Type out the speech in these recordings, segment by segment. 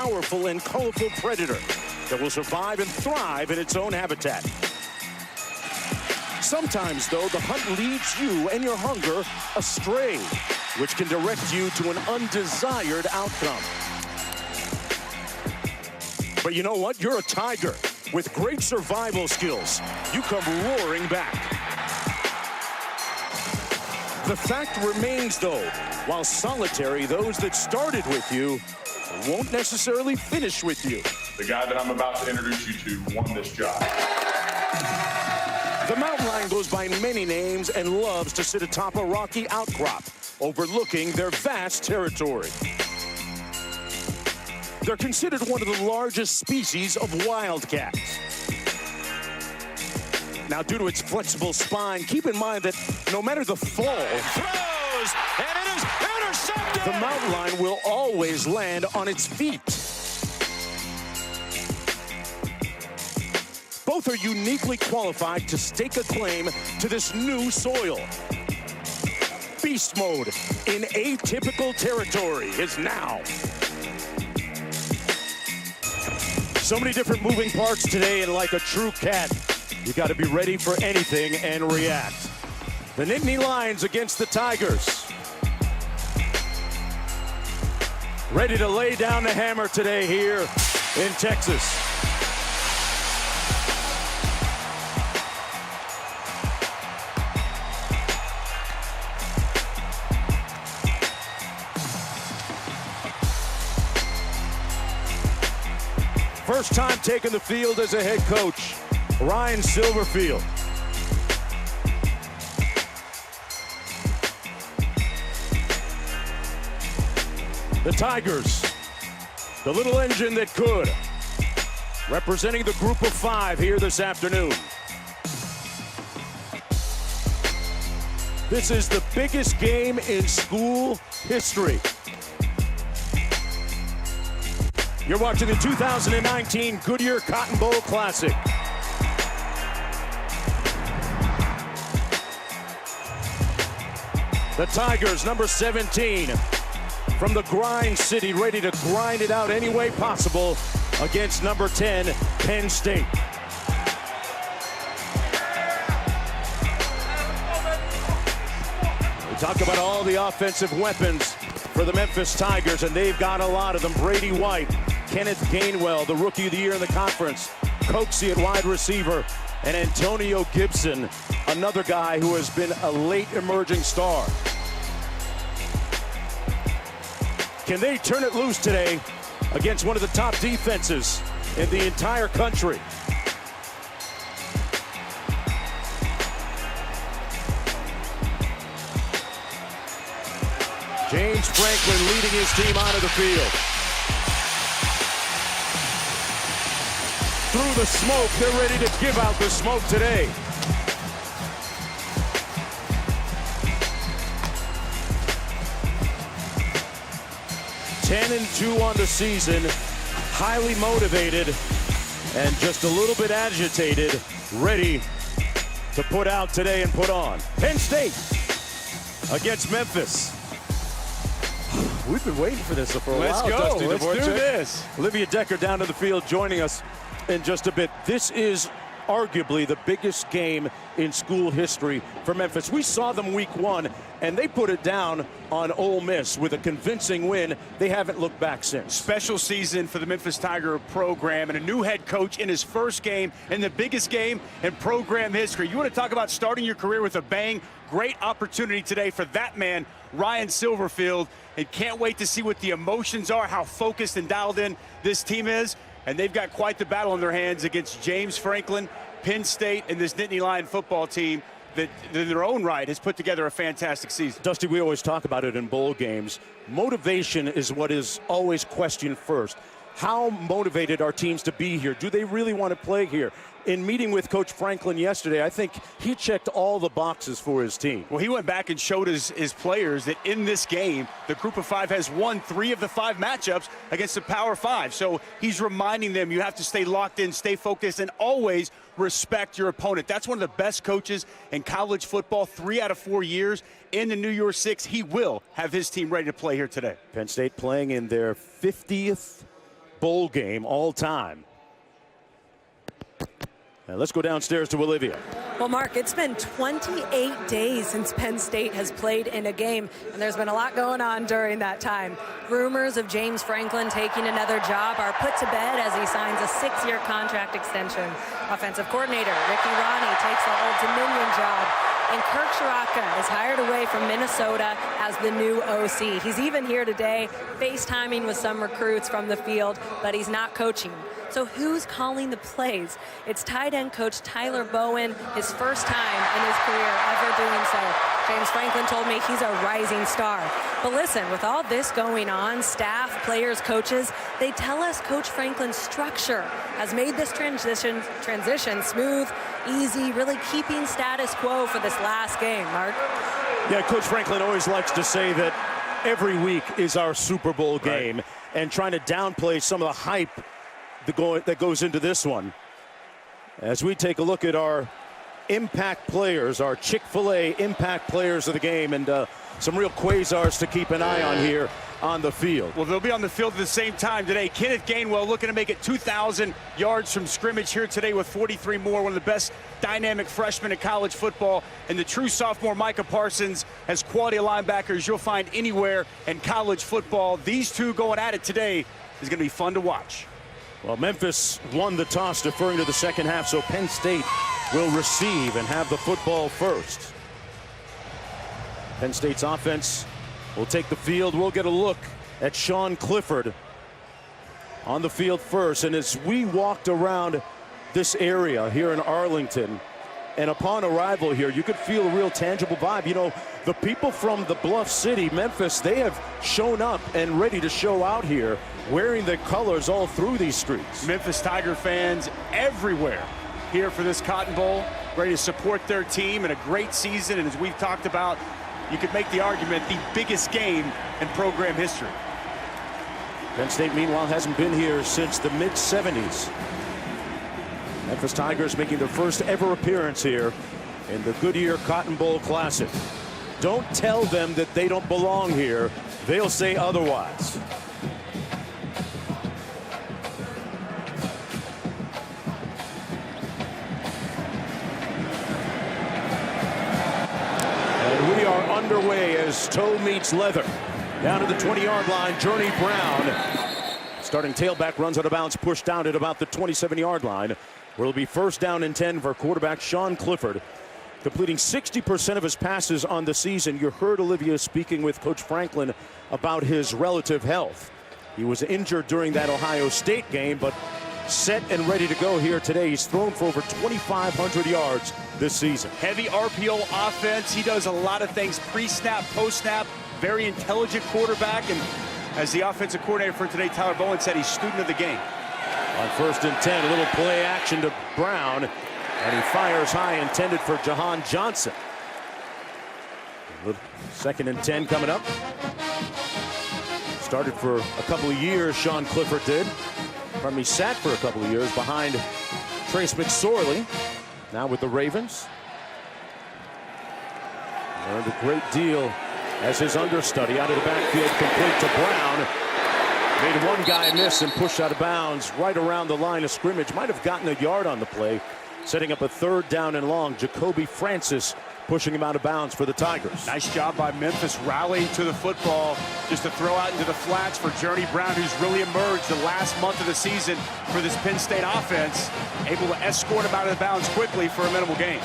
powerful and colorful predator that will survive and thrive in its own habitat. Sometimes, though, the hunt leads you and your hunger astray, which can direct you to an undesired outcome. But you know what? You're a tiger with great survival skills. You come roaring back. The fact remains, though, while solitary, those that started with you won't necessarily finish with you. The guy that I'm about to introduce you to won this job. The mountain lion goes by many names and loves to sit atop a rocky outcrop, overlooking their vast territory. They're considered one of the largest species of wildcats. Now, due to its flexible spine, keep in mind that no matter the fall, Throws, and it is intercepted! the mountain lion will always land on its feet. Both are uniquely qualified to stake a claim to this new soil. Beast mode in atypical territory is now. So many different moving parts today, and like a true cat, you got to be ready for anything and react. The Nittany Lions against the Tigers. Ready to lay down the hammer today here in Texas. First time taking the field as a head coach, Ryan Silverfield. The Tigers, the little engine that could, representing the group of five here this afternoon. This is the biggest game in school history. You're watching the 2019 Goodyear Cotton Bowl Classic. The Tigers, number 17, from the grind city, ready to grind it out any way possible against number 10, Penn State. We talk about all the offensive weapons for the Memphis Tigers, and they've got a lot of them. Brady White, Kenneth Gainwell, the Rookie of the Year in the conference, Coxie at wide receiver, and Antonio Gibson, another guy who has been a late emerging star. Can they turn it loose today against one of the top defenses in the entire country? James Franklin leading his team onto the field. Through the smoke, they're ready to give out the smoke today. (10-2) on the season, highly motivated and just a little bit agitated, ready to put out today and put on. Penn State against Memphis. We've been waiting for this for a Let's while, go. Dusty Let's Dvorak. do this. Olivia Decker down to the field joining us in just a bit. This is arguably the biggest game in school history for Memphis. We saw them week one, and they put it down on Ole Miss with a convincing win. They haven't looked back since. Special season for the Memphis Tiger program, and a new head coach in his first game and the biggest game in program history. You want to talk about starting your career with a bang? Great opportunity today for that man, Ryan Silverfield, and can't wait to see what the emotions are, how focused and dialed in this team is. And they've got quite the battle in their hands against James Franklin, Penn State, and this Nittany Lion football team that in their own right has put together a fantastic season. Dusty, we always talk about it in bowl games. Motivation is what is always questioned first. How motivated are teams to be here? Do they really want to play here? In meeting with Coach Franklin yesterday, I think he checked all the boxes for his team. Well, he went back and showed his players that in this game, the group of five has won 3 of the 5 matchups against the Power 5. So he's reminding them you have to stay locked in, stay focused, and always respect your opponent. That's one of the best coaches in college football, 3 out of 4 years. In the New Year's 6, he will have his team ready to play here today. Penn State playing in their 50th bowl game all time. Now let's go downstairs to Olivia. Well, Mark, it's been 28 days since Penn State has played in a game, and there's been a lot going on during that time. Rumors of James Franklin taking another job are put to bed as he signs a 6-year contract extension. Offensive coordinator Ricky Ronnie takes the Old Dominion job, and Kirk Shiraka is hired away from Minnesota as the new OC. He's even here today, FaceTiming with some recruits from the field, but he's not coaching. So who's calling the plays? It's tight end coach Tyler Bowen, his first time in his career ever doing so. James Franklin told me he's a rising star. But listen, with all this going on, staff, players, coaches, they tell us Coach Franklin's structure has made this transition smooth, easy, really keeping status quo for this last game, Mark. Yeah, Coach Franklin always likes to say that every week is our Super Bowl game, and trying to downplay some of the hype that goes into this one. As we take a look at our impact players, our Chick-fil-A impact players of the game, and some real quasars to keep an eye on here on the field. Well, they'll be on the field at the same time today. Kenneth Gainwell looking to make it 2,000 yards from scrimmage here today with 43 more. One of the best dynamic freshmen in college football. And the true sophomore Micah Parsons has quality linebackers you'll find anywhere in college football. These two going at it today is going to be fun to watch. Well, Memphis won the toss, deferring to the second half, so Penn State will receive and have the football first. Penn State's offense will take the field. We'll get a look at Sean Clifford on the field first. And as we walked around this area here in Arlington, and upon arrival here, you could feel a real tangible vibe. You know, the people from the Bluff City, Memphis, they have shown up and ready to show out here, wearing the colors all through these streets. Memphis Tiger fans everywhere here for this Cotton Bowl, ready to support their team in a great season. And as we've talked about, you could make the argument the biggest game in program history. Penn State, meanwhile, hasn't been here since the mid-'70s. Memphis Tigers making their first ever appearance here in the Goodyear Cotton Bowl Classic. Don't tell them that they don't belong here. They'll say otherwise. And we are underway as toe meets leather. Down to the 20-yard line, Journey Brown. Starting tailback runs out of bounds, pushed down at about the 27-yard line. Where it'll be first down and 10 for quarterback Sean Clifford, completing 60% of his passes on the season. You heard Olivia speaking with Coach Franklin about his relative health. He was injured during that Ohio State game, but set and ready to go here today. He's thrown for over 2,500 yards this season. Heavy RPO offense. He does a lot of things pre-snap, post-snap. Very intelligent quarterback. And as the offensive coordinator for today, Tyler Bowen, said he's student of the game. On first and 10, a little play action to Brown, and he fires high, intended for Jahan Johnson. Second and 10 coming up. Started for a couple of years, Sean Clifford did. Pardon me, sat for a couple of years behind Trace McSorley, now with the Ravens. Learned a great deal as his understudy out of the backfield, complete to Brown. Made one guy miss and pushed out of bounds right around the line of scrimmage. Might have gotten a yard on the play, setting up a third down and long. Jacoby Francis pushing him out of bounds for the Tigers. Nice job by Memphis rallying to the football just to throw out into the flats for Journey Brown, who's really emerged the last month of the season for this Penn State offense, able to escort him out of the bounds quickly for a minimal gain.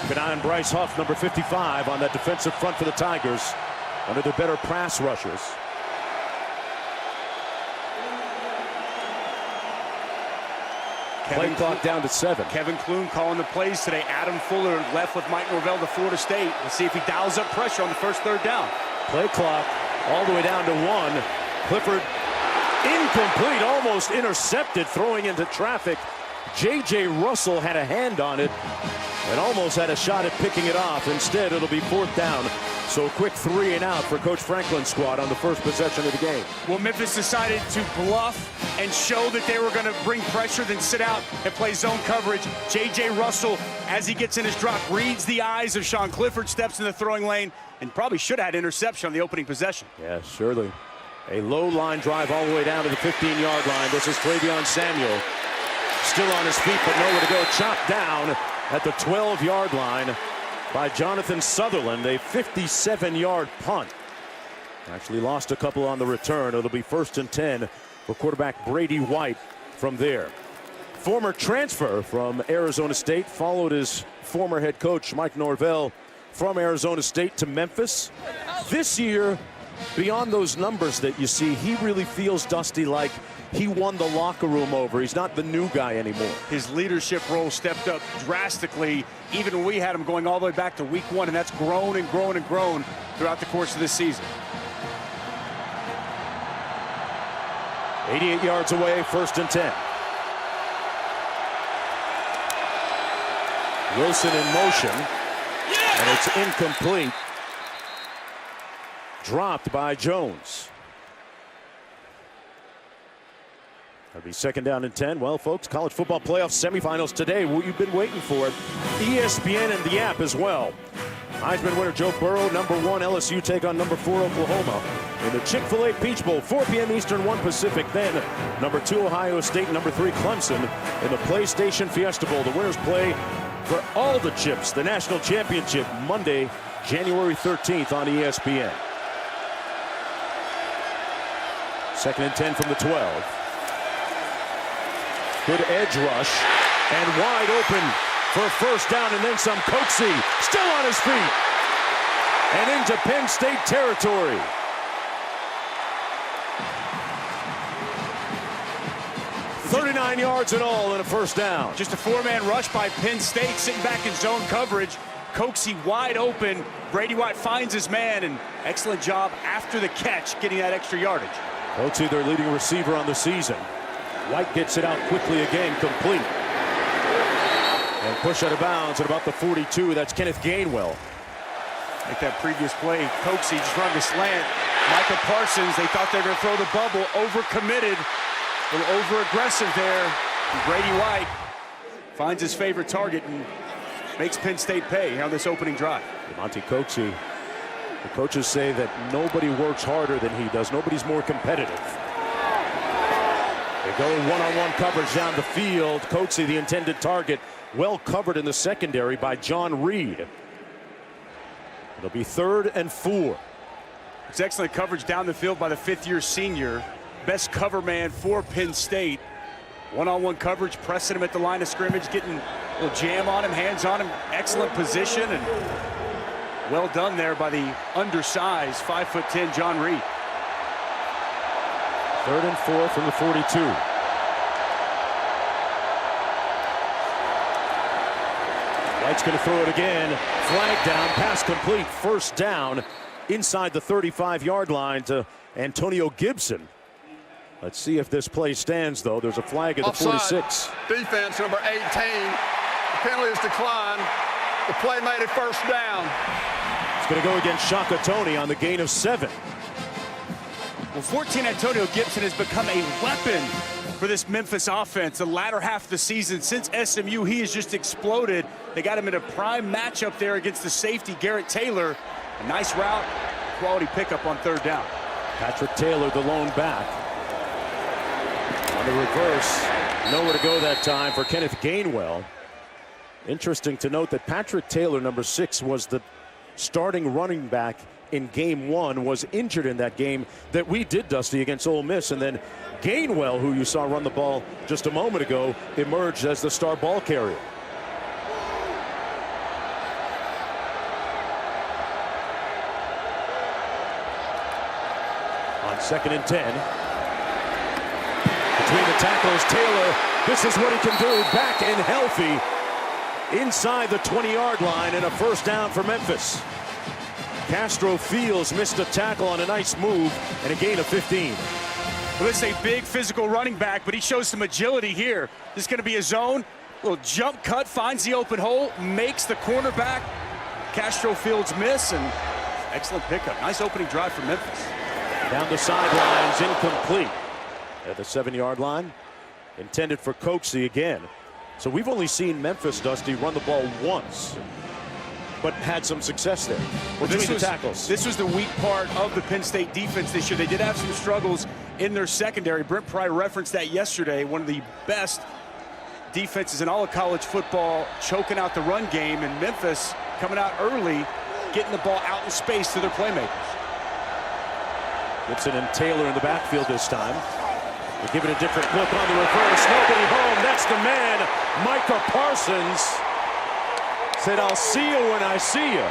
Keep an eye on Bryce Huff, number 55, on that defensive front for the Tigers. One of their better pass rushers. Play clock down to 7. Kevin Clune calling the plays today. Adam Fuller left with Mike Norvell to Florida State. Let's see if he dials up pressure on the first third down. Play clock all the way down to 1. Clifford incomplete, almost intercepted, throwing into traffic. J.J. Russell had a hand on it and almost had a shot at picking it off. Instead, it'll be fourth down. So a quick 3 and out for Coach Franklin's squad on the first possession of the game. Well, Memphis decided to bluff and show that they were going to bring pressure, then sit out and play zone coverage. J.J. Russell, as he gets in his drop, reads the eyes of Sean Clifford, steps in the throwing lane, and probably should have had interception on the opening possession. Yeah, surely. A low line drive all the way down to the 15-yard line. This is Travion Samuel. Still on his feet, but nowhere to go. Chopped down at the 12-yard line by Jonathan Sutherland. A 57-yard punt. Actually lost a couple on the return. It'll be 1st and 10 for quarterback Brady White from there. Former transfer from Arizona State, followed his former head coach Mike Norvell from Arizona State to Memphis. This year, beyond those numbers that you see, he really feels, Dusty, like he won the locker room over. He's not the new guy anymore. His leadership role stepped up drastically, even when we had him going all the way back to week 1, and that's grown and grown and grown throughout the course of this season. 88 yards away, 1st and 10. Wilson in motion, and it's incomplete. Dropped by Jones. That'll be 2nd down and 10. Well, folks, college football playoff semifinals today. What you've been waiting for. ESPN and the app as well. Heisman winner Joe Burrow, #1 LSU take on #4 Oklahoma in the Chick-fil-A Peach Bowl, 4 p.m. Eastern, 1 Pacific. Then #2 Ohio State, #3 Clemson in the PlayStation Fiesta Bowl. The winners play for all the chips, the national championship, Monday, January 13th on ESPN. 2nd and 10 from the 12. Good edge rush and wide open for a 1st down and then some. Coaxey still on his feet and into Penn State territory. $39 yards in all and a 1st down. Just a 4-man rush by Penn State, sitting back in zone coverage. Coaxey wide open. Brady White finds his man, and excellent job after the catch getting that extra yardage. Coaxey, their leading receiver on the season. White gets it out quickly again, complete. And push out of bounds at about the 42. That's Kenneth Gainwell. Like that previous play, Coaxey just run the slant. Micah Parsons, they thought they were going to throw the bubble, overcommitted. A little over-aggressive there. And Brady White finds his favorite target and makes Penn State pay on this opening drive. Monty Coaxey, the coaches say that nobody works harder than he does. Nobody's more competitive. They go one-on-one coverage down the field. Coaxey, the intended target, well covered in the secondary by John Reed. It'll be 3rd and 4. It's excellent coverage down the field by the 5th-year senior. Best cover man for Penn State. One-on-one coverage, pressing him at the line of scrimmage, getting a little jam on him, hands on him. Excellent position, and well done there by the undersized 5'10" John Reed. 3rd and 4 from the 42. White's going to throw it again. Flag down, pass complete, 1st down inside the 35-yard line to Antonio Gibson. Let's see if this play stands, though. There's a flag at the 46. Defense number 18. The penalty is declined. The play made it 1st down. It's going to go against Shaka Toney on the gain of 7. Well, 14 Antonio Gibson has become a weapon for this Memphis offense the latter half of the season. Since SMU, he has just exploded. They got him in a prime matchup there against the safety, Garrett Taylor. A nice route, quality pickup on 3rd down. Patrick Taylor, the lone back. On the reverse, nowhere to go that time for Kenneth Gainwell. Interesting to note that Patrick Taylor, #6, was the starting running back in game 1, was injured in that game that we did, Dusty, against Ole Miss. And then Gainwell, who you saw run the ball just a moment ago, emerged as the star ball carrier. On 2nd and 10. Between the tackles, Taylor, this is what he can do, back and healthy inside the 20-yard line, and a 1st down for Memphis. Castro Fields missed a tackle on a nice move and a gain of 15. Well, this is a big physical running back, but he shows some agility here. This is going to be a zone, little jump cut, finds the open hole, makes the cornerback. Castro Fields miss, and excellent pickup. Nice opening drive for Memphis. Down the sidelines, incomplete. At the 7-yard line, intended for Coaxey again. So we've only seen Memphis, Dusty, run the ball once. but had some success there. Well, Between the tackles. This was the weak part of the Penn State defense this year. They did have some struggles in their secondary. Brent Pry referenced that yesterday. One of the best defenses in all of college football, choking out the run game, and Memphis coming out early, getting the ball out in space to their playmakers. Gibson and Taylor in the backfield this time. They give it a different look on the reverse. Nobody home. That's the man, Micah Parsons. Said, I'll see you when I see you.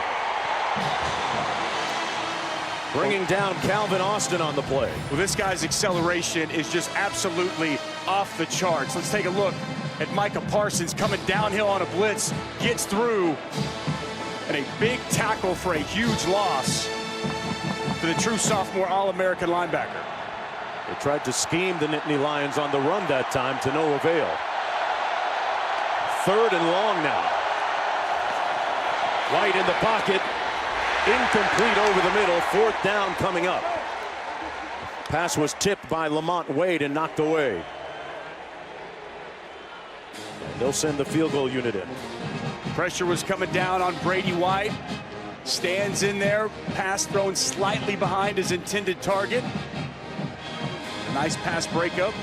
Bringing down Calvin Austin on the play. Well, this guy's acceleration is just absolutely off the charts. Let's take a look at Micah Parsons coming downhill on a blitz, gets through, and a big tackle for a huge loss for the true sophomore All-American linebacker. They tried to scheme the Nittany Lions on the run that time to no avail. 3rd and long now. White in the pocket. Incomplete over the middle. 4th down coming up. Pass was tipped by Lamont Wade and knocked away. And they'll send the field goal unit in. Pressure was coming down on Brady White. Stands in there. Pass thrown slightly behind his intended target. A nice pass breakup.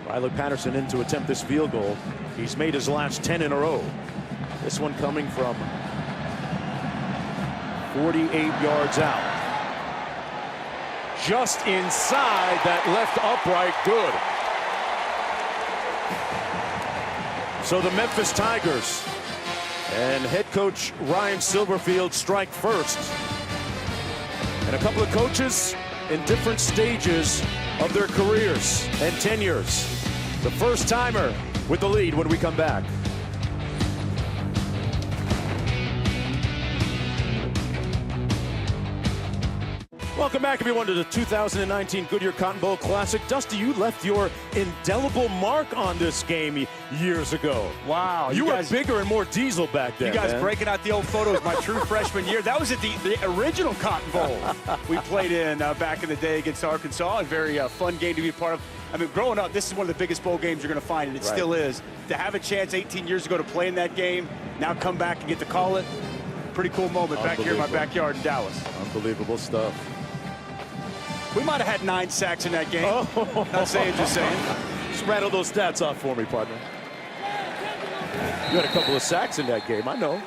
Riley Patterson in to attempt this field goal. He's made his last 10 in a row. This one coming from 48 yards out. Just inside that left upright. Good. So the Memphis Tigers and head coach Ryan Silverfield strike first. And a couple of coaches in different stages of their careers and tenures. The first timer with the lead when we come back. Welcome back, everyone, to the 2019 Goodyear Cotton Bowl Classic. Dusty, you left your indelible mark on this game years ago. Wow. You were bigger and more diesel back then. You guys man. Breaking out the old photos my true freshman year. That was at the original Cotton Bowl we played in back in the day against Arkansas. A very fun game to be a part of. I mean, growing up, this is one of the biggest bowl games you're going to find, and it still is. To have a chance 18 years ago to play in that game, now come back and get to call it, pretty cool moment back here in my backyard in Dallas. Unbelievable stuff. We might have had 9 sacks in that game. Oh. Not saying, just saying. Just rattle those stats off for me, partner. You had a couple of sacks in that game, I know.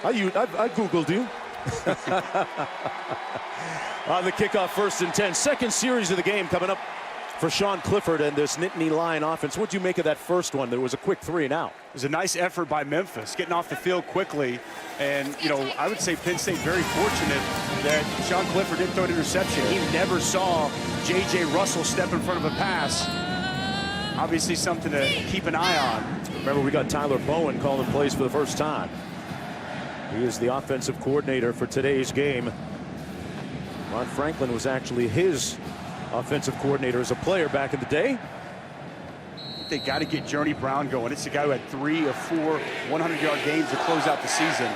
I Googled you. On the kickoff, 1st and 10. Second series of the game coming up for Sean Clifford and this Nittany Lion offense. What'd you make of that first one? There was a quick 3 and out. It was a nice effort by Memphis, getting off the field quickly. And, you know, I would say Penn State very fortunate that Sean Clifford didn't throw an interception. He never saw J.J. Russell step in front of a pass. Obviously something to keep an eye on. Remember, we got Tyler Bowen calling plays for the first time. He is the offensive coordinator for today's game. Ron Franklin was actually his offensive coordinator as a player back in the day. They got to get Journey Brown going. It's the guy who had 3 of 4 100-yard games to close out the season.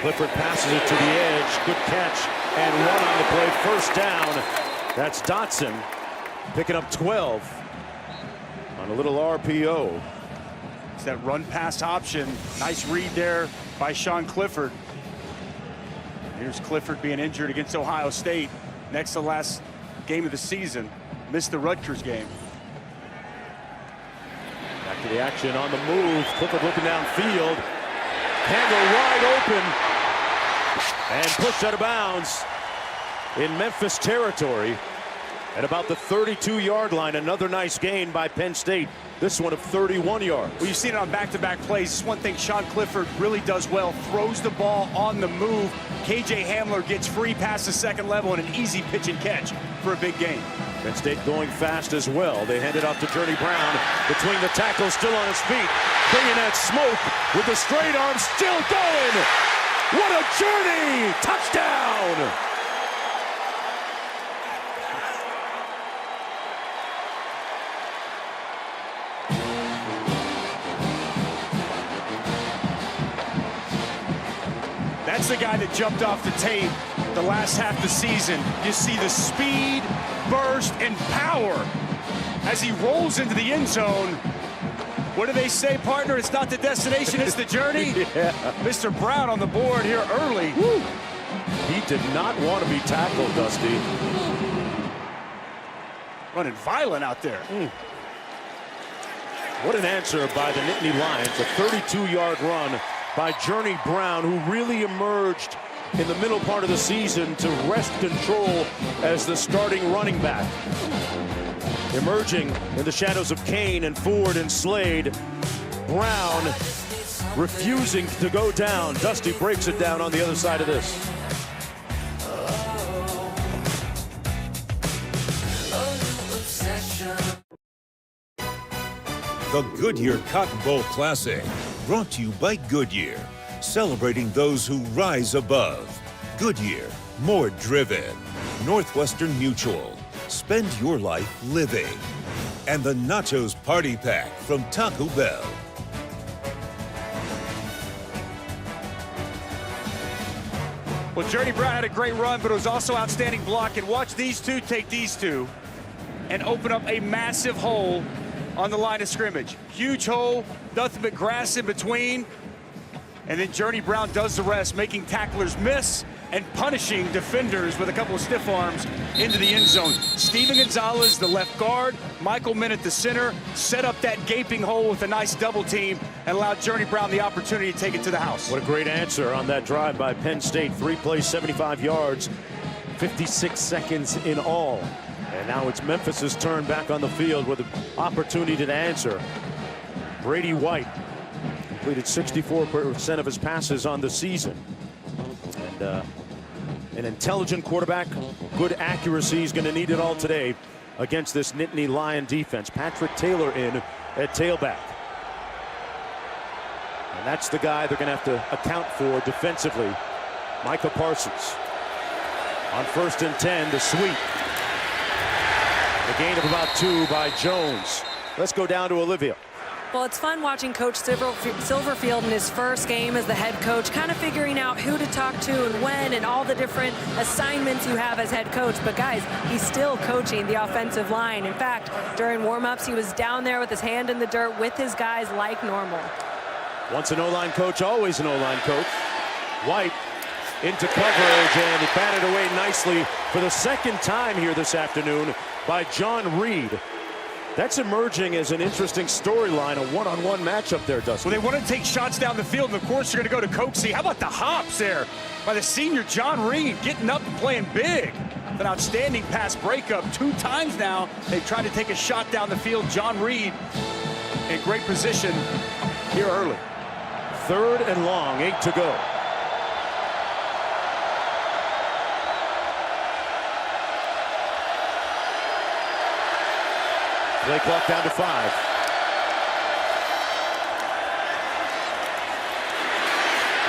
Clifford passes it to the edge. Good catch and run on the play. First down. That's Dotson picking up 12 on a little RPO. It's that run-pass option. Nice read there by Sean Clifford. Here's Clifford being injured against Ohio State. Next to last game of the season. Missed the Rutgers game. Back to the action on the move. Clifford looking downfield. Handle wide open. And pushed out of bounds in Memphis territory at about the 32-yard line. Another nice gain by Penn State. This one of 31 yards. Well, you've seen it on back-to-back plays. This is one thing Sean Clifford really does well. Throws the ball on the move. KJ Hamler gets free past the second level and an easy pitch and catch for a big gain. Penn State going fast as well. They hand it off to Journey Brown. Between the tackles, still on his feet. Bringing that smoke with the straight arm, still going. What a journey! Touchdown! That's the guy that jumped off the tape the last half of the season. You see the speed, burst, and power as he rolls into the end zone. What do they say, partner? It's not the destination, it's the journey. Yeah. Mr. Brown on the board here early. Woo. He did not want to be tackled, Dusty. Running violent out there. What an answer by the Nittany Lions. A 32-yard run by Journey Brown, who really emerged in the middle part of the season to wrest control as the starting running back. Emerging in the shadows of Kane and Ford and Slade. Brown refusing to go down. Dusty breaks it down on the other side of this. The Goodyear Cotton Bowl Classic, brought to you by Goodyear, celebrating those who rise above. Goodyear, more driven. Northwestern Mutual, spend your life living. And the Nachos Party Pack from Taco Bell. Well, Journey Brown had a great run, but it was also outstanding block. And watch these two take these two and open up a massive hole on the line of scrimmage. Huge hole, nothing but grass in between. And then Journey Brown does the rest, making tacklers miss and punishing defenders with a couple of stiff arms into the end zone. Steven Gonzalez, the left guard, Michael Minute, the center, set up that gaping hole with a nice double team and allowed Journey Brown the opportunity to take it to the house. What a great answer on that drive by Penn State. 3 plays, 75 yards, 56 seconds in all. And now it's Memphis's turn back on the field with an opportunity to answer. Brady White completed 64% of his passes on the season. And an intelligent quarterback, good accuracy. He's going to need it all today against this Nittany Lion defense. Patrick Taylor in at tailback. And that's the guy they're going to have to account for defensively. Micah Parsons. On 1st and 10, the sweep. A gain of about 2 by Jones. Let's go down to Olivia. Well, it's fun watching Coach Silverfield in his first game as the head coach, kind of figuring out who to talk to and when and all the different assignments you have as head coach. But guys, he's still coaching the offensive line. In fact, during warm-ups, he was down there with his hand in the dirt with his guys like normal. Once an O-line coach, always an O-line coach. White into coverage, and it batted away nicely for the second time here this afternoon by John Reed. That's emerging as an interesting storyline, a one-on-one matchup there, Dustin. Well, they want to take shots down the field, and of course, you're going to go to Coxie. How about the hops there by the senior John Reed, getting up and playing big. An outstanding pass breakup 2 times now. They've tried to take a shot down the field. John Reed in great position here early. 3rd and long, 8 to go. Play clock down to 5.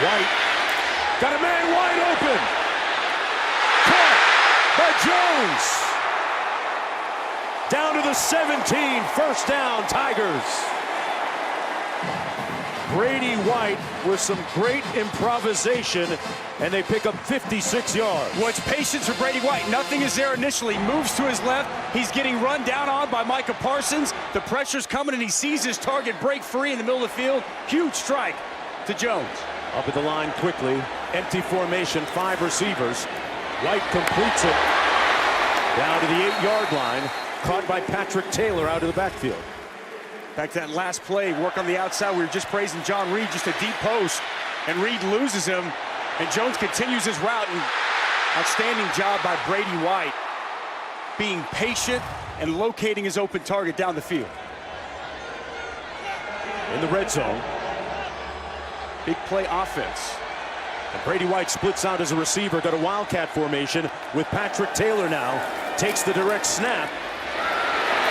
White got a man wide open. Caught by Jones. Down to the 17. 1st down, Tigers. Brady White with some great improvisation, and they pick up 56 yards. Well, it's patience for Brady White. Nothing is there initially. Moves to his left. He's getting run down on by Micah Parsons. The pressure's coming, and he sees his target break free in the middle of the field. Huge strike to Jones. Up at the line quickly. Empty formation, 5 receivers. White completes it. Down to the 8-yard line. Caught by Patrick Taylor out of the backfield. Back to that last play, work on the outside. We were just praising John Reed, just a deep post, and Reed loses him, and Jones continues his route, and outstanding job by Brady White, being patient and locating his open target down the field. In the red zone. Big play offense. And Brady White splits out as a receiver, got a wildcat formation with Patrick Taylor now. Takes the direct snap.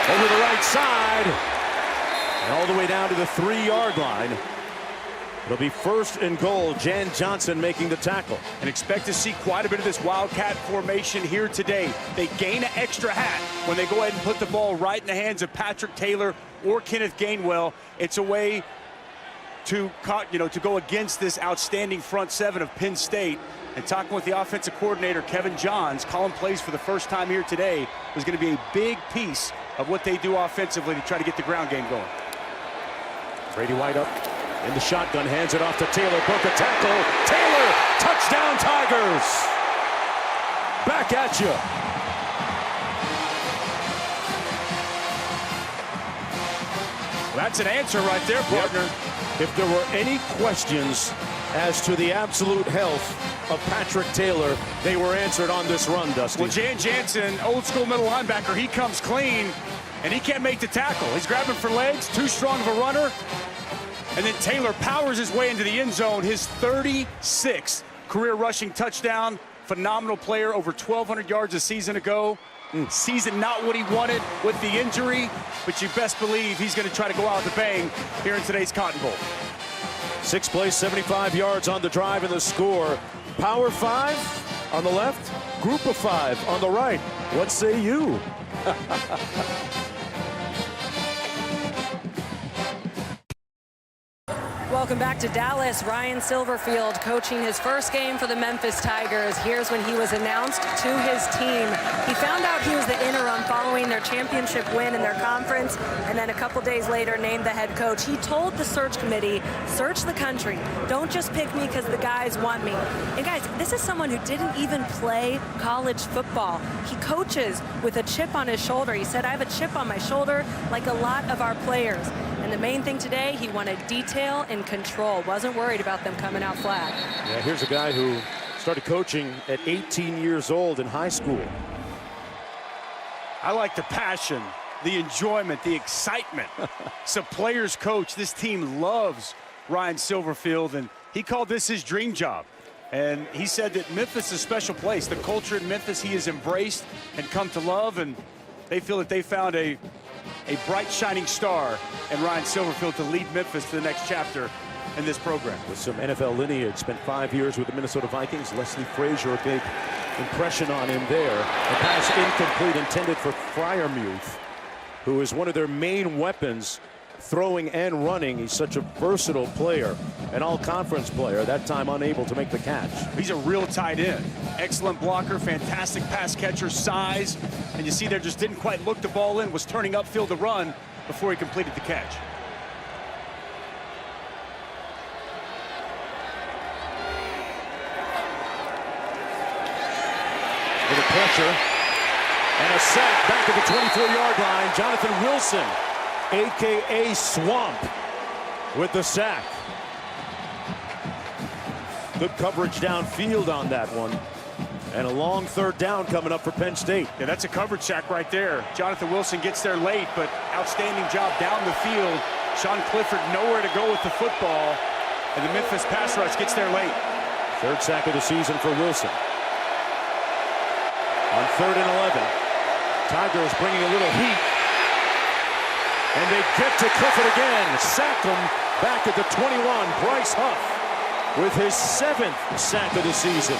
Over the right side. And all the way down to the 3-yard line. It'll be 1st and goal. Jan Johnson making the tackle. And expect to see quite a bit of this wildcat formation here today. They gain an extra hat when they go ahead and put the ball right in the hands of Patrick Taylor or Kenneth Gainwell. It's a way to go against this outstanding front 7 of Penn State. And talking with the offensive coordinator, Kevin Johns, calling plays for the first time here today, was going to be a big piece of what they do offensively to try to get the ground game going. Brady White up in the shotgun, hands it off to Taylor. Broke a tackle. Taylor, touchdown Tigers. Back at you. Well, that's an answer right there, partner. If there were any questions as to the absolute health of Patrick Taylor, they were answered on this run, Dusty. Well, Jan Jansen, old school middle linebacker, he comes clean, and he can't make the tackle. He's grabbing for legs, too strong of a runner. And then Taylor powers his way into the end zone, his 36th career rushing touchdown. Phenomenal player, over 1,200 yards a season ago. Season not what he wanted with the injury, but you best believe he's going to try to go out with a bang here in today's Cotton Bowl. 6 plays, 75 yards on the drive and the score. Power 5 on the left, group of 5 on the right. What say you? Welcome back to Dallas. Ryan Silverfield coaching his first game for the Memphis Tigers. Here's when he was announced to his team. He found out he was the interim following their championship win in their conference, and then a couple days later named the head coach. He told the search committee, search the country. Don't just pick me because the guys want me. And guys, this is someone who didn't even play college football. He coaches with a chip on his shoulder. He said, I have a chip on my shoulder like a lot of our players. And the main thing today, he wanted detail and control. Wasn't worried about them coming out flat. Yeah, here's a guy who started coaching at 18 years old in high school. I like the passion, the enjoyment, the excitement. It's a player's coach. This team loves Ryan Silverfield, and he called this his dream job. And he said that Memphis is a special place. The culture in Memphis he has embraced and come to love, and they feel that they found a bright, shining star in Ryan Silverfield to lead Memphis to the next chapter in this program. With some NFL lineage, spent 5 years with the Minnesota Vikings. Leslie Frazier, a big impression on him there. A pass incomplete intended for Freiermuth, who is one of their main weapons, throwing and running. He's such a versatile player, an all-conference player, that time unable to make the catch. He's a real tight end. Excellent blocker, fantastic pass catcher, size. And you see there just didn't quite look the ball in, was turning upfield to run before he completed the catch. With a pressure and a sack back at the 24-yard line. Jonathan Wilson, a.k.a. Swamp, with the sack. Good coverage downfield on that one. And a long third down coming up for Penn State. Yeah, that's a coverage sack right there. Jonathan Wilson gets there late, but outstanding job down the field. Sean Clifford nowhere to go with the football, and the Memphis pass rush gets there late. Third sack of the season for Wilson. On 3rd and 11, Tigers bringing a little heat. And they get to Clifford again. Sack him back at the 21. Bryce Huff with his 7th sack of the season.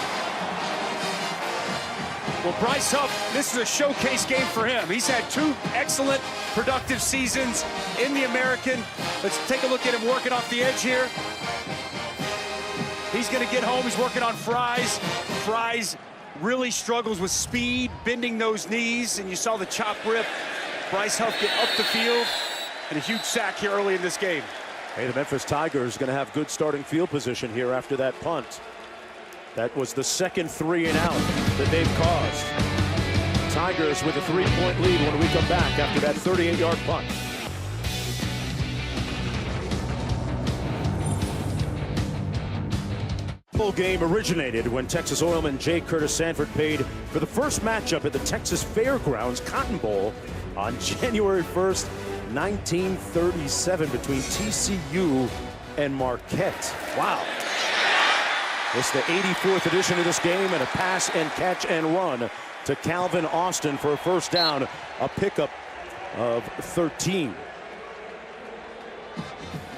Well, Bryce Huff, this is a showcase game for him. He's had 2 excellent, productive seasons in the American. Let's take a look at him working off the edge here. He's going to get home. He's working on Fries. Fries really struggles with speed, bending those knees, and you saw the chop rip. Bryce Huff get up the field, and a huge sack here early in this game. Hey, the Memphis Tigers going to have good starting field position here after that punt. That was the second 3 and out that they've caused. Tigers with a 3-point lead when we come back after that 38-yard punt. Full game originated when Texas Oilman J. Curtis Sanford paid for the first matchup at the Texas Fairgrounds Cotton Bowl on January 1st, 1937 between TCU and Marquette. Wow. It's the 84th edition of this game, and a pass and catch and run to Calvin Austin for a first down, a pickup of 13.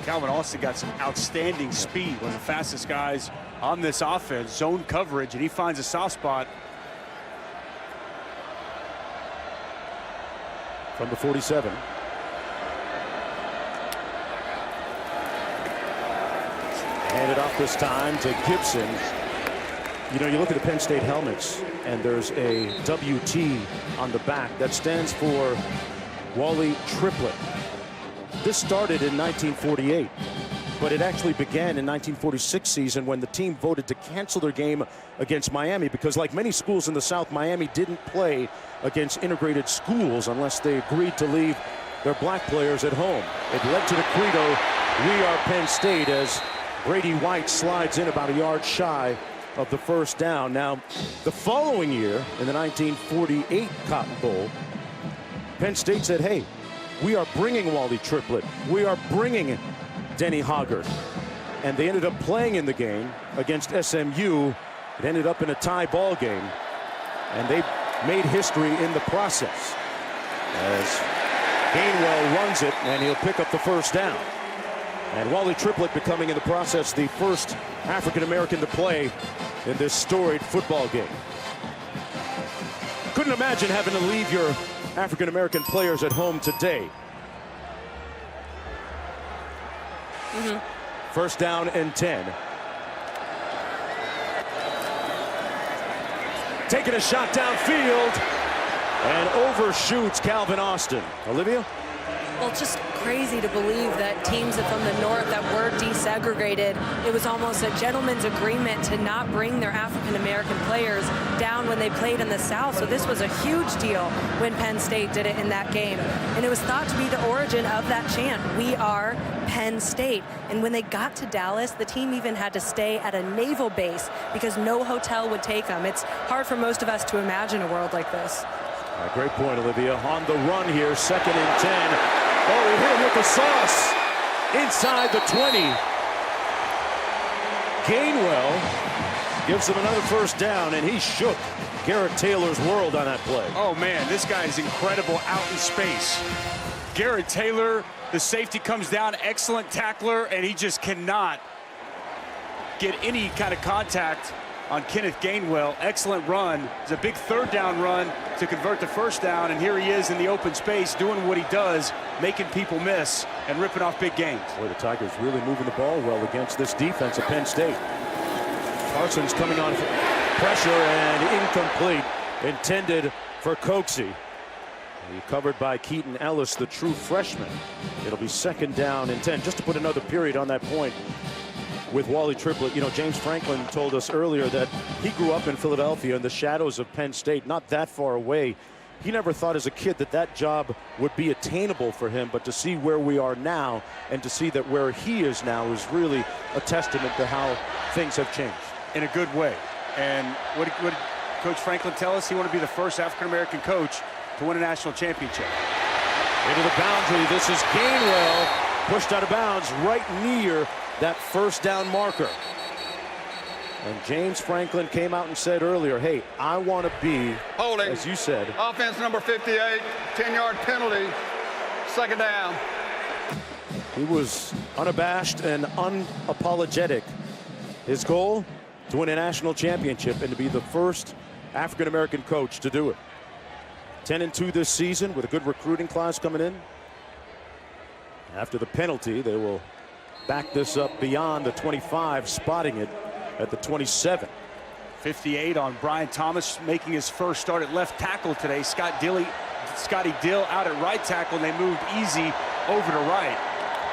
Calvin Austin got some outstanding speed, one of the fastest guys on this offense, zone coverage, and he finds a soft spot. From the 47. Handed off this time to Gibson. You know, you look at the Penn State helmets, and there's a WT on the back that stands for Wally Triplett. this started in 1948, but it actually began in 1946 season when the team voted to cancel their game against Miami because, like many schools in the South, Miami didn't play against integrated schools unless they agreed to leave their black players at home. It led to the credo, "We are Penn State," as Brady White slides in about a yard shy of the first down. Now, the following year, in the 1948 Cotton Bowl, Penn State said, hey, we are bringing Wally Triplett. We are bringing Denny Hoggard. And they ended up playing in the game against SMU. It ended up in a tie ball game. And they made history in the process as Gainwell runs it, and he'll pick up the first down. And Wally Triplett becoming in the process the first African-American to play in this storied football game. Couldn't imagine having to leave your African-American players at home today. First down and 10. Taking a shot downfield and overshoots Calvin Austin. Olivia? Well, it's just crazy to believe that teams from the north that were desegregated, it was almost a gentleman's agreement to not bring their African-American players down when they played in the South. So this was a huge deal when Penn State did it in that game. And it was thought to be the origin of that chant, "We are Penn State." And when they got to Dallas, the team even had to stay at a naval base because no hotel would take them. It's hard for most of us to imagine a world like this. Great point, Olivia. On the run here, 2nd and 10. Oh, he hit him with the sauce inside the 20. Gainwell gives him another first down, and he shook Garrett Taylor's world on that play. Oh, man, this guy is incredible out in space. Garrett Taylor, the safety comes down, excellent tackler, and he just cannot get any kind of contact on Kenneth Gainwell. Excellent run. It's a big 3rd down run to convert the first down, and here he is in the open space doing what he does, making people miss and ripping off big gains. Boy, the Tigers really moving the ball well against this defense of Penn State. Parsons coming on for pressure and incomplete, intended for Coxie. Covered by Keaton Ellis, the true freshman. It'll be 2nd down and 10. Just to put another period on that point with Wally Triplett, you know, James Franklin told us earlier that he grew up in Philadelphia in the shadows of Penn State, not that far away. He never thought as a kid that that job would be attainable for him, but to see where we are now and to see that where he is now is really a testament to how things have changed. In a good way. And what did Coach Franklin tell us? He wanted to be the first African-American coach to win a national championship. Into the boundary. This is Gainwell, pushed out of bounds right near that first down marker. And James Franklin came out and said earlier, hey, I want to be, holding, as you said. Offense number 58, 10-yard penalty, 2nd down. He was unabashed and unapologetic. His goal, to win a national championship and to be the first African-American coach to do it. 10-2 this season with a good recruiting class coming in. After the penalty, they will back this up beyond the 25, spotting it at the 27. 58 on Brian Thomas, making his first start at left tackle today. Scotty Dill out at right tackle, and they moved easy over to right.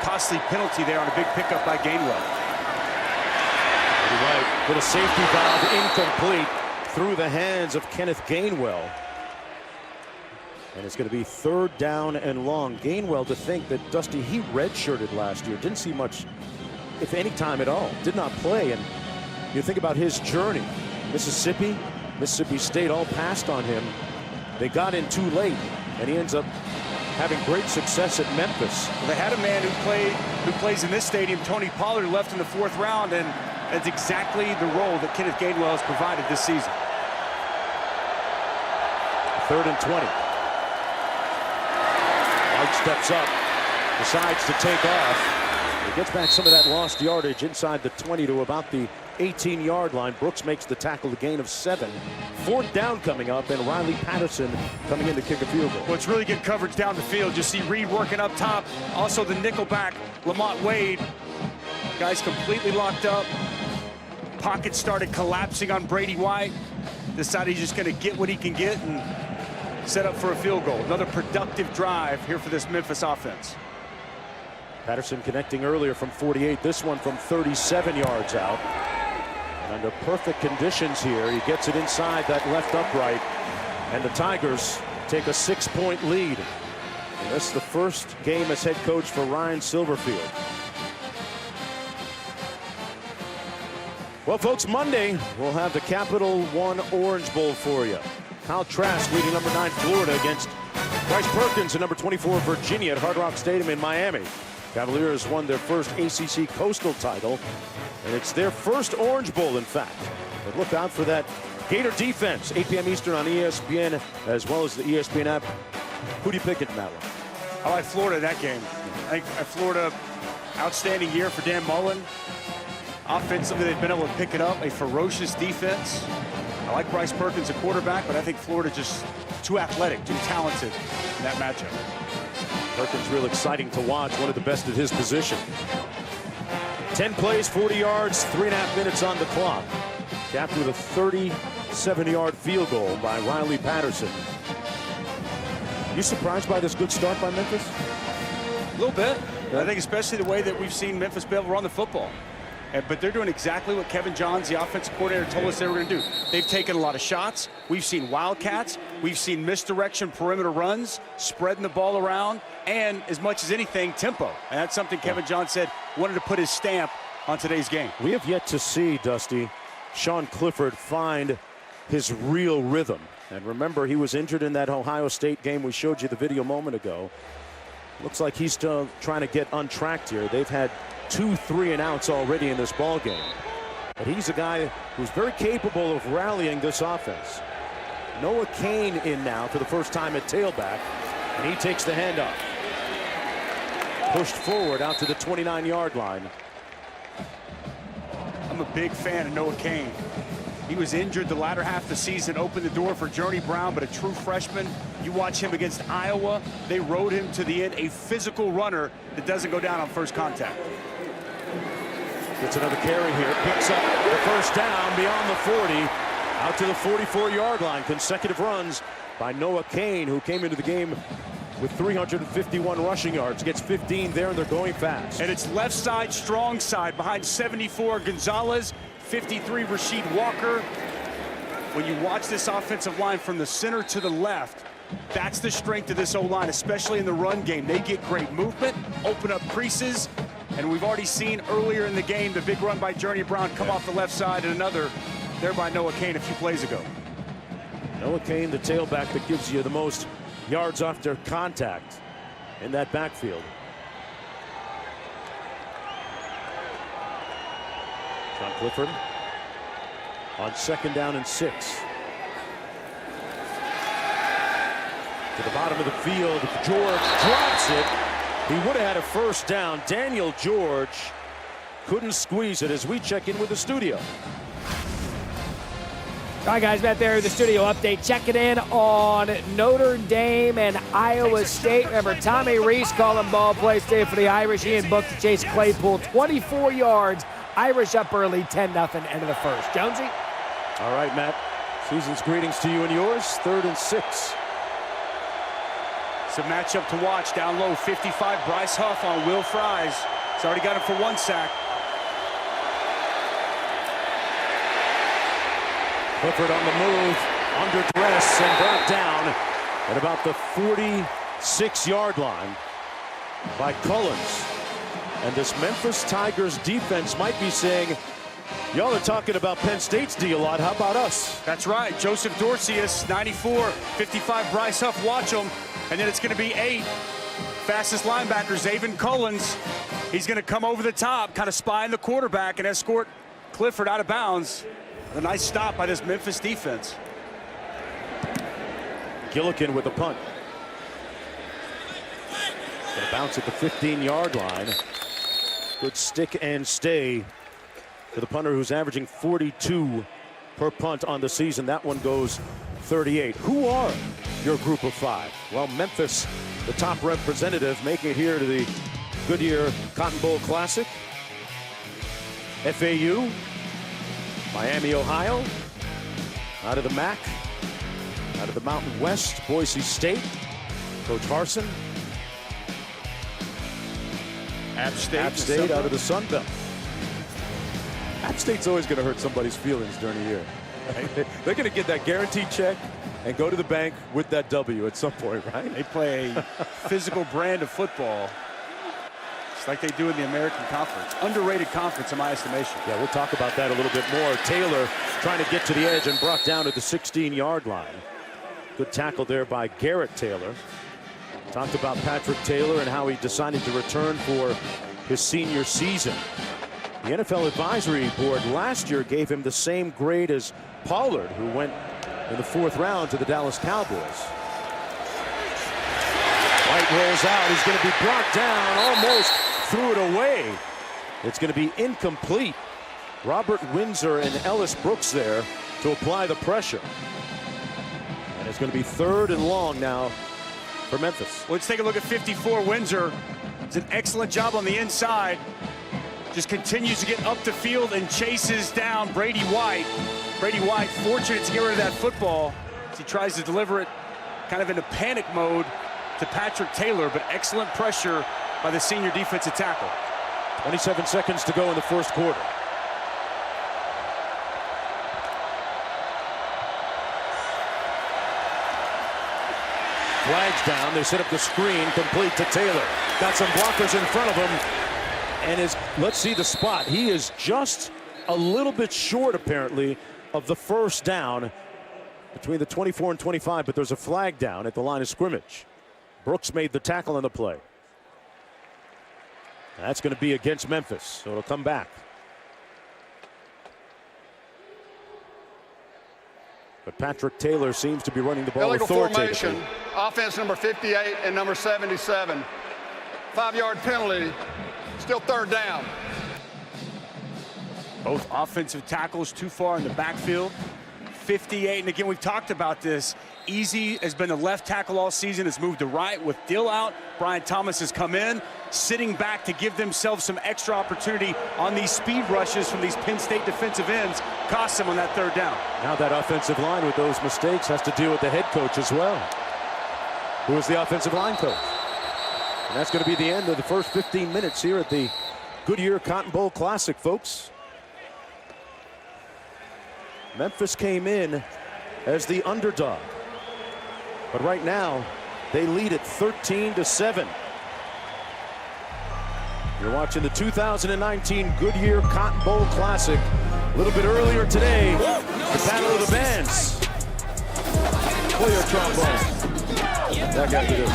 Costly penalty there on a big pickup by Gainwell. Right, with a safety valve incomplete through the hands of Kenneth Gainwell. And it's going to be 3rd down and long. Gainwell, to think that, Dusty, he redshirted last year. Didn't see much, if any time at all. Did not play. And you think about his journey. Mississippi State all passed on him. They got in too late, and he ends up having great success at Memphis. Well, they had a man who plays in this stadium, Tony Pollard, left in the 4th round, and that's exactly the role that Kenneth Gainwell has provided this season. 3rd and 20. White steps up, decides to take off. He gets back some of that lost yardage inside the 20 to about the 18-yard line. Brooks makes the tackle, the gain of 7. 4th down coming up, and Riley Patterson coming in to kick a field goal. Well, it's really good coverage down the field. You see Reed working up top. Also the nickelback, Lamont Wade. Guys completely locked up. Pocket started collapsing on Brady White. Decided he's just going to get what he can get and set up for a field goal. Another productive drive here for this Memphis offense. Patterson connecting earlier from 48. This one from 37 yards out. And under perfect conditions here, he gets it inside that left upright. And the Tigers take a 6-point lead. And this is the first game as head coach for Ryan Silverfield. Well, folks, Monday we'll have the Capital One Orange Bowl for you. Kyle Trask leading number 9 Florida against Bryce Perkins and number 24 Virginia at Hard Rock Stadium in Miami. Cavaliers won their first ACC Coastal title, and it's their first Orange Bowl, in fact. But look out for that Gator defense, 8 p.m. Eastern on ESPN, as well as the ESPN app. Who do you pick in that one? I like Florida in that game. I think Florida, outstanding year for Dan Mullen. Offensively, they've been able to pick it up. A ferocious defense. I like Bryce Perkins, a quarterback, but I think Florida just too athletic, too talented in that matchup. Perkins real exciting to watch, one of the best at his position. 10 plays, 40 yards, 3.5 minutes on the clock. Capped with a 37-yard field goal by Riley Patterson. You surprised by this good start by Memphis? A little bit. I think especially the way that we've seen Memphis be able to run the football. But they're doing exactly what Kevin Johns, the offensive coordinator, told us they were going to do. They've taken a lot of shots. We've seen wildcats. We've seen misdirection perimeter runs, spreading the ball around, and as much as anything, tempo. And that's something Kevin Johns said wanted to put his stamp on today's game. We have yet to see, Dusty, Sean Clifford find his real rhythm. And remember, he was injured in that Ohio State game. We showed you the video a moment ago. Looks like he's still trying to get untracked here. They've had 2 3-and-outs already in this ball game. But he's a guy who's very capable of rallying this offense. Noah Kane in now for the first time at tailback, and he takes the handoff. Pushed forward out to the 29-yard line. I'm a big fan of Noah Kane. He was injured the latter half of the season, opened the door for Journey Brown, but a true freshman. You watch him against Iowa, they rode him to the end, a physical runner that doesn't go down on first contact. Gets another carry here, picks up the first down beyond the 40, out to the 44-yard line. Consecutive runs by Noah Kane, who came into the game with 351 rushing yards, gets 15 there, and they're going fast. And it's left side, strong side, behind 74 Gonzalez, 53 Rasheed Walker. When you watch this offensive line from the center to the left, that's the strength of this O-line, especially in the run game. They get great movement, open up creases, and we've already seen earlier in the game the big run by Journey Brown come off the left side, and another there by Noah Kane a few plays ago. Noah Kane, the tailback that gives you the most yards after contact in that backfield. John Clifford on 2nd down and 6. To the bottom of the field, George drops it. He would have had a first down. Daniel George couldn't squeeze it as we check in with the studio. All right, guys, back there in the studio update. Checking in on Notre Dame and Iowa State. Remember, Tommy Rees calling ball play today for the Irish. Ian Book to chase Claypool. 24 yards. Irish up early, 10-0, end of the first. Jonesy? All right, Matt. Season's greetings to you and yours. 3rd and 6. It's a matchup to watch. Down low, 55, Bryce Huff on Will Fries. He's already got him for 1 sack. Clifford on the move, under duress, and brought down at about the 46-yard line by Cullins. And this Memphis Tigers defense might be saying, y'all are talking about Penn State's D a lot. How about us? That's right. Joseph Dorcius, 94, 55, Bryce Huff. Watch him. And then it's going to be 8. Fastest linebacker, Zaven Cullins. He's going to come over the top, kind of spying the quarterback and escort Clifford out of bounds. A nice stop by this Memphis defense. Gillikin with the punt. Going to bounce at the 15-yard line. Good stick and stay for the punter, who's averaging 42 per punt on the season. That one goes 38. Who are your group of 5? Well, Memphis, the top representative, making it here to the Goodyear Cotton Bowl Classic. FAU, Miami, Ohio, out of the MAC, out of the Mountain West, Boise State, Coach Harsin. App State. App State out of the Sun Belt. App State's always going to hurt somebody's feelings during the year. They're going to get that guaranteed check and go to the bank with that W at some point, right? They play a physical brand of football. It's like they do in the American Conference. Underrated conference in my estimation. Yeah, we'll talk about that a little bit more. Taylor trying to get to the edge and brought down at the 16-yard line. Good tackle there by Garrett Taylor. Talked about Patrick Taylor and how he decided to return for his senior season. The NFL Advisory Board last year gave him the same grade as Pollard, who went in the 4th round to the Dallas Cowboys. White rolls out. He's going to be brought down. Almost threw it away. It's going to be incomplete. Robert Windsor and Ellis Brooks there to apply the pressure. And it's going to be 3rd and long now for Memphis. Let's take a look at 54. Windsor. It's an excellent job on the inside. Just continues to get up the field and chases down Brady White. Brady White fortunate to get rid of that football as he tries to deliver it kind of in a panic mode to Patrick Taylor, but excellent pressure by the senior defensive tackle. 27 seconds to go in the 1st quarter. Flags down. They set up the screen, complete to Taylor. Got some blockers in front of him. And let's see the spot. He is just a little bit short, apparently, of the 1st down between the 24 and 25, but there's a flag down at the line of scrimmage. Brooks made the tackle on the play. That's going to be against Memphis, so it'll come back. But Patrick Taylor seems to be running the ball Illegal authoritatively. formation, offense number 58 and number 77. 5-yard penalty, still 3rd down. Both offensive tackles too far in the backfield. 58, and again, we've talked about this. Easy has been the left tackle all season, has moved to right with Dill out. Brian Thomas has come in, sitting back to give themselves some extra opportunity on these speed rushes from these Penn State defensive ends. Cost them on that 3rd down. Now that offensive line with those mistakes has to deal with the head coach as well. Who is the offensive line coach? And that's going to be the end of the first 15 minutes here at the Goodyear Cotton Bowl Classic, folks. Memphis came in as the underdog. But right now, they lead at 13-7. You're watching the 2019 Goodyear Cotton Bowl Classic. A little bit earlier today, the Battle of the Bands. Play your trombone. Back after this.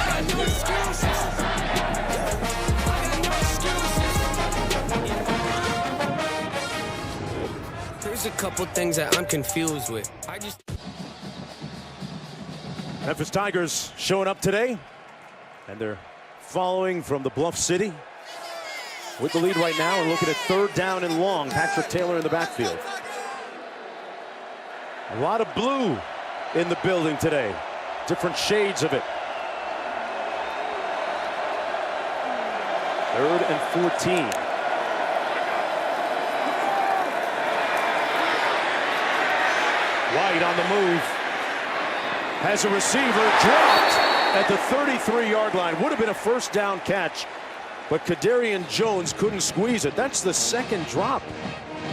There's a couple things that I'm confused with. Memphis Tigers showing up today, and they're following from the Bluff City with the lead right now and looking at 3rd down and long. Patrick Taylor in the backfield. A lot of blue in the building today. Different shades of it. 3rd and 14. White on the move. Has a receiver dropped at the 33-yard line. Would have been a 1st down catch, but Kadarian Jones couldn't squeeze it. That's the 2nd drop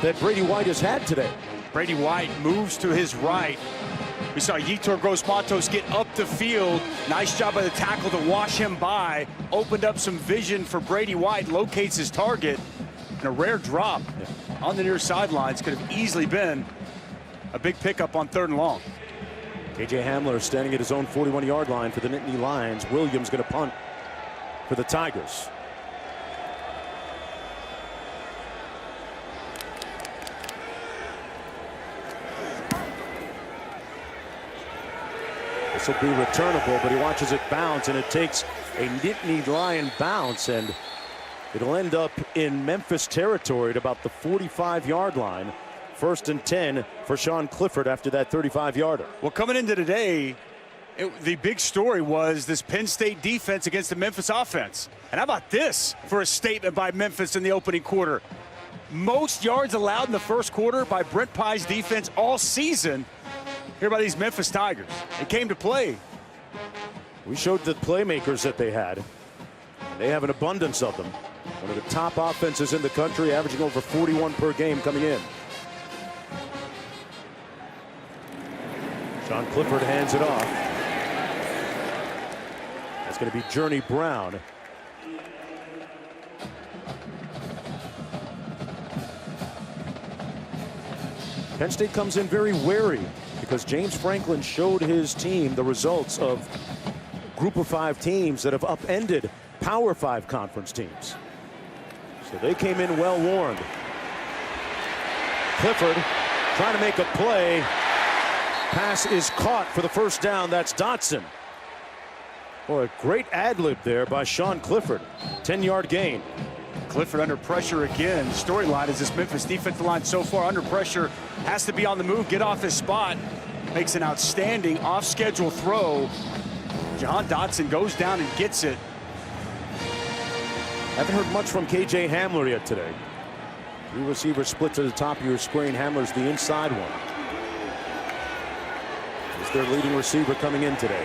that Brady White has had today. Brady White moves to his right. We saw Yetur Gross-Matos get up the field. Nice job by the tackle to wash him by. Opened up some vision for Brady White. Locates his target. And a rare drop on the near sidelines. Could have easily been a big pickup on 3rd and long. KJ Hamler standing at his own 41-yard line for the Nittany Lions. Williams going to punt for the Tigers. This will be returnable, but he watches it bounce, and it takes a Nittany Lion bounce, and it'll end up in Memphis territory at about the 45-yard line. 1st and 10 for Sean Clifford after that 35-yarder. Well, coming into today, the big story was this Penn State defense against the Memphis offense. And how about this for a statement by Memphis in the opening quarter? Most yards allowed in the 1st quarter by Brent Pye's defense all season. Here by these Memphis Tigers. It came to play. We showed the playmakers that they had. They have an abundance of them. One of the top offenses in the country, averaging over 41 per game coming in. Sean Clifford hands it off. That's going to be Journey Brown. Penn State comes in very wary because James Franklin showed his team the results of Group of 5 teams that have upended Power 5 conference teams. So they came in well warned. Clifford trying to make a play. Pass is caught for the first down. That's Dotson. Boy, a great ad-lib there by Sean Clifford. 10-yard gain. Clifford under pressure again. The storyline is this Memphis defensive line so far under pressure has to be on the move, get off his spot. Makes an outstanding off-schedule throw. John Dotson goes down and gets it. Haven't heard much from KJ Hamler yet today. Three receivers split to the top of your screen. Hamler's the inside one. He's their leading receiver coming in today.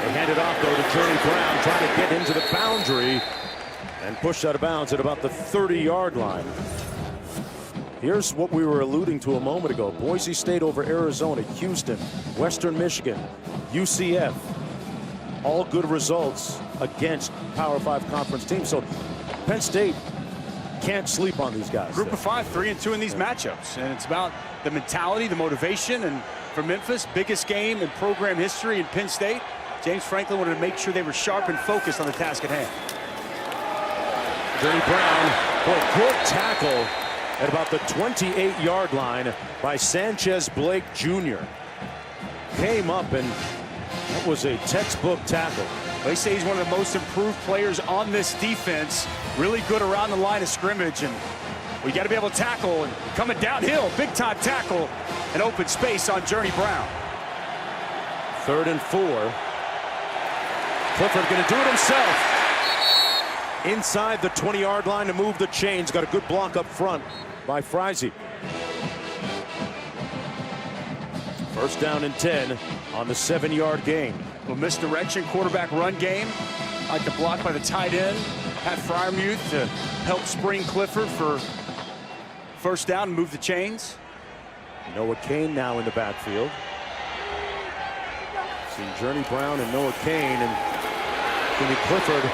They hand it off, though, to Journey Brown, trying to get into the boundary and push out of bounds at about the 30-yard line. Here's what we were alluding to a moment ago. Boise State over Arizona, Houston, Western Michigan, UCF. All good results against Power 5 conference teams. So Penn State can't sleep on these guys. Group of 5, 3-2 in these matchups. And it's about the mentality, the motivation. And for Memphis, biggest game in program history in Penn State. James Franklin wanted to make sure they were sharp and focused on the task at hand. Journey Brown, boy, good tackle at about the 28-yard line by Sanchez Blake Jr. Came up, and that was a textbook tackle. They say he's one of the most improved players on this defense. Really good around the line of scrimmage, and we got to be able to tackle. And coming downhill, big time tackle, and open space on Journey Brown. 3rd and 4. Clifford going to do it himself. Inside the 20-yard line to move the chains. Got a good block up front by Friese. 1st down and 10 on the 7-yard gain. A misdirection quarterback run game. Like the block by the tight end. Pat Fryermuth to help spring Clifford for 1st down and move the chains. Noah Kane now in the backfield. See Journey Brown and Noah Kane, and Jimmy Clifford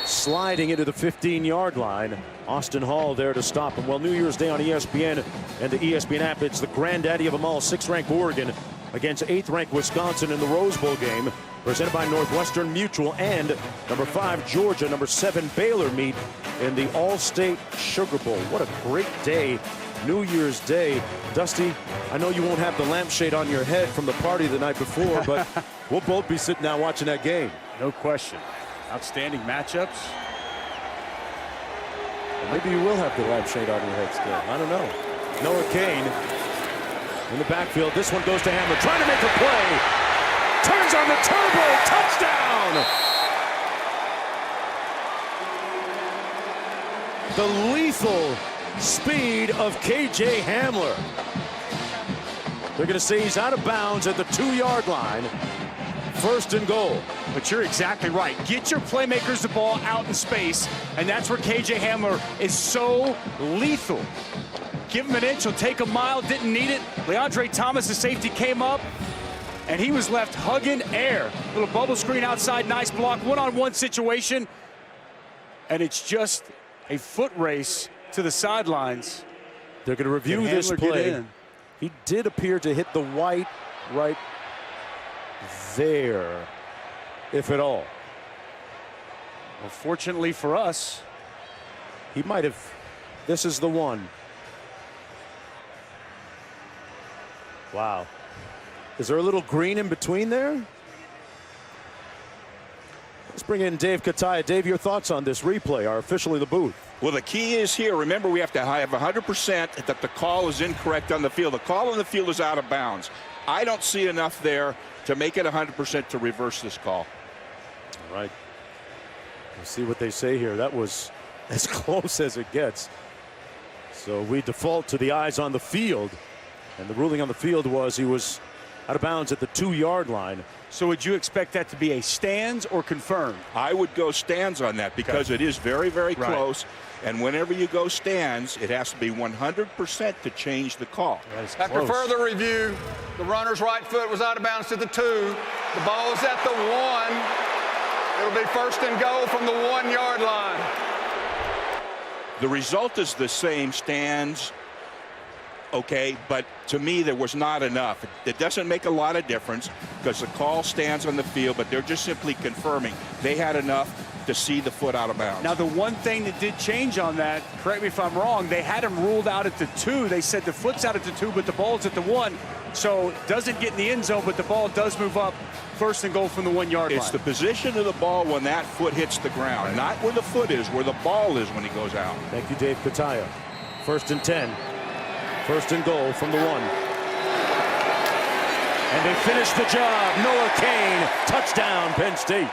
sliding into the 15-yard line. Austin Hall there to stop him. Well, New Year's Day on ESPN and the ESPN app, it's the granddaddy of them all. 6th-ranked Oregon against 8th-ranked Wisconsin in the Rose Bowl game, presented by Northwestern Mutual, and number 5 Georgia, number 7 Baylor meet in the All-State Sugar Bowl. What a great day, New Year's Day. Dusty, I know you won't have the lampshade on your head from the party the night before, but we'll both be sitting down watching that game. No question. Outstanding matchups. Well, maybe you will have the lampshade on your head still. I don't know. Noah Kane in the backfield. This one goes to Hamler, trying to make a play. Turns on the turbo. Touchdown! The lethal speed of KJ Hamler. They're going to say he's out of bounds at the 2-yard line. 1st and goal. But you're exactly right. Get your playmakers the ball out in space, and that's where KJ Hamler is so lethal. Give him an inch, he'll take a mile, didn't need it. Leandre Thomas, the safety, came up, and he was left hugging air. Little bubble screen outside, nice block, one-on-one situation, and it's just a foot race to the sidelines. They're going to review this play. He did appear to hit the white right there, if at all. Well, fortunately for us, he might have. This is the one. Wow. Is there a little green in between there? Let's bring in Dave Kataya. Dave, your thoughts on this replay are officially the booth. Well, the key is here. Remember, we have to have 100% that the call is incorrect on the field. The call on the field is out of bounds. I don't see enough there to make it 100% to reverse this call. All right. We'll see what they say here. That was as close as it gets. So we default to the eyes on the field. And the ruling on the field was he was out of bounds at the 2-yard line. So would you expect that to be a stands or confirmed? I would go stands on that because it is very, very close. And whenever you go stands, it has to be 100% to change the call. After further review, the runner's right foot was out of bounds to the 2. The ball is at the 1. It'll be first and goal from the 1-yard line. The result is the same, stands, okay, but to me there was not enough. It doesn't make a lot of difference because the call stands on the field, but they're just simply confirming they had enough to see the foot out of bounds. Now, the one thing that did change on that, correct me if I'm wrong, they had him ruled out at the 2. They said the foot's out at the 2, but the ball's at the 1. So it doesn't get in the end zone, but the ball does move up first and goal from the 1-yard line. It's the position of the ball when that foot hits the ground, not where the foot is, where the ball is when he goes out. Thank you, Dave Kataya. First and 10. First and goal from the 1. And they finish the job. Noah Cain, touchdown, Penn State.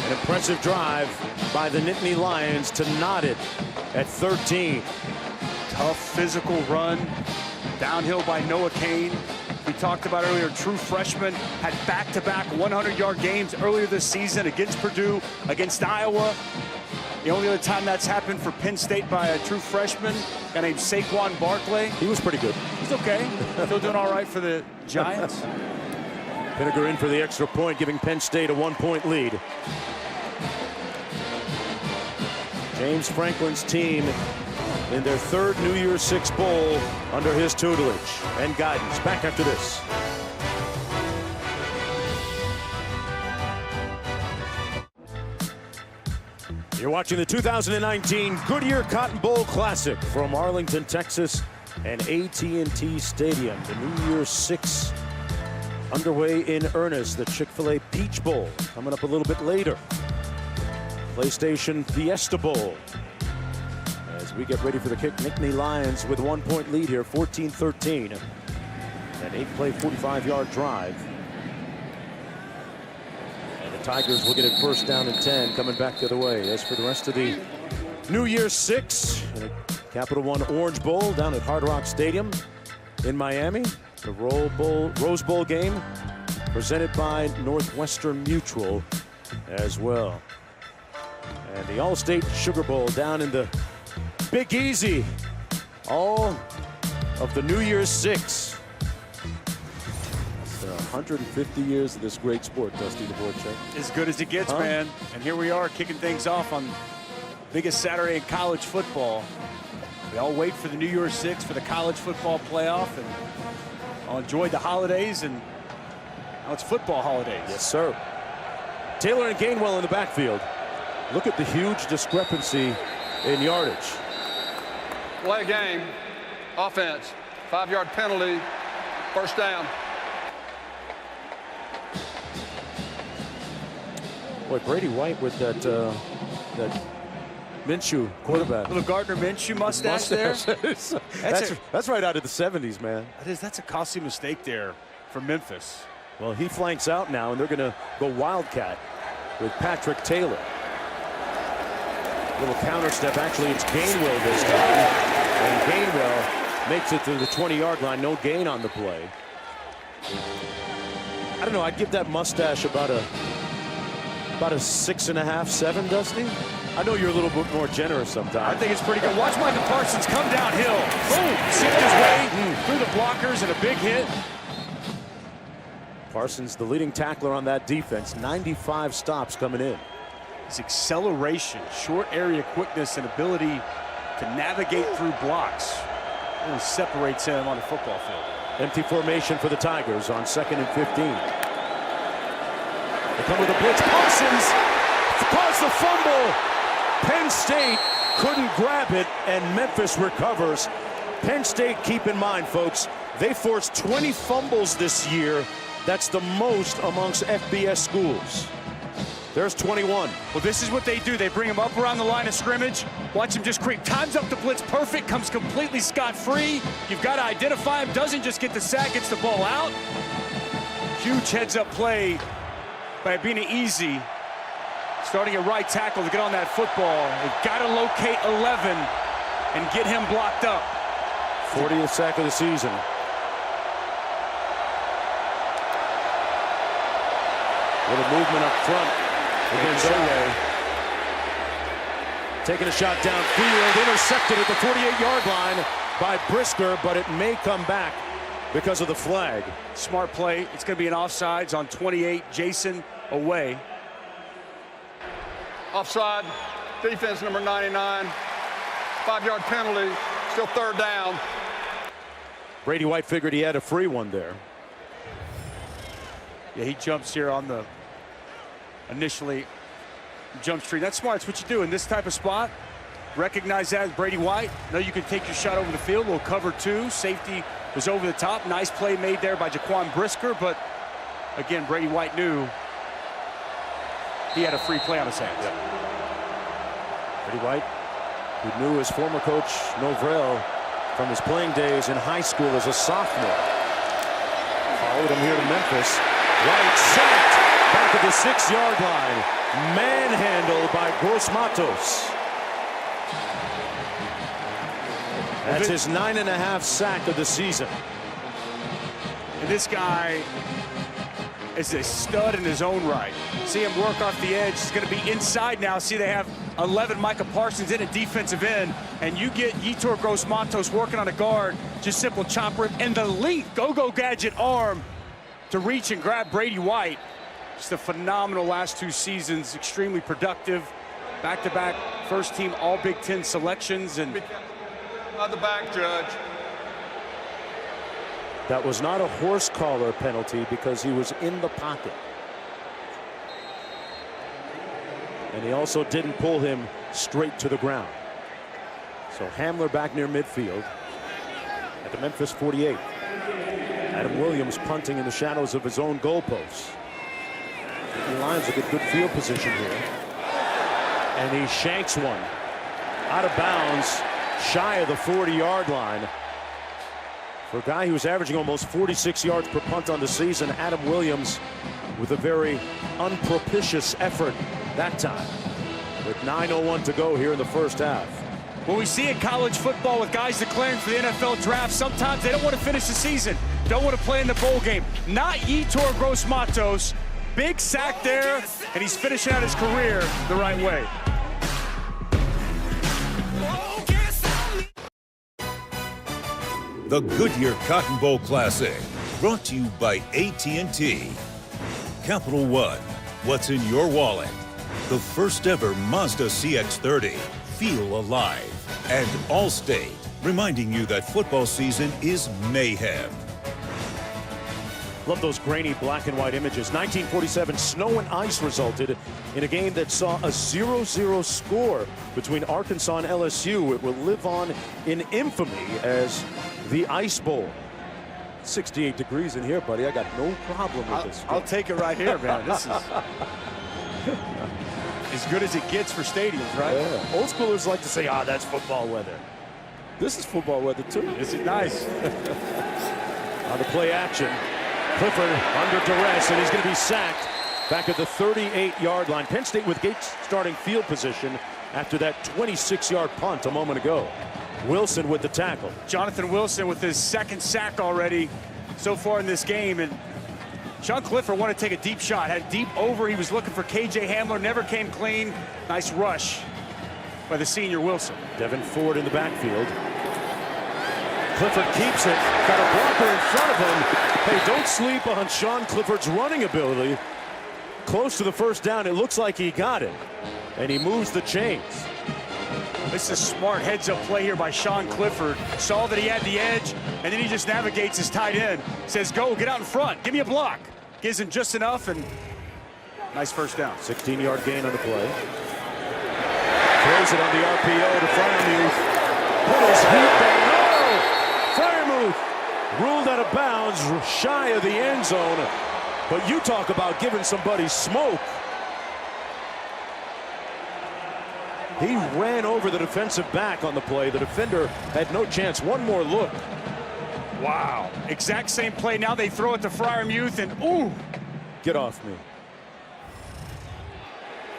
An impressive drive by the Nittany Lions to knot it at 13. Tough physical run downhill by Noah Cain. We talked about earlier, true freshman, had back-to-back 100-yard games earlier this season against Purdue, against Iowa. The only other time that's happened for Penn State by a true freshman, a guy named Saquon Barkley. He was pretty good. He's okay. Still doing all right for the Giants. Pinnaker in for the extra point, giving Penn State a 1-point lead. James Franklin's team in their 3rd New Year's Six Bowl under his tutelage and guidance. Back after this. You're watching the 2019 Goodyear Cotton Bowl Classic from Arlington, Texas, and AT&T Stadium. The New Year's Six underway in earnest. The Chick-fil-A Peach Bowl coming up a little bit later. PlayStation Fiesta Bowl. As we get ready for the kick, Nittany Lions with 1-point lead here, 14-13. An 8-play, 45-yard drive. And the Tigers will get it first down and 10, coming back the other way. As for the rest of the New Year's Six, the Capital One Orange Bowl down at Hard Rock Stadium in Miami. The Rose Bowl game presented by Northwestern Mutual as well. And the All-State Sugar Bowl down in the Big Easy. All of the New Year's Six. It's 150 years of this great sport, Dusty Dvorak. As good as it gets, man. And here we are kicking things off on the biggest Saturday in college football. We all wait for the New Year's Six for the college football playoff, and I'll enjoy the holidays, and now it's football holidays. Yes, sir. Taylor and Gainwell in the backfield. Look at the huge discrepancy in yardage. Play game. Offense. 5-yard penalty. First down. Boy, Brady White with that Minshew quarterback. Little Gardner Minshew mustache there. that's right out of the 70s, man. That's a costly mistake there for Memphis. Well, he flanks out now, and they're going to go Wildcat with Patrick Taylor. Little counter step. Actually, it's Gainwell this time. And Gainwell makes it to the 20-yard line. No gain on the play. I don't know. I'd give that mustache about a 6.5, 7, Dusty. I know you're a little bit more generous sometimes. I think it's pretty good. Watch Michael Parsons come downhill. Boom! Zipped his way through the blockers and a big hit. Parsons, the leading tackler on that defense. 95 stops coming in. His acceleration, short area quickness, and ability to navigate through blocks really separates him on the football field. Empty formation for the Tigers on 2nd and 15. They come with a blitz. Parsons caused the fumble. Penn State couldn't grab it, and Memphis recovers. Penn State, keep in mind, folks, they forced 20 fumbles this year. That's the most amongst FBS schools. There's 21. Well, this is what they do. They bring him up around the line of scrimmage. Watch him just creep. Times up the blitz perfect. Comes completely scot-free. You've got to identify him. Doesn't just get the sack. Gets the ball out. Huge heads-up play by Abina Easy. Starting at right tackle to get on that football. They've got to locate 11 and get him blocked up. 40th sack of the season. Little movement up front against Oweh. Taking a shot downfield, intercepted at the 48-yard line by Brisker, but it may come back because of the flag. Smart play. It's going to be an offsides on 28, Jason Oweh. Offside, defense number 99. 5-yard penalty, still third down. Brady White figured he had a free one there. Yeah, he jumps here on the initially jump street. That's smart. That's what you do in this type of spot. Recognize that as Brady White. Know you can take your shot over the field. We'll cover two. Safety was over the top. Nice play made there by Jaquan Brisker, but again, Brady White knew he had a free play on his hands. Yeah. Brady White, who knew his former coach Novrell from his playing days in high school as a sophomore. Followed him here to Memphis. White sacked back at the 6-yard line. Manhandled by Gross-Matos. That's his 9.5 sack of the season. And this guy is a stud in his own right. See him work off the edge. He's going to be inside now. See, they have 11 Micah Parsons in at defensive end, and you get Yetur Gross-Matos working on a guard, just simple chop rip, and the length, go-go gadget arm to reach and grab Brady White. Just a phenomenal last 2 seasons, extremely productive. Back-to-back first-team All-Big Ten selections. And On the back, Judge. That was not a horse collar penalty because he was in the pocket. And he also didn't pull him straight to the ground. So Hamler back near midfield at the Memphis 48. Adam Williams punting in the shadows of his own goalposts. The Lions will get good field position here. And he shanks one out of bounds, shy of the 40-yard line. For a guy who's averaging almost 46 yards per punt on the season, Adam Williams with a very unpropitious effort that time. With 9:01 to go here in the first half. What we see in college football with guys declaring for the NFL draft, sometimes they don't want to finish the season, don't want to play in the bowl game. Not Yetur Gross-Matos. Big sack there, and he's finishing out his career the right way. The Goodyear Cotton Bowl Classic, brought to you by AT&T. Capital One, what's in your wallet? The first ever Mazda CX-30, feel alive. And Allstate, reminding you that football season is mayhem. Love those grainy black and white images. 1947 snow and ice resulted in a game that saw a 0-0 score between Arkansas and LSU. It will live on in infamy as the Ice Bowl. 68 degrees in here, buddy. I got no problem with this. I'll take it right here, man. This is as good as it gets for stadiums, right? Yeah. Old schoolers like to say, that's football weather. This is football weather, too. This is nice. On the play action, Clifford under duress, and he's going to be sacked back at the 38-yard line. Penn State with Gates starting field position after that 26-yard punt a moment ago. Wilson with the tackle. Jonathan Wilson with his second sack already so far in this game. And Sean Clifford wanted to take a deep shot. Had deep over. He was looking for KJ Hamler. Never came clean. Nice rush by the senior Wilson. Devin Ford in the backfield. Clifford keeps it. Got a blocker in front of him. Hey, don't sleep on Sean Clifford's running ability. Close to the first down. It looks like he got it. And he moves the chains. This is a smart heads-up play here by Sean Clifford. Saw that he had the edge, and then he just navigates his tight end. Says, go, get out in front. Give me a block. Gives him just enough, and nice first down. 16-yard gain on the play. Throws it on the RPO to Freiermuth. Put his feet down. No! Freiermuth ruled out of bounds, shy of the end zone. But you talk about giving somebody smoke. He ran over the defensive back on the play. The defender had no chance. One more look. Wow. Exact same play. Now they throw it to Freiermuth, and ooh. Get off me.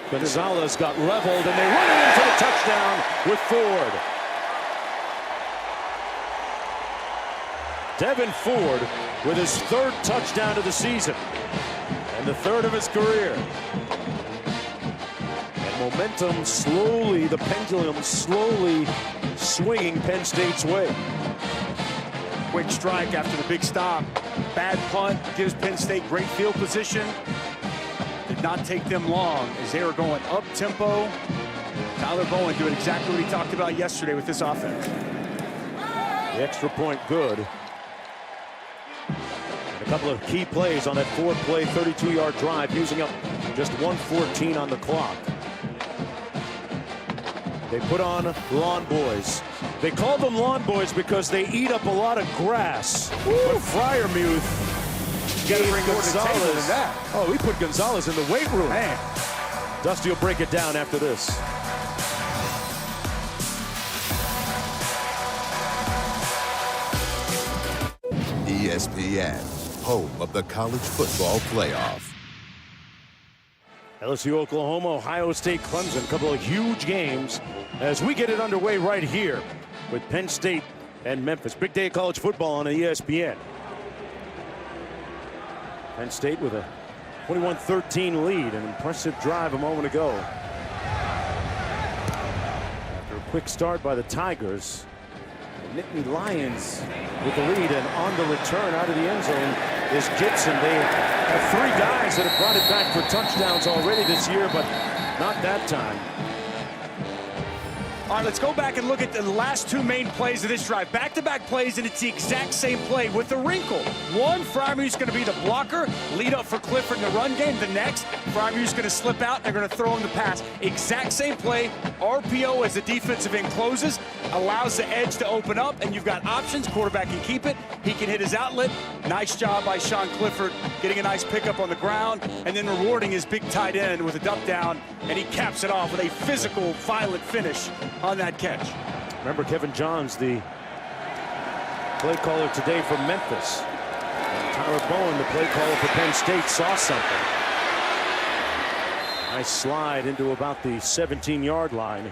Gonzalez got leveled, and they run it in for the touchdown with Ford. Devin Ford with his 3rd touchdown of the season and the 3rd of his career. And momentum slowly, the pendulum slowly swinging Penn State's way. Quick strike after the big stop. Bad punt gives Penn State great field position. Did not take them long as they were going up tempo. Tyler Bowen doing exactly what he talked about yesterday with this offense. The extra point good. And a couple of key plays on that 4-play, 32-yard drive, using up just 1:14 on the clock. They put on Lawn Boys. They called them Lawn Boys because they eat up a lot of grass. But Fryermuth gave Gonzalez. Oh, we put Gonzalez in the weight room. Man. Dusty will break it down after this. ESPN, home of the college football playoff. LSU, Oklahoma, Ohio State, Clemson, a couple of huge games as we get it underway right here with Penn State and Memphis. Big day of college football on ESPN. Penn State with a 21-13 lead, an impressive drive a moment ago. After a quick start by the Tigers, the Nittany Lions with the lead, and on the return out of the end zone is Gibson. They have 3 guys that have brought it back for touchdowns already this year, but not that time. All right, let's go back and look at the last 2 main plays of this drive. Back-to-back plays, and it's the exact same play with the wrinkle. One, Fryermuth's going to be the blocker, lead up for Clifford in the run game. The next, Fryermuth's going to slip out, and they're going to throw him the pass. Exact same play. RPO as the defensive end closes, allows the edge to open up, and you've got options. Quarterback can keep it. He can hit his outlet. Nice job by Sean Clifford, getting a nice pickup on the ground, and then rewarding his big tight end with a dump down, and he caps it off with a physical, violent finish on that catch. Remember Kevin Johns, the play caller today from Memphis. And Tyler Bowen, the play caller for Penn State, saw something. Nice slide into about the 17-yard line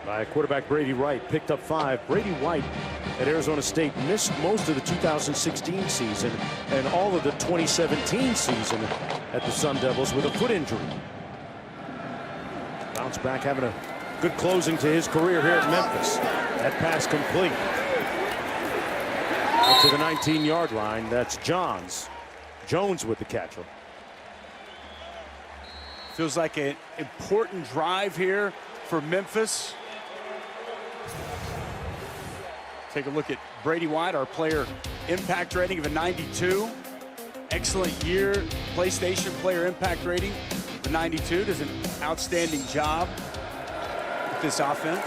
by quarterback Brady White. Picked up 5. Brady White at Arizona State missed most of the 2016 season and all of the 2017 season at the Sun Devils with a foot injury. Bounce back, having a good closing to his career here at Memphis. That pass complete. Up to the 19-yard line. That's Jones with the catch. Feels like an important drive here for Memphis. Take a look at Brady White, our player impact rating of a 92. Excellent year. PlayStation player impact rating of a 92. Does an outstanding job with this offense.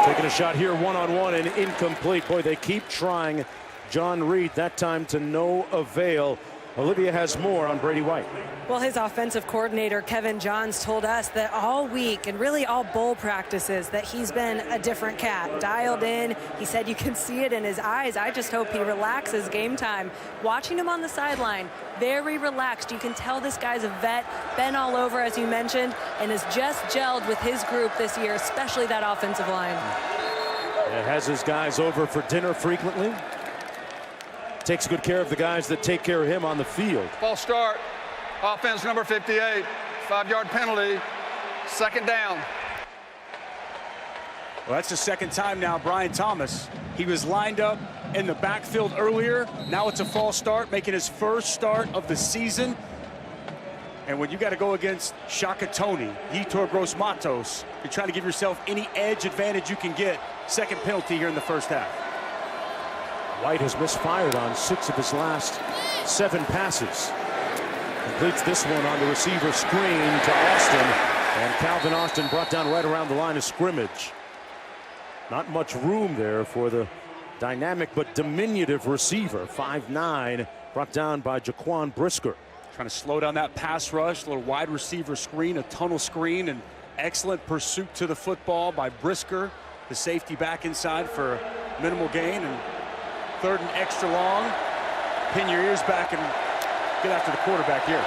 Taking a shot here one-on-one and incomplete. Boy, they keep trying. John Reed, that time to no avail. Olivia has more on Brady White. Well, his offensive coordinator, Kevin Johns, told us that all week and really all bowl practices that he's been a different cat, dialed in. He said you can see it in his eyes. I just hope he relaxes game time. Watching him on the sideline, very relaxed. You can tell this guy's a vet, been all over, as you mentioned, and has just gelled with his group this year, especially that offensive line. It has his guys over for dinner frequently. Takes good care of the guys that take care of him on the field. False start. Offense number 58. 5-yard penalty. 2nd down. Well, that's the 2nd time now, Brian Thomas. He was lined up in the backfield earlier. Now it's a false start, making his first start of the season. And when you got to go against Shaka Tony, Yetur Gross Matos, you're trying to give yourself any edge advantage you can get. 2nd penalty here in the first half. White has misfired on 6 of his last 7 passes. Completes this one on the receiver screen to Austin. And Calvin Austin brought down right around the line of scrimmage. Not much room there for the dynamic but diminutive receiver. 5'9", brought down by Jaquan Brisker. Trying to slow down that pass rush, a little wide receiver screen, a tunnel screen, and excellent pursuit to the football by Brisker, the safety back inside for minimal gain. And 3rd and extra long. Pin your ears back and get after the quarterback here.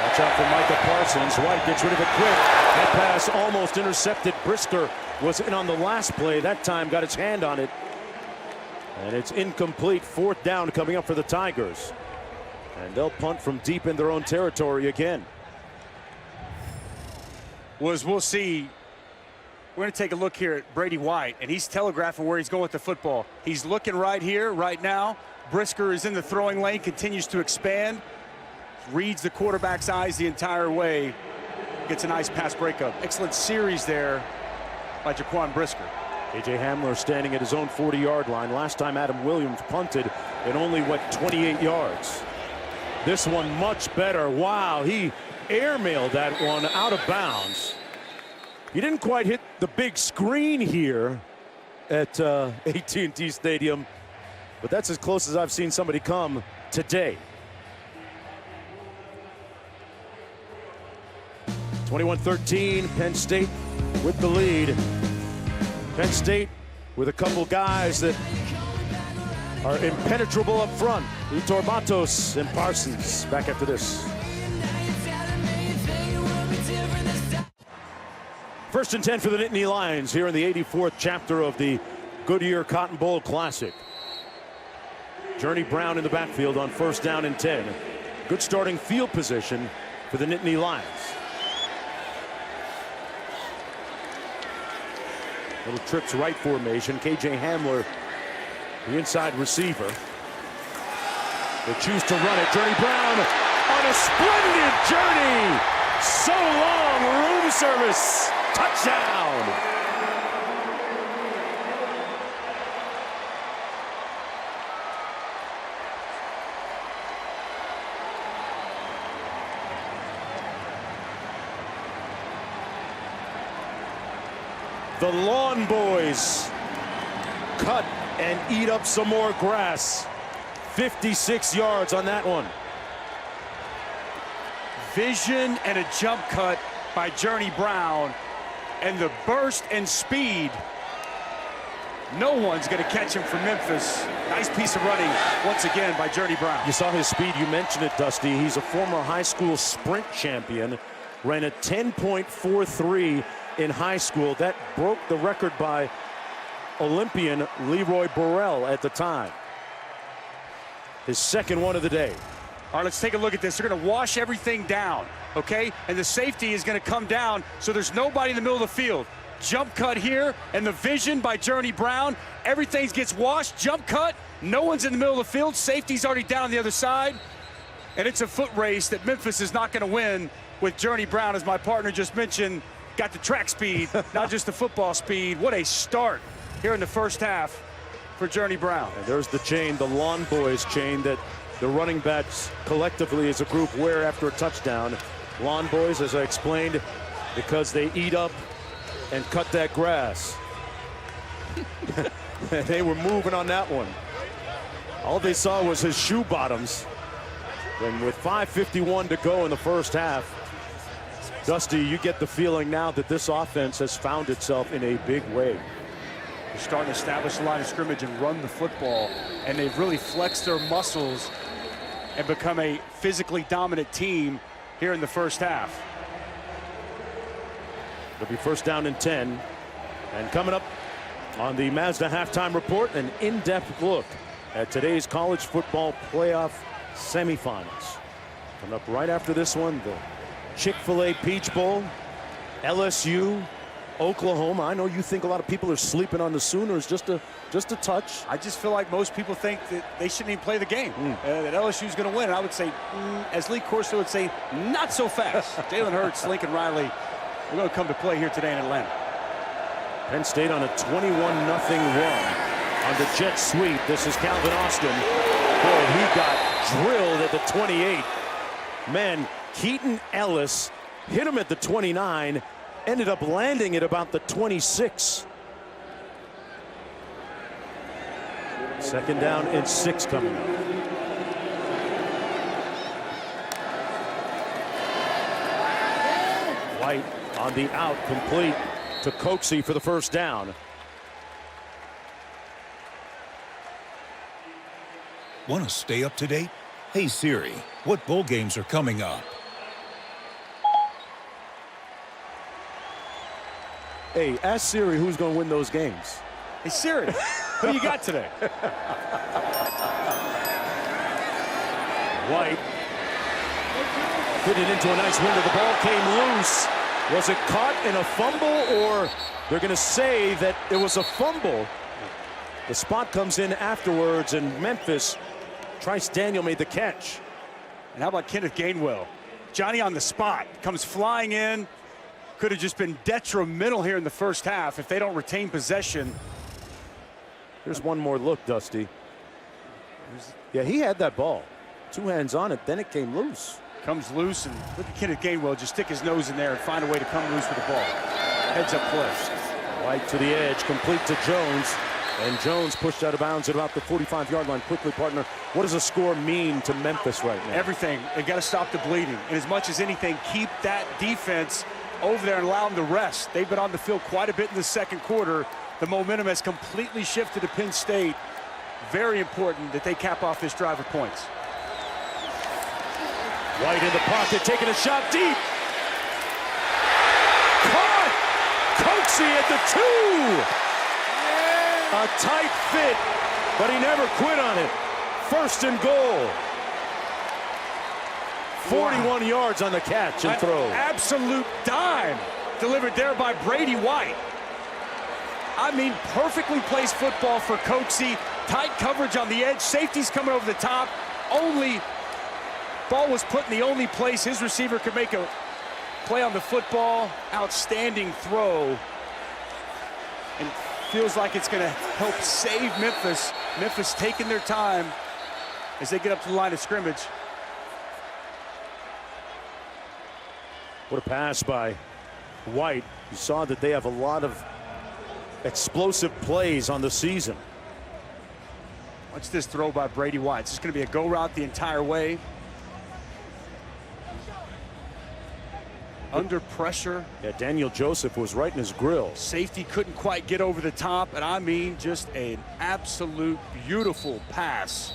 Watch out for Micah Parsons. White gets rid of it quick. That pass almost intercepted. Brisker was in on the last play. That time got his hand on it. And it's incomplete. 4th down coming up for the Tigers. And they'll punt from deep in their own territory again. Well, as we'll see, we're going to take a look here at Brady White, and he's telegraphing where he's going with the football. He's looking right here, right now. Brisker is in the throwing lane, continues to expand, reads the quarterback's eyes the entire way, gets a nice pass breakup. Excellent series there by Jaquan Brisker. A.J. Hamler standing at his own 40-yard line. Last time Adam Williams punted, it only went 28 yards. This one much better. Wow, he airmailed that one out of bounds. He didn't quite hit the big screen here at AT&T Stadium, but that's as close as I've seen somebody come today. 21-13, Penn State with the lead. Penn State with a couple guys that are impenetrable up front. Vitor Matos and Parsons. Back after this. 1st and 10 for the Nittany Lions here in the 84th chapter of the Goodyear Cotton Bowl Classic. Journey Brown in the backfield on 1st down and 10. Good starting field position for the Nittany Lions. Little trips right formation. K.J. Hamler, the inside receiver. They choose to run it. Journey Brown on a splendid journey. So long, room service. Touchdown. The Lawn Boys cut and eat up some more grass. 56 yards on that one. Vision and a jump cut by Journey Brown, and the burst and speed. No one's going to catch him from Memphis. Nice piece of running once again by Journey Brown. You saw his speed. You mentioned it, Dusty. He's a former high school sprint champion. Ran a 10.43 in high school. That broke the record by Olympian Leroy Burrell at the time. His 2nd one of the day. All right, let's take a look at this. They're going to wash everything down, okay? And the safety is going to come down, so there's nobody in the middle of the field. Jump cut here, and the vision by Journey Brown. Everything gets washed, jump cut. No one's in the middle of the field. Safety's already down on the other side. And it's a foot race that Memphis is not going to win with Journey Brown, as my partner just mentioned. Got the track speed, not just the football speed. What a start here in the 1st half for Journey Brown. And there's the chain, the Lawn Boys chain that the running backs collectively as a group wear after a touchdown. Lawn Boys, as I explained, because they eat up and cut that grass. They were moving on that one. All they saw was his shoe bottoms. And with 5:51 to go in the 1st half, Dusty, you get the feeling now that this offense has found itself in a big way. They're starting to establish the line of scrimmage and run the football, and they've really flexed their muscles and become a physically dominant team here in the 1st half. It'll be 1st down and 10. And coming up on the Mazda halftime report, an in-depth look at today's college football playoff semifinals. Coming up right after this one, the Chick-fil-A Peach Bowl, LSU, Oklahoma. I know you think a lot of people are sleeping on the Sooners just a touch. I just feel like most people think that they shouldn't even play the game, that LSU's going to win. And I would say, as Lee Corso would say, not so fast. Jalen Hurts, Lincoln Riley, we're going to come to play here today in Atlanta. Penn State on a 21-0 run on the jet sweep. This is Calvin Austin. Boy, he got drilled at the 28. Man, Keaton Ellis hit him at the 29, ended up landing at about the 26. 2nd down and 6 coming up. White on the out, complete to Coxie for the 1st down. Want to stay up to date? Hey Siri, what bowl games are coming up? Hey, ask Siri who's going to win those games. Hey Siri, Who you got today? White put it into a nice window. The ball came loose. Was it caught in a fumble, or they're going to say that it was a fumble? The spot comes in afterwards, and Memphis, Trice Daniel made the catch. And how about Kenneth Gainwell? Johnny on the spot, comes flying in. Could have just been detrimental here in the first half if they don't retain possession. There's one more look, Dusty. Yeah, he had that ball. 2 hands on it, then it came loose. Comes loose, and look at Kenneth Gainwell just stick his nose in there and find a way to come loose with the ball. Heads up play. White to the edge, complete to Jones. And Jones pushed out of bounds at about the 45-yard line. Quickly, partner, what does a score mean to Memphis right now? Everything. They got to stop the bleeding. And as much as anything, keep that defense over there and allow them to rest. They've been on the field quite a bit in the second quarter. The momentum has completely shifted to Penn State. Very important that they cap off this drive with points. White in the pocket, taking a shot deep. Caught! Coaxey at the 2! A tight fit, but he never quit on it. First and goal. 41 yards on the catch and throw. Absolute dime delivered there by Brady White. I mean, perfectly placed football for Coaxey. Tight coverage on the edge. Safety's coming over the top. Ball was put in the only place his receiver could make a play on the football. Outstanding throw. And feels like it's going to help save Memphis. Memphis taking their time as they get up to the line of scrimmage. What a pass by White. You saw that they have a lot of explosive plays on the season. Watch this throw by Brady White. It's just going to be a go route the entire way. Under pressure. Yeah, Daniel Joseph was right in his grill. Safety couldn't quite get over the top, and I mean just an absolute beautiful pass.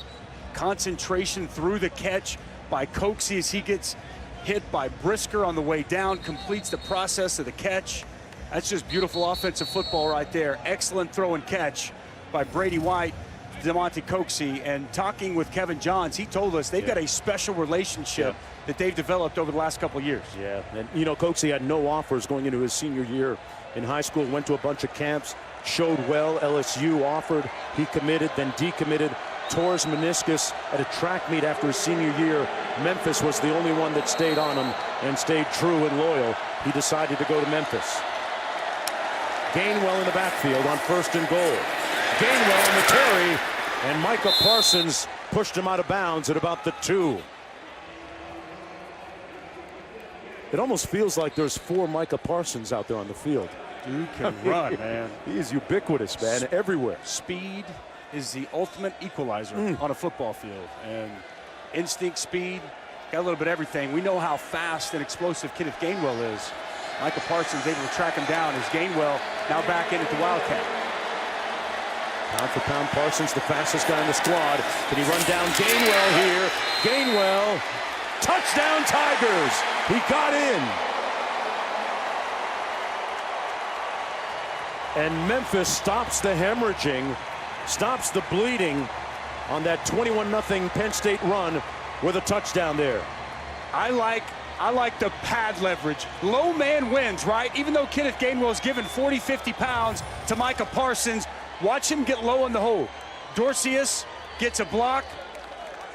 Concentration through the catch by Coaxey as he gets hit by Brisker on the way down, completes the process of the catch. That's just beautiful offensive football right there. Excellent throw and catch by Brady White, DeMonte Coaxey. And talking with Kevin Johns, he told us they've got a special relationship that they've developed over the last couple of years. Yeah, and you know, Coaxey had no offers going into his senior year in high school, went to a bunch of camps, showed well. LSU offered, he committed, then decommitted, tore his meniscus at a track meet after his senior year. Memphis was the only one that stayed on him and stayed true and loyal. He decided to go to Memphis. Gainwell in the backfield on first and goal. Gainwell in the carry, and Micah Parsons pushed him out of bounds at about the 2. It almost feels like there's 4 Micah Parsons out there on the field. Dude can run, man. He is ubiquitous, man, everywhere. Speed is the ultimate equalizer on a football field. And instinct, speed, got a little bit of everything. We know how fast and explosive Kenneth Gainwell is. Micah Parsons able to track him down as Gainwell now back in at the Wildcat. Pound for pound, Parsons the fastest guy in the squad. Can he run down Gainwell here? Gainwell, touchdown Tigers. He got in. And Memphis stops the hemorrhaging, stops the bleeding on that 21-0 Penn State run with a touchdown there. I like the pad leverage. Low man wins, right? Even though Kenneth Gainwell is given 40, 50 pounds to Micah Parsons, watch him get low in the hole. Dorcius gets a block,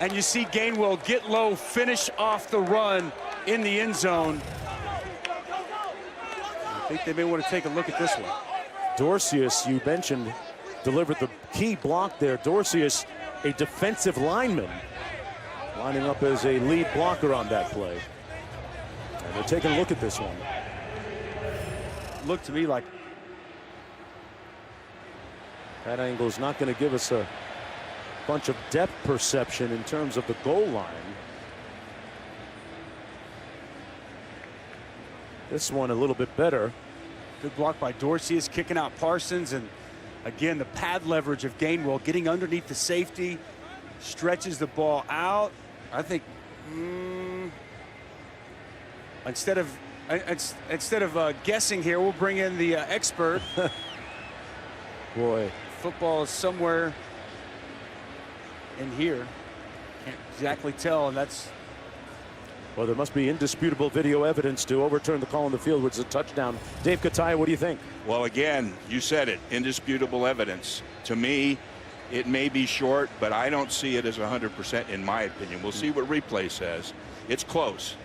and you see Gainwell get low, finish off the run in the end zone. I think they may want to take a look at this one. Dorcius, you mentioned, delivered the key block there. Dorcius, a defensive lineman, lining up as a lead blocker on that play. And they're taking a look at this one. Looked to me like that angle is not going to give us a bunch of depth perception in terms of the goal line. This one a little bit better. Good block by Dorsey is kicking out Parsons, and again the pad leverage of Gainwell getting underneath the safety, stretches the ball out. I think instead of guessing here, we'll bring in the expert. Boy, football is somewhere in here. Can't exactly tell, and that's... Well, there must be indisputable video evidence to overturn the call on the field, which is a touchdown. Dave Kataya, what do you think? Well, again, you said it, indisputable evidence. To me, it may be short, but I don't see it as 100% in my opinion. We'll see what replay says. It's close.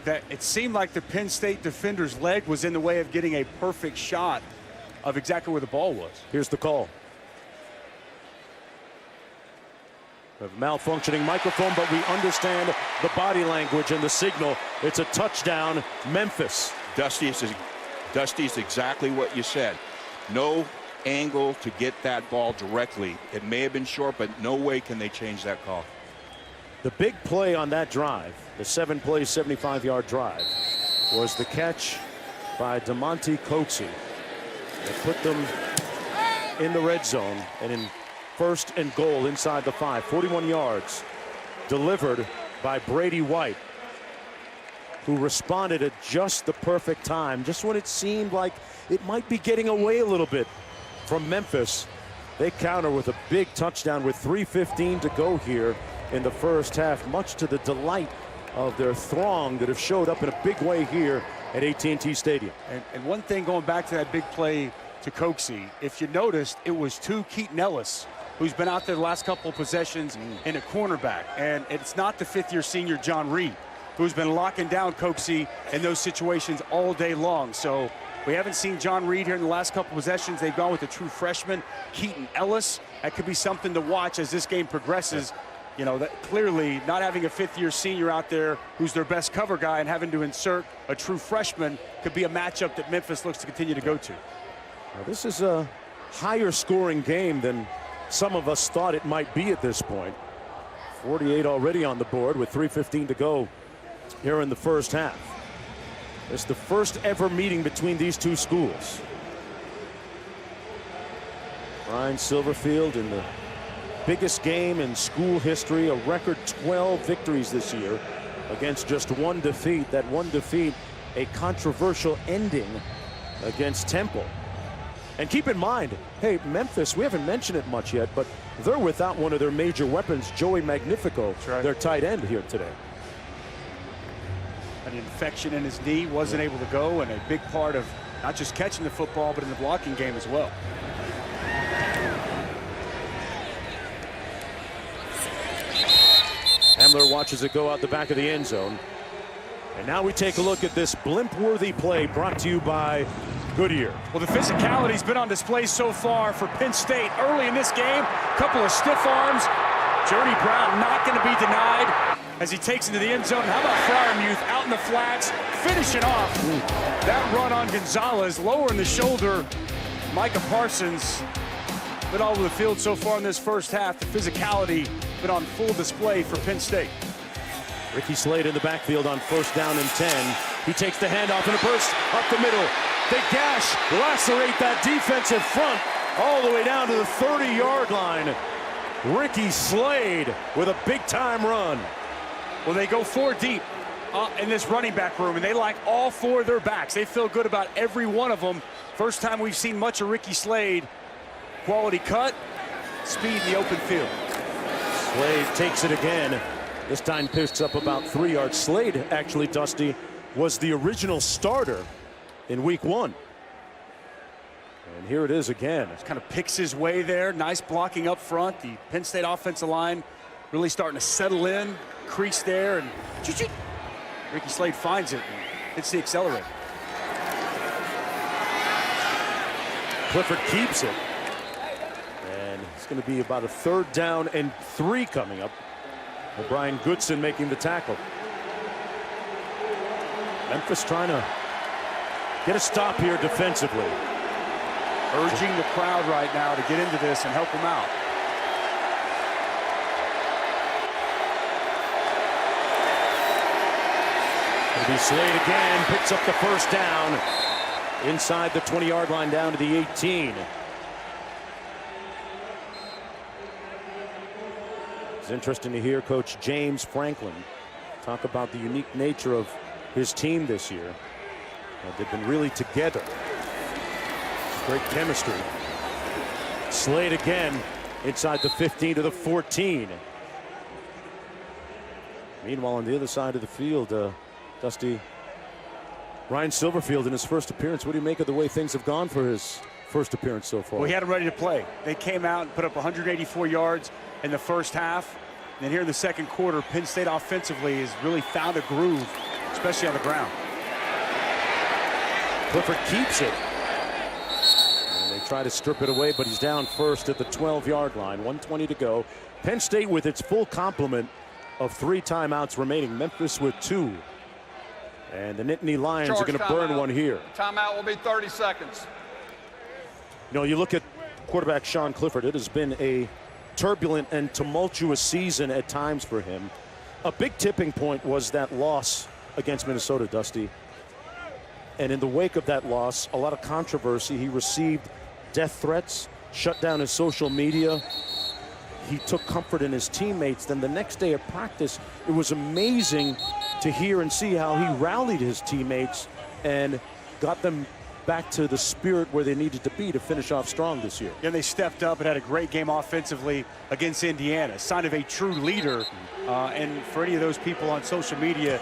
That it seemed like the Penn State defender's leg was in the way of getting a perfect shot of exactly where the ball was. Here's the call. A malfunctioning microphone, but we understand the body language and the signal. It's a touchdown, Memphis. Dusty's exactly what you said. No angle to get that ball directly. It may have been short, but no way can they change that call. The big play on that drive, the 7-play, 75-yard drive, was the catch by DeMonte Coxie that put them in the red zone and in first and goal inside the 5, 41 yards, delivered by Brady White, who responded at just the perfect time, just when it seemed like it might be getting away a little bit from Memphis. They counter with a big touchdown with 3:15 to go here in the first half, much to the delight of their throng that have showed up in a big way here at AT&T Stadium. And one thing, going back to that big play to Coxie, if you noticed, it was to Keaton Ellis, who's been out there the last couple of possessions in a cornerback. And it's not the fifth-year senior John Reed, who's been locking down Coxie in those situations all day long. So we haven't seen John Reed here in the last couple of possessions. They've gone with a true freshman, Keaton Ellis. That could be something to watch as this game progresses. You know, that clearly not having a fifth-year senior out there who's their best cover guy and having to insert a true freshman could be a matchup that Memphis looks to continue to go to. Now, this is a higher scoring game than some of us thought it might be at this point. 48 already on the board with 3:15 to go here in the first half. It's the first ever meeting between these two schools. Ryan Silverfield in the biggest game in school history, a record 12 victories this year against just one defeat. That one defeat, a controversial ending against Temple. And keep in mind, hey, Memphis, we haven't mentioned it much yet, but they're without one of their major weapons, Joey Magnifico, their tight end here today. An infection in his knee, wasn't able to go, and a big part of not just catching the football, but in the blocking game as well. Hamler watches it go out the back of the end zone. And now we take a look at this blimp-worthy play brought to you by Goodyear. Well, the physicality's been on display so far for Penn State early in this game. A couple of stiff arms. Jordy Brown not going to be denied as he takes into the end zone. How about Fryermuth out in the flats, finishing off that run on Gonzalez, lowering the shoulder. Micah Parsons been all over the field so far in this first half. The physicality been on full display for Penn State. Ricky Slade in the backfield on first down and 10. He takes the handoff in a burst up the middle. They gash, lacerate that defensive front all the way down to the 30-yard line. Ricky Slade with a big-time run. Well, they go 4 deep in this running back room, and they like all 4 of their backs. They feel good about every one of them. First time we've seen much of Ricky Slade. Quality cut, speed in the open field. Slade takes it again. This time picks up about 3 yards. Slade, actually, Dusty, was the original starter in week 1. And here it is again. Just kind of picks his way there. Nice blocking up front. The Penn State offensive line really starting to settle in. Crease there, and Ricky Slade finds it and hits the accelerator. Clifford keeps it. And it's going to be about a 3rd down and 3 coming up. O'Brien Goodson making the tackle. Memphis trying to get a stop here defensively. Urging the crowd right now to get into this and help them out. It'll be Slade again, picks up the first down inside the 20-yard line down to the 18. It's interesting to hear Coach James Franklin talk about the unique nature of his team this year. They've been really together. Great chemistry. Slade again inside the 15 to the 14. Meanwhile, on the other side of the field, Dusty, Ryan Silverfield in his first appearance. What do you make of the way things have gone for his first appearance so far? Well, he had him ready to play. They came out and put up 184 yards in the first half. And then here in the second quarter, Penn State offensively has really found a groove, especially on the ground. Clifford keeps it. And they try to strip it away, but he's down first at the 12-yard line. 1:20 to go. Penn State with its full complement of 3 timeouts remaining. Memphis with 2. And the Nittany Lions are going to burn one here. Timeout will be 30 seconds. You know, you look at quarterback Sean Clifford. It has been a turbulent and tumultuous season at times for him. A big tipping point was that loss against Minnesota, Dusty. And in the wake of that loss, a lot of controversy. He received death threats, shut down his social media. He took comfort in his teammates. Then the next day of practice, it was amazing to hear and see how he rallied his teammates and got them back to the spirit where they needed to be to finish off strong this year. And they stepped up and had a great game offensively against Indiana. Sign of a true leader. And for any of those people on social media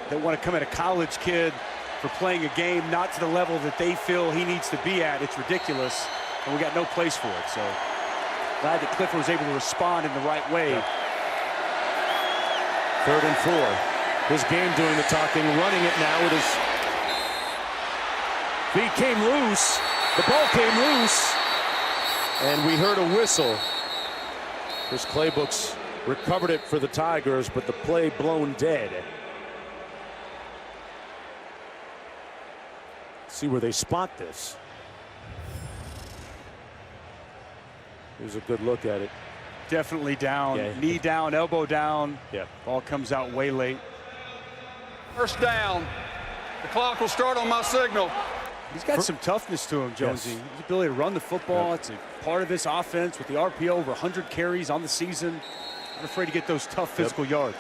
that want to come at a college kid for playing a game not to the level that they feel he needs to be at, it's ridiculous. And we got no place for it. So glad that Clifford was able to respond in the right way. Yep. 3rd and 4. His game doing the talking, running it now with his feet came loose. The ball came loose. And we heard a whistle. Chris Claybooks recovered it for the Tigers, but the play blown dead. See where they spot this. Here's a good look at it. Definitely down. Yeah. Knee down, elbow down. Yeah. Ball comes out way late. First down. The clock will start on my signal. He's got some toughness to him, Jonesy. Yes. His ability to run the football. Yep. It's a part of this offense with the RPO, over 100 carries on the season. Not afraid to get those tough physical yards.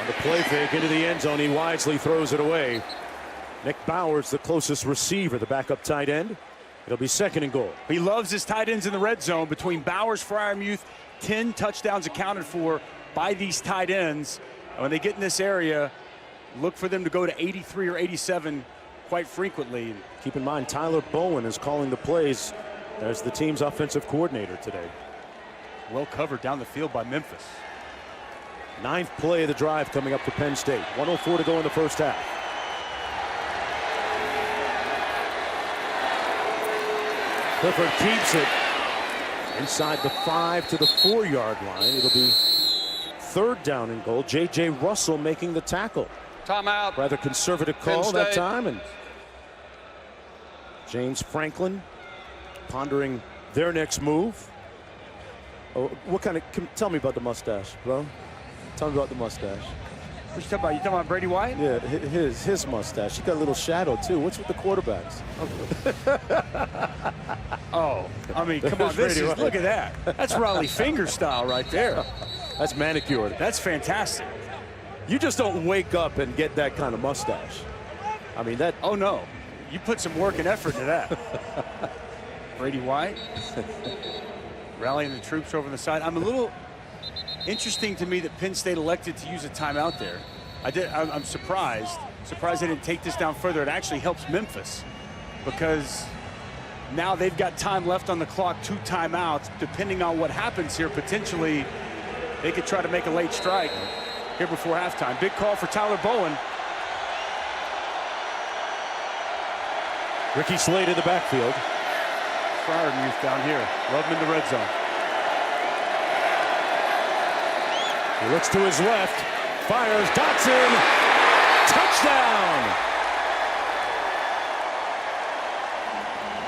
On the play fake into the end zone, he wisely throws it away. Nick Bowers, the closest receiver, the backup tight end. It'll be 2nd and goal. He loves his tight ends in the red zone. Between Bowers, Freiermuth, 10 touchdowns accounted for by these tight ends. And when they get in this area, look for them to go to 83 or 87 quite frequently. Keep in mind, Tyler Bowen is calling the plays as the team's offensive coordinator today. Well covered down the field by Memphis. 9th play of the drive coming up for Penn State. 1:04 to go in the first half. Clifford keeps it inside the 5 to the 4-yard line. It'll be 3rd down and goal. J.J. Russell making the tackle. Timeout. Rather conservative call Penn that State. time. And James Franklin pondering their next move. Oh, what kind of, tell me about the mustache, bro. Tell me about the mustache. What you talking about? You talking about Brady White? Yeah, his mustache. He got a little shadow too. What's with the quarterbacks? Oh, I mean, come on, this is, look at that. That's Raleigh finger style right there. That's manicured. That's fantastic. You just don't wake up and get that kind of mustache. I mean, that. Oh, no. You put some work and effort into that. Brady White rallying the troops over the side. I'm a little interesting to me that Penn State elected to use a timeout there. I'm surprised. Surprised they didn't take this down further. It actually helps Memphis because now they've got time left on the clock, 2 timeouts. Depending on what happens here, potentially they could try to make a late strike here before halftime. Big call for Tyler Bowen. Ricky Slade in the backfield. Freiermuth down here. Love him in the red zone. He looks to his left. Fires. Dotson. Touchdown.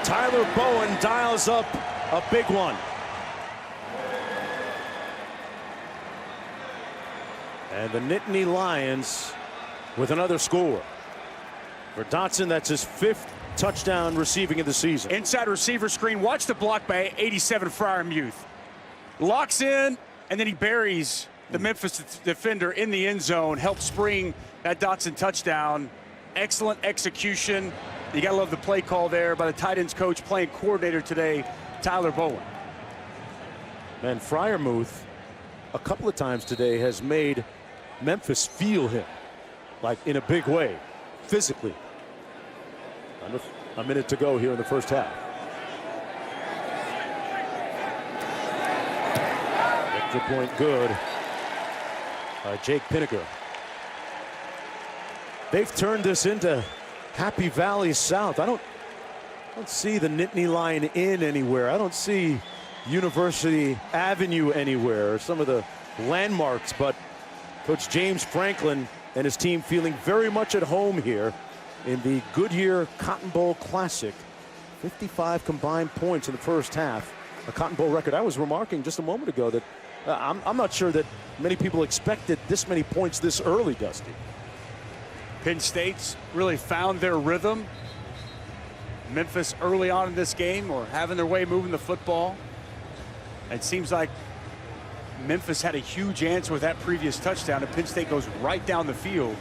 Tyler Bowen dials up a big one. And the Nittany Lions with another score. For Dotson, that's his 5th touchdown receiving of the season. Inside receiver screen. Watch the block by 87 Freiermuth. Locks in, and then he buries the Memphis defender in the end zone. Helps spring that Dotson touchdown. Excellent execution. You got to love the play call there by the tight ends coach, playing coordinator today, Tyler Bowen. And Freiermuth, a couple of times today, has made Memphis feel him, like in a big way, physically. Under a minute to go here in the first half. Extra point good by Jake Pinniger. They've turned this into Happy Valley South. I don't see the Nittany Lion Inn anywhere. I don't see University Avenue anywhere, or some of the landmarks, but Coach James Franklin and his team feeling very much at home here in the Goodyear Cotton Bowl Classic. 55 combined points in the first half, a Cotton Bowl record. I was remarking just a moment ago that I'm not sure that many people expected this many points this early, Dusty. Penn State's really found their rhythm. Memphis early on in this game or having their way moving the football. It seems like Memphis had a huge answer with that previous touchdown, and Penn State goes right down the field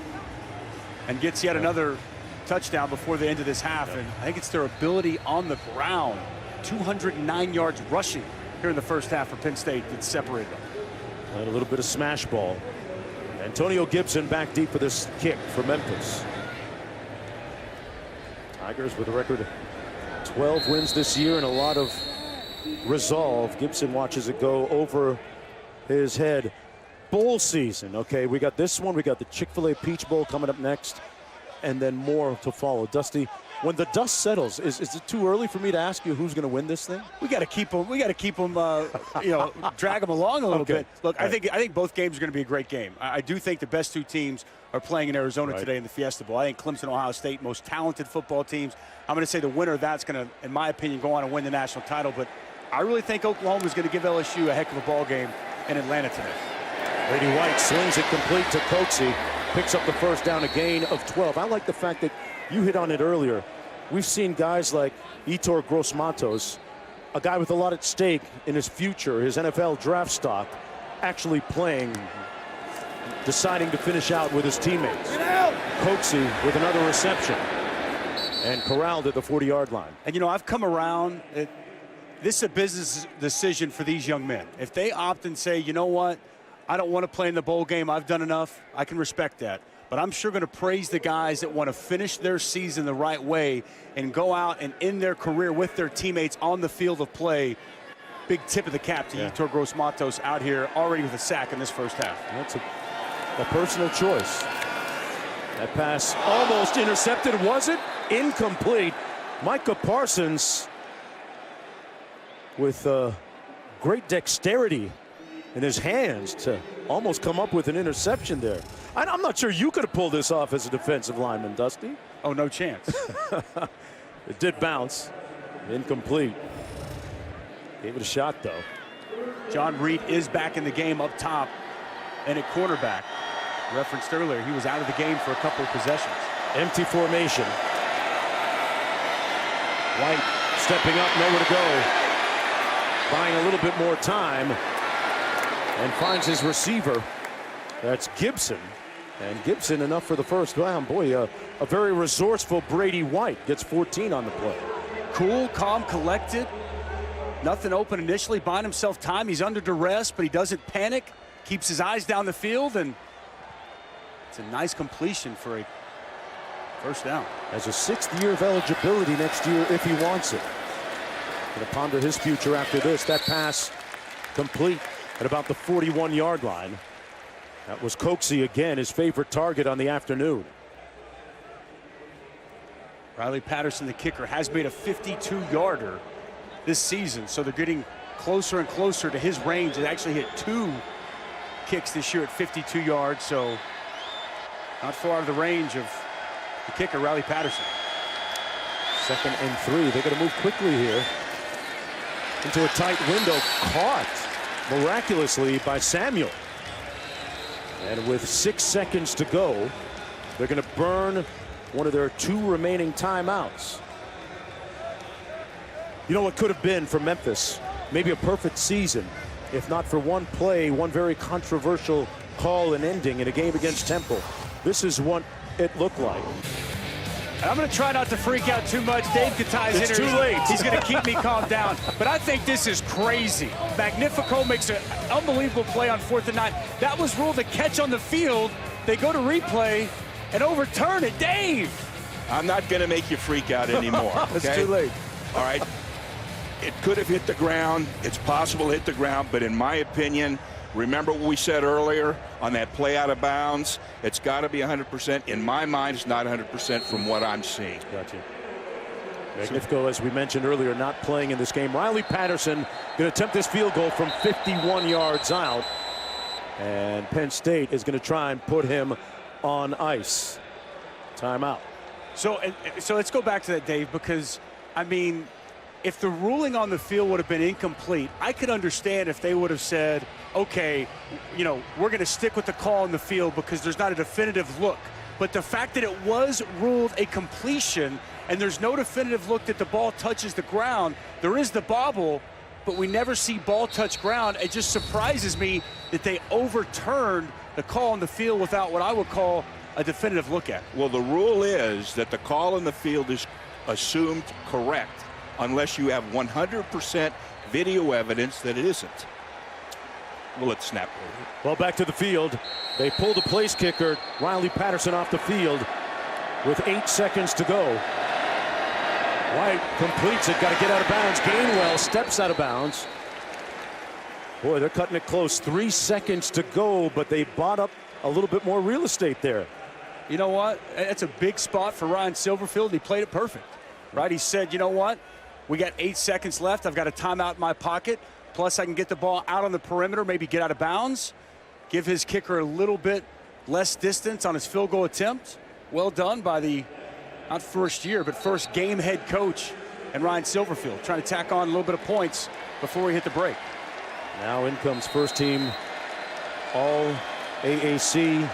and gets yet another touchdown before the end of this half. And I think it's their ability on the ground. 209 yards rushing here in the first half for Penn State that separated them. And a little bit of smash ball. Antonio Gibson back deep for this kick for Memphis. Tigers with a record 12 wins this year and a lot of resolve. Gibson watches it go over his head. Bowl season. Okay, we got this one. We got the Chick-fil-A Peach Bowl coming up next, and then more to follow. Dusty, when the dust settles, is it too early for me to ask you who's going to win this thing? We got to keep them. We got to keep them. Drag them along a little bit. Look, I think both games are going to be a great game. I do think the best two teams are playing in Arizona today in the Fiesta Bowl. I think Clemson, Ohio State, most talented football teams. I'm going to say the winner of that's going to, in my opinion, go on and win the national title. But I really think Oklahoma is going to give LSU a heck of a ball game in Atlanta today. Brady White swings it complete to Coaxey. Picks up the first down, a gain of 12. I like the fact that you hit on it earlier. We've seen guys like Yetur Gross-Matos, a guy with a lot at stake in his future, his NFL draft stock, actually playing, deciding to finish out with his teammates. Coaxey with another reception and corralled at the 40-yard line. And, I've come around. This is a business decision for these young men. If they opt and say, you know what, I don't want to play in the bowl game, I've done enough, I can respect that. But I'm sure going to praise the guys that want to finish their season the right way and go out and end their career with their teammates on the field of play. Big tip of the cap to Yetur Gross-Matos out here already with a sack in this first half. That's a personal choice. That pass almost intercepted, was it? Incomplete. Micah Parsons with great dexterity in his hands to almost come up with an interception there. I'm not sure you could have pulled this off as a defensive lineman, Dusty. Oh, no chance. It did bounce. Incomplete. Gave it a shot, though. John Reed is back in the game up top and at cornerback. Referenced earlier, he was out of the game for a couple of possessions. Empty formation. White stepping up, nowhere to go. Buying a little bit more time. And finds his receiver. That's Gibson. And Gibson enough for the first down. Boy, a very resourceful Brady White gets 14 on the play. Cool, calm, collected. Nothing open initially, buying himself time. He's under duress, but he doesn't panic. Keeps his eyes down the field, and it's a nice completion for a first down. Has a 6th year of eligibility next year if he wants it. Going to ponder his future after this. That pass complete at about the 41-yard line. That was Coaxey again, his favorite target on the afternoon. Riley Patterson, the kicker, has made a 52-yarder this season, so they're getting closer and closer to his range. They actually hit 2 kicks this year at 52 yards, so not far out of the range of the kicker, Riley Patterson. 2nd and 3. They're going to move quickly here into a tight window, caught miraculously by Samuel. And with 6 seconds to go, they're going to burn one of their 2 remaining timeouts. You know what could have been for Memphis? Maybe a perfect season, if not for one play, one very controversial call and ending in a game against Temple. This is what it looked like. And I'm going to try not to freak out too much. Dave Katai's It's too late. He's going to keep me calm down. But I think this is crazy. Magnifico makes an unbelievable play on 4th and 9. That was ruled a catch on the field. They go to replay and overturn it. Dave! I'm not going to make you freak out anymore. Okay? It's too late. All right. It could have hit the ground. It's possible to hit the ground. But in my opinion, remember what we said earlier on that play out of bounds? It's got to be 100%. In my mind, it's not 100% from what I'm seeing. Gotcha. Magnifico, as we mentioned earlier, not playing in this game. Riley Patterson going to attempt this field goal from 51 yards out. And Penn State is going to try and put him on ice. Timeout. So let's go back to that, Dave, because, I mean, if the ruling on the field would have been incomplete, I could understand if they would have said, okay, you know, we're going to stick with the call on the field because there's not a definitive look. But the fact that it was ruled a completion and there's no definitive look that the ball touches the ground, there is the bobble, but we never see ball touch ground. It just surprises me that they overturned the call on the field without what I would call a definitive look at. Well, the rule is that the call in the field is assumed correct unless you have 100% video evidence that it isn't. Well, let's snap. Well, back to the field. They pull the place kicker, Riley Patterson, off the field with 8 seconds to go. White completes it, got to get out of bounds. Gainwell steps out of bounds. Boy, they're cutting it close. 3 seconds to go, but they bought up a little bit more real estate there. You know what? That's a big spot for Ryan Silverfield. He played it perfect, right? He said, you know what? We got 8 seconds left. I've got a timeout in my pocket. Plus, I can get the ball out on the perimeter, maybe get out of bounds, give his kicker a little bit less distance on his field goal attempt. Well done by the, not first year, but first game head coach and Ryan Silverfield, trying to tack on a little bit of points before we hit the break. Now in comes first team all AAC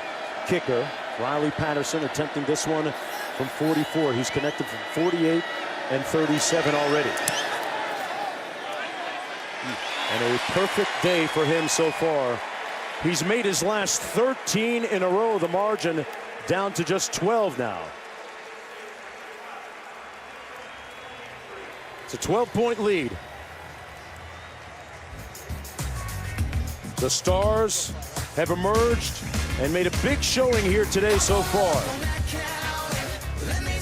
kicker Riley Patterson, attempting this one from 44. He's connected from 48 and 37 already. And a perfect day for him so far. He's made his last 13 in a row. The margin down to just 12 now. It's a 12-point lead. The Stars have emerged and made a big showing here today so far.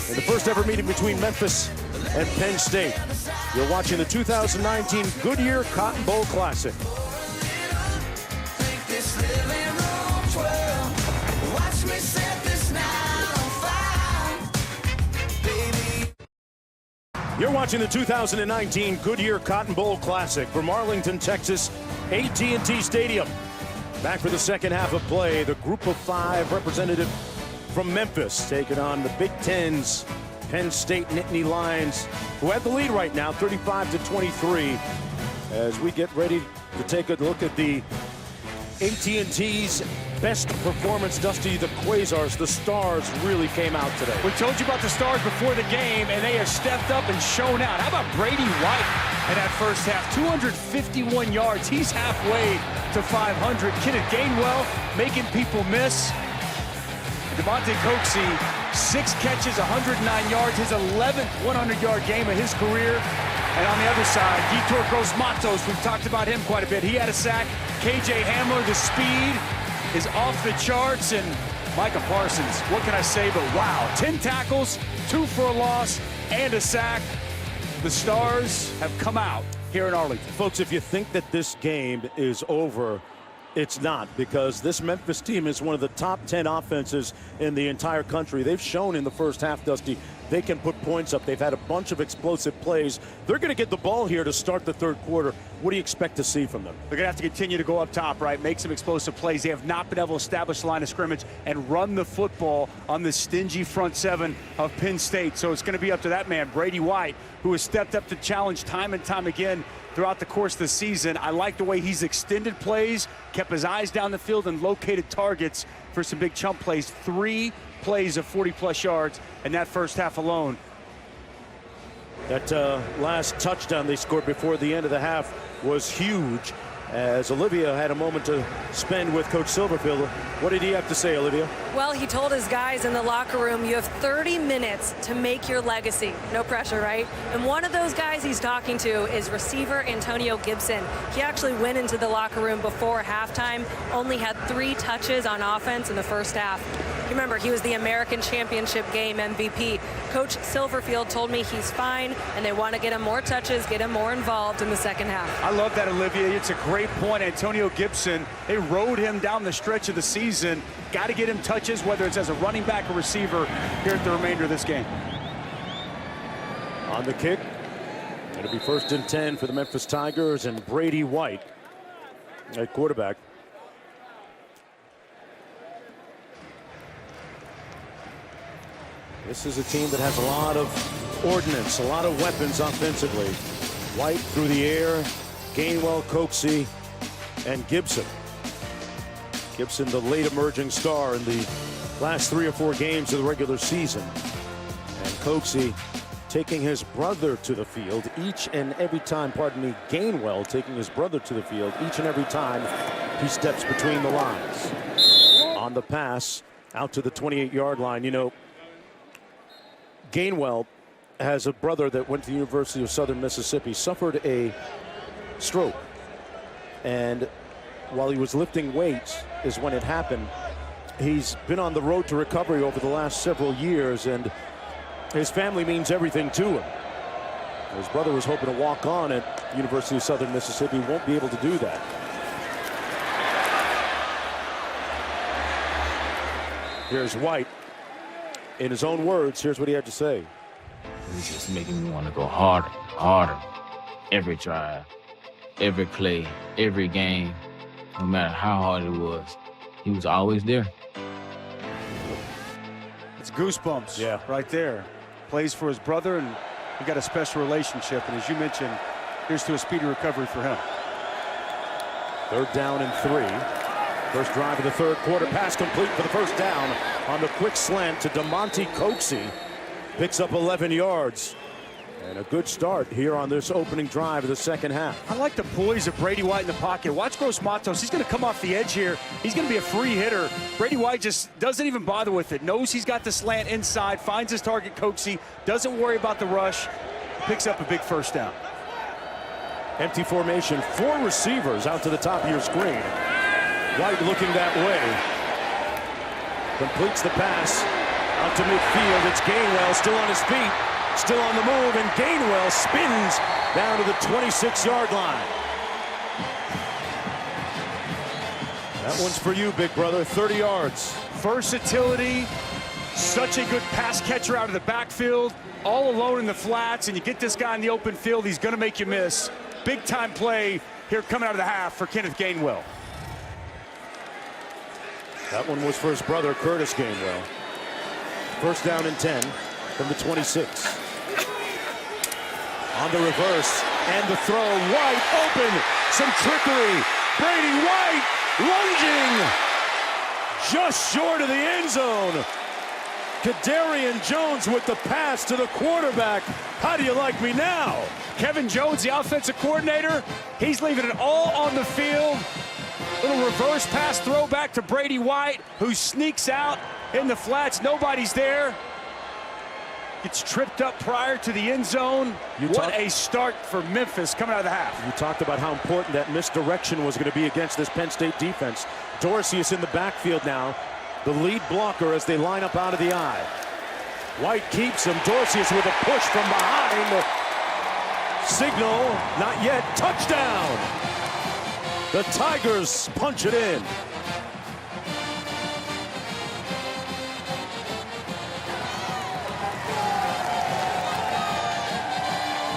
In the first ever meeting between Memphis and Penn State. You're watching the 2019 Goodyear Cotton Bowl Classic. You're watching the 2019 Goodyear Cotton Bowl Classic from Arlington, Texas, AT&T Stadium. Back for the second half of play, the Group of 5 representative from Memphis taking on the Big Ten's Penn State Nittany Lions, who have the lead right now, 35-23. As we get ready to take a look at the AT&T's best performance, Dusty, the Quasars, the Stars really came out today. We told you about the Stars before the game, and they have stepped up and shown out. How about Brady White in that first half? 251 yards. He's halfway to 500. Kenneth Gainwell making people miss. Devontae Coxie, 6 catches, 109 yards, his 11th 100-yard game of his career. And on the other side, Yetur Gross-Matos, we've talked about him quite a bit. He had a sack. KJ Hamler, the speed is off the charts. And Micah Parsons, what can I say but wow. 10 tackles, 2 for a loss, and a sack. The Stars have come out here in Arlington. Folks, if you think that this game is over, it's not, because this Memphis team is one of the top 10 offenses in the entire country. They've shown in the first half, Dusty, they can put points up. They've had a bunch of explosive plays. They're going to get the ball here to start the third quarter. What do you expect to see from them? They're going to have to continue to go up top, right? Make some explosive plays. They have not been able to establish the line of scrimmage and run the football on the stingy front seven of Penn State. So it's going to be up to that man, Brady White, who has stepped up to challenge time and time again throughout the course of the season. I like the way he's extended plays, kept his eyes down the field, and located targets for some big chunk plays. 3 plays of 40-plus yards in that first half alone. That last touchdown they scored before the end of the half was huge. as Olivia had a moment to spend with Coach Silverfield. What did he have to say, Olivia? Well, he told his guys in the locker room, you have 30 minutes to make your legacy. No pressure, right? And one of those guys he's talking to is receiver Antonio Gibson. He actually went into the locker room before halftime, only had 3 touches on offense in the first half. Remember, he was the American Championship game MVP. Coach Silverfield told me he's fine, and they want to get him more touches, get him more involved in the second half. I love that, Olivia. It's a great point. Antonio Gibson, they rode him down the stretch of the season. Got to get him touches, whether it's as a running back or receiver, here at the remainder of this game. On the kick, it'll be 1st and 10 for the Memphis Tigers, and Brady White at quarterback. This is a team that has a lot of ordnance, a lot of weapons offensively. White through the air, Gainwell, Coxie, and Gibson. Gibson, the late emerging star in the last 3 or 4 games of the regular season. And Coxie taking his brother to the field each and every time, Gainwell taking his brother to the field each and every time he steps between the lines. On the pass, out to the 28-yard line. You know, Gainwell has a brother that went to the University of Southern Mississippi, suffered a stroke, and while he was lifting weights is when it happened. He's been on the road to recovery over the last several years, and his family means everything to him. His brother was hoping to walk on at University of Southern Mississippi, won't be able to do that. Here's White. In his own words, here's what he had to say. He's just making me want to go harder, harder. Every drive, every play, every game, no matter how hard it was, he was always there. It's goosebumps right there. Plays for his brother, and he got a special relationship. And as you mentioned, here's to a speedy recovery for him. 3rd down and 3. First drive of the 3rd quarter. Pass complete for the 1st down on the quick slant to DeMonte Coxie. Picks up 11 yards. And a good start here on this opening drive of the second half. I like the poise of Brady White in the pocket. Watch Gross Matos. He's going to come off the edge here. He's going to be a free hitter. Brady White just doesn't even bother with it. Knows he's got the slant inside. Finds his target, Coxie. Doesn't worry about the rush. Picks up a big 1st down. Empty formation. 4 receivers out to the top of your screen. White looking that way. Completes the pass out to midfield. It's Gainwell still on his feet, still on the move, and Gainwell spins down to the 26-yard line. That one's for you, big brother. 30 yards. Versatility, such a good pass catcher out of the backfield, all alone in the flats, and you get this guy in the open field, he's going to make you miss. Big time play here coming out of the half for Kenneth Gainwell. That one was for his brother, Curtis Gainwell. 1st down and 10 from the 26. On the reverse, and the throw. White open. Some trickery. Brady White lunging just short of the end zone. Kadarian Jones with the pass to the quarterback. How do you like me now? Kevin Jones, the offensive coordinator, he's leaving it all on the field. Little reverse pass throw back to Brady White, who sneaks out in the flats. Nobody's there. Gets tripped up prior to the end zone. What a start for Memphis coming out of the half. You talked about how important that misdirection was going to be against this Penn State defense. Dorsey is in the backfield now, the lead blocker as they line up out of the eye. White keeps him. Dorsey is with a push from behind. Signal, not yet. Touchdown! The Tigers punch it in.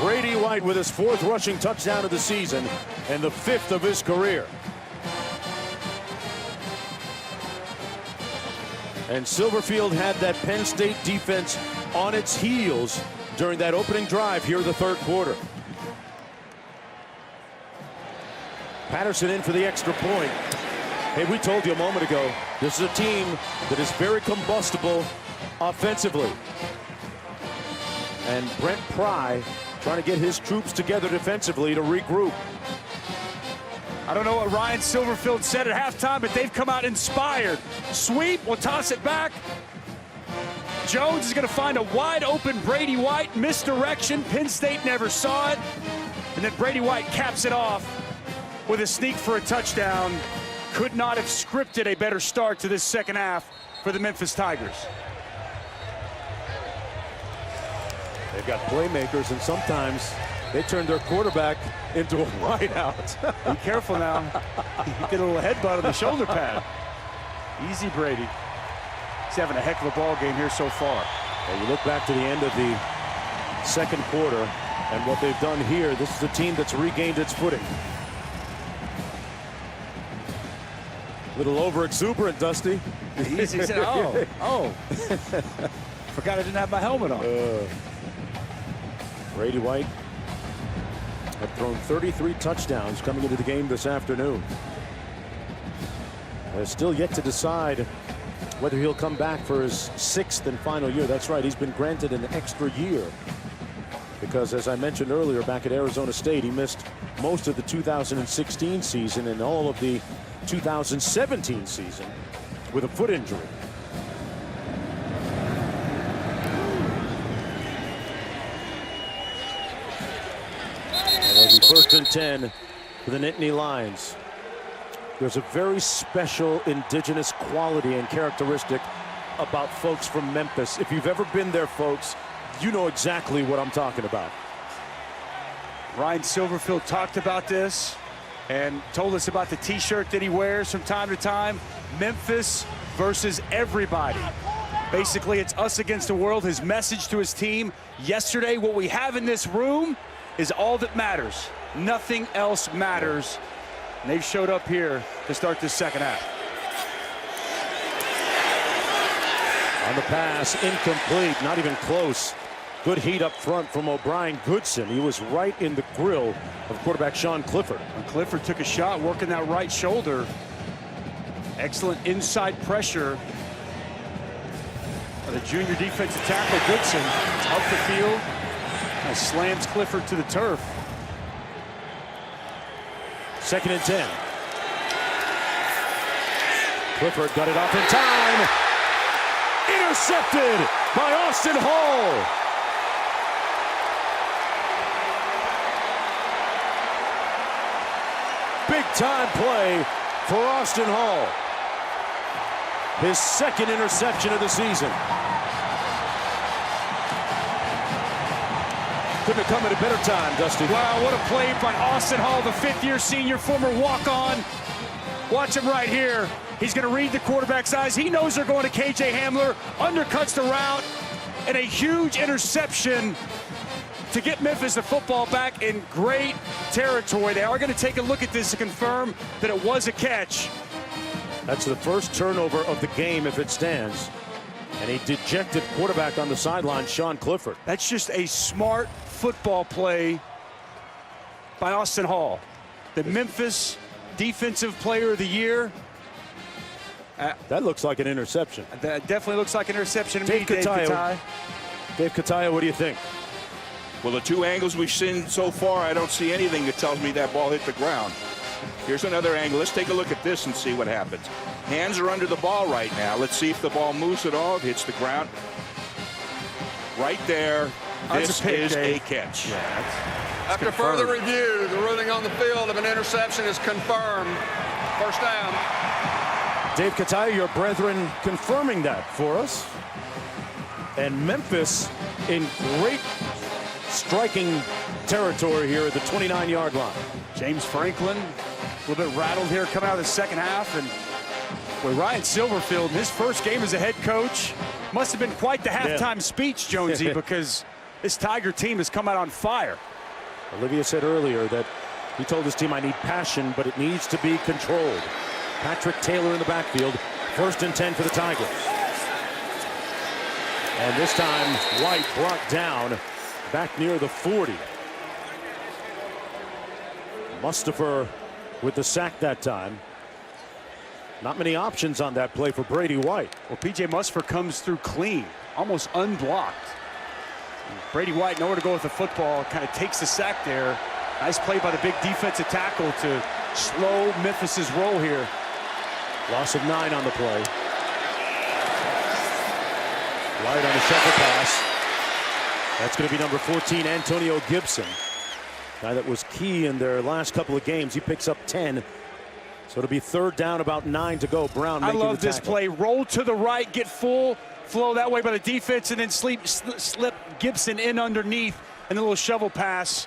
Brady White with his 4th rushing touchdown of the season and the 5th of his career. And Silverfield had that Penn State defense on its heels during that opening drive here in the 3rd quarter. Patterson in for the extra point. Hey, we told you a moment ago, this is a team that is very combustible offensively. And Brent Pry trying to get his troops together defensively to regroup. I don't know what Ryan Silverfield said at halftime, but they've come out inspired. Sweep, we'll toss it back. Jones is going to find a wide open Brady White. Misdirection, Penn State never saw it. And then Brady White caps it off with a sneak for a touchdown. Could not have scripted a better start to this second half for the Memphis Tigers. They've got playmakers, and sometimes they turn their quarterback into a wideout. Be careful now. You get a little headbutt on the shoulder pad. Easy, Brady. He's having a heck of a ball game here so far. And you look back to the end of the second quarter, and what they've done here, this is a team that's regained its footing. A little over-exuberant, Dusty. Easy. He said, oh. Forgot I didn't have my helmet on. Brady White had thrown 33 touchdowns coming into the game this afternoon. They're still yet to decide whether he'll come back for his 6th and final year. That's right, he's been granted an extra year because, as I mentioned earlier, back at Arizona State, he missed most of the 2016 season and all of the 2017 season with a foot injury. And it'll be 1st and 10 for the Nittany Lions. There's a very special indigenous quality and characteristic about folks from Memphis. If you've ever been there, folks, you know exactly what I'm talking about. Ryan Silverfield talked about this and told us about the t-shirt that he wears from time to time. Memphis versus everybody. Basically, it's us against the world. His message to his team yesterday: what we have in this room is all that matters. Nothing else matters. And they've showed up here to start this second half. On the pass, incomplete, not even close. Good heat up front from O'Brien Goodson. He was right in the grill of quarterback Sean Clifford. And Clifford took a shot, working that right shoulder. Excellent inside pressure. The junior defensive tackle Goodson up the field and slams Clifford to the turf. 2nd and 10. Clifford got it off in time. Intercepted by Austin Hall. Big time play for Austin Hall. His 2nd interception of the season. Couldn't have come at a better time, Dusty. Wow, what a play by Austin Hall, the 5th-year senior, former walk-on. Watch him right here. He's going to read the quarterback's eyes. He knows they're going to KJ Hamler, undercuts the route, and a huge interception to get Memphis the football back in great territory. They are going to take a look at this to confirm that it was a catch. That's the first turnover of the game if it stands. And a dejected quarterback on the sideline, Sean Clifford. That's just a smart football play by Austin Hall. The Memphis Defensive Player of the Year. That looks like an interception. That definitely looks like an interception to Dave me, Dave Kataya. Dave Kataya, what do you think? Well, the two angles we've seen so far, I don't see anything that tells me that ball hit the ground. Here's another angle. Let's take a look at this and see what happens. Hands are under the ball right now. Let's see if the ball moves at all. It hits the ground. Right there. This is a catch. Yeah, After further review, the ruling on the field of an interception is confirmed. 1st down. Dave Kataya, your brethren, confirming that for us. And Memphis in great striking territory here at the 29-yard line. James Franklin, a little bit rattled here coming out of the second half. And with Ryan Silverfield, his first game as a head coach, must have been quite the halftime speech, Jonesy, because this Tiger team has come out on fire. Olivia said earlier that he told his team, I need passion, but it needs to be controlled. Patrick Taylor in the backfield, 1st and 10 for the Tigers. And this time, White brought down back near the 40. Mustafa with the sack that time. Not many options on that play for Brady White. Well, P.J. Mustafa comes through clean, almost unblocked. Brady White, nowhere to go with the football, kind of takes the sack there. Nice play by the big defensive tackle to slow Memphis's roll here. Loss of 9 on the play. Right on the shuffle pass. That's going to be number 14, Antonio Gibson. Guy that was key in their last couple of games. He picks up 10. So it'll be 3rd down, about 9 to go. Brown making the tackle. I love this play. Roll to the right, get full flow that way by the defense, and then slip Gibson in underneath, and a little shovel pass.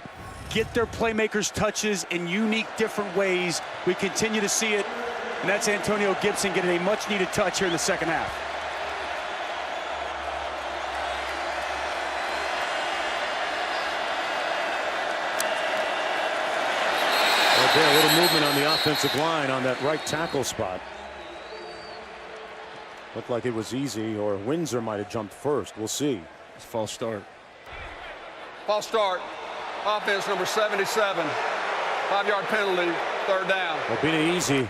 Get their playmakers touches in unique, different ways. We continue to see it, and that's Antonio Gibson getting a much-needed touch here in the second half. A little movement on the offensive line on that right tackle spot. Looked like it was easy, or Windsor might have jumped first. We'll see. It's a false start. False start. Offense number 77. 5-yard penalty. 3rd down. Well, being easy,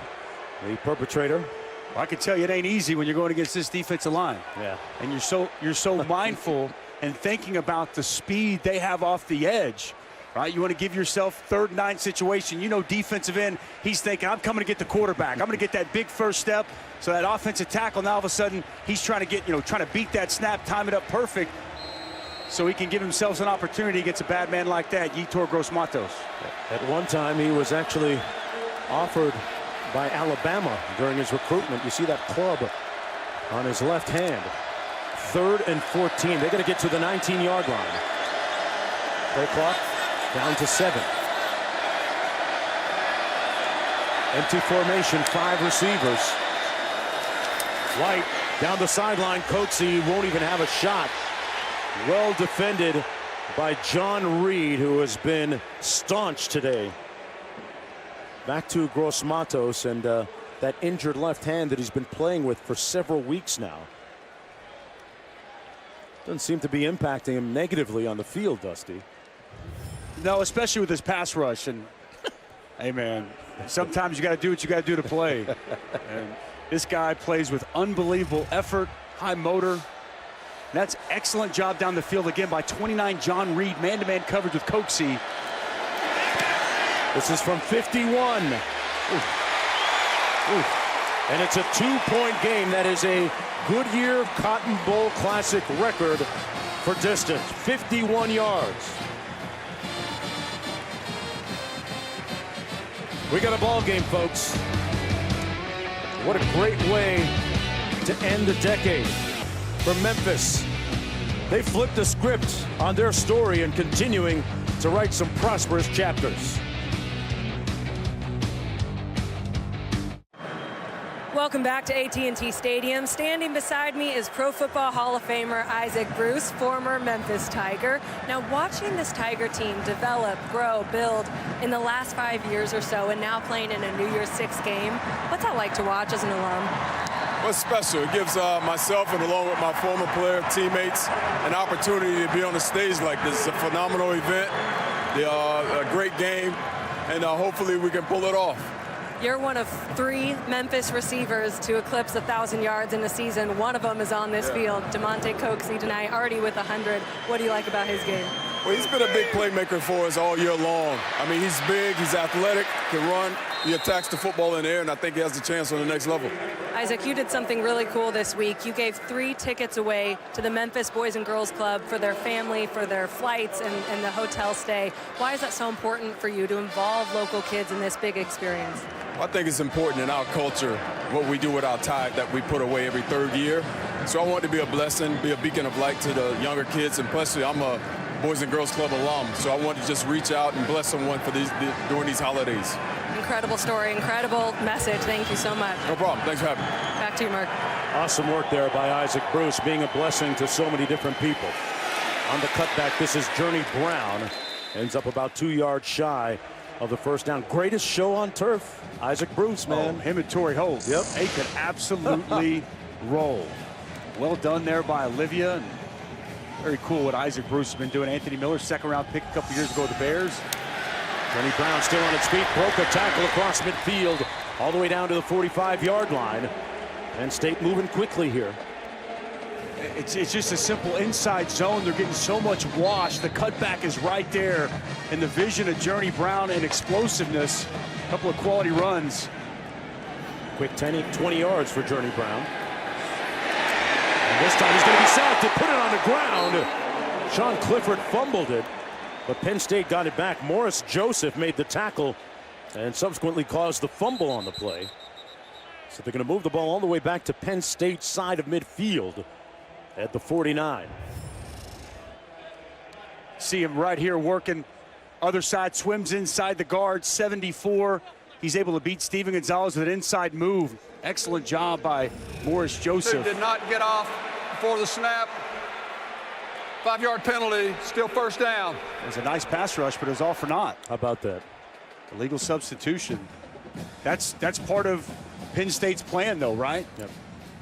the perpetrator. Well, I can tell you it ain't easy when you're going against this defensive line. Yeah. And you're so mindful and thinking about the speed they have off the edge. Right, you want to give yourself 3rd and 9 situation. You know, defensive end, he's thinking, I'm coming to get the quarterback. I'm going to get that big first step. So that offensive tackle, now all of a sudden, he's trying to get, trying to beat that snap, time it up perfect, so he can give himself an opportunity against a bad man like that, Yetur Gross-Matos. At one time, he was actually offered by Alabama during his recruitment. You see that club on his left hand. 3rd and 14. They're going to get to the 19-yard line. Play clock. Down to 7. Empty formation, 5 receivers. White down the sideline. Coatsy won't even have a shot. Well defended by John Reed, who has been staunch today. Back to Gross-Matos and that injured left hand that he's been playing with for several weeks now. Doesn't seem to be impacting him negatively on the field, Dusty. No, especially with this pass rush. And hey, man, sometimes you got to do what you got to do to play. And this guy plays with unbelievable effort, high motor. And that's excellent job down the field again by 29 John Reed, man-to-man coverage with Coatsy. This is from 51. And it's a 2-point game. That is a Goodyear Cotton Bowl Classic record for distance, 51 yards. We got a ball game, folks. What a great way to end the decade for Memphis. They flipped the script on their story and continuing to write some prosperous chapters. Welcome back to AT&T Stadium. Standing beside me is Pro Football Hall of Famer Isaac Bruce, former Memphis Tiger. Now, watching this Tiger team develop, grow, build in the last 5 years or so, and now playing in a New Year's Six game, what's that like to watch as an alum? Well, it's special. It gives myself and along with my former player teammates an opportunity to be on a stage like this. It's a phenomenal event, a great game, and hopefully we can pull it off. You're one of 3 Memphis receivers to eclipse 1,000 yards in the season. One of them is on this field. DeMonte Coatsy tonight, already with 100. What do you like about his game? Well, he's been a big playmaker for us all year long. I mean, he's big, he's athletic, can run. He attacks the football in the air, and I think he has a chance on the next level. Isaac, you did something really cool this week. You gave 3 tickets away to the Memphis Boys and Girls Club for their family, for their flights and the hotel stay. Why is that so important for you to involve local kids in this big experience? I think it's important in our culture, what we do with our tithe that we put away every 3rd year. So I want to be a blessing, be a beacon of light to the younger kids, and plus I'm a Boys and Girls Club alum, so I want to just reach out and bless someone for during these holidays. Incredible story, incredible message. Thank you so much. No problem. Thanks for having me. Back to you, Mark. Awesome work there by Isaac Bruce, being a blessing to so many different people. On the cutback, this is Journey Brown. Ends up about 2 yards shy of the first down. Greatest show on turf, Isaac Bruce, man. Oh, him and Torrey Holt. Yep. They could absolutely roll. Well done there by Olivia. And very cool what Isaac Bruce has been doing. Anthony Miller, 2nd round pick a couple years ago with the Bears. Journey Brown still on its feet, broke a tackle across midfield, all the way down to the 45-yard line. Penn State moving quickly here. it's just a simple inside zone. They're getting so much wash. The cutback is right there. And the vision of Journey Brown and explosiveness. A couple of quality runs. Quick 20 yards for Journey Brown. And this time he's going to be sacked to put it on the ground. Sean Clifford fumbled it, but Penn State got it back. Morris Joseph made the tackle and subsequently caused the fumble on the play. So they're going to move the ball all the way back to Penn State's side of midfield at the 49. See him right here working. Other side, swims inside the guard, 74. He's able to beat Steven Gonzalez with an inside move. Excellent job by Morris Joseph. Did not get off before the snap. 5-yard penalty, still first down. It was a nice pass rush, but it was all for naught. How about that? Illegal substitution. That's part of Penn State's plan, though, right? Yep.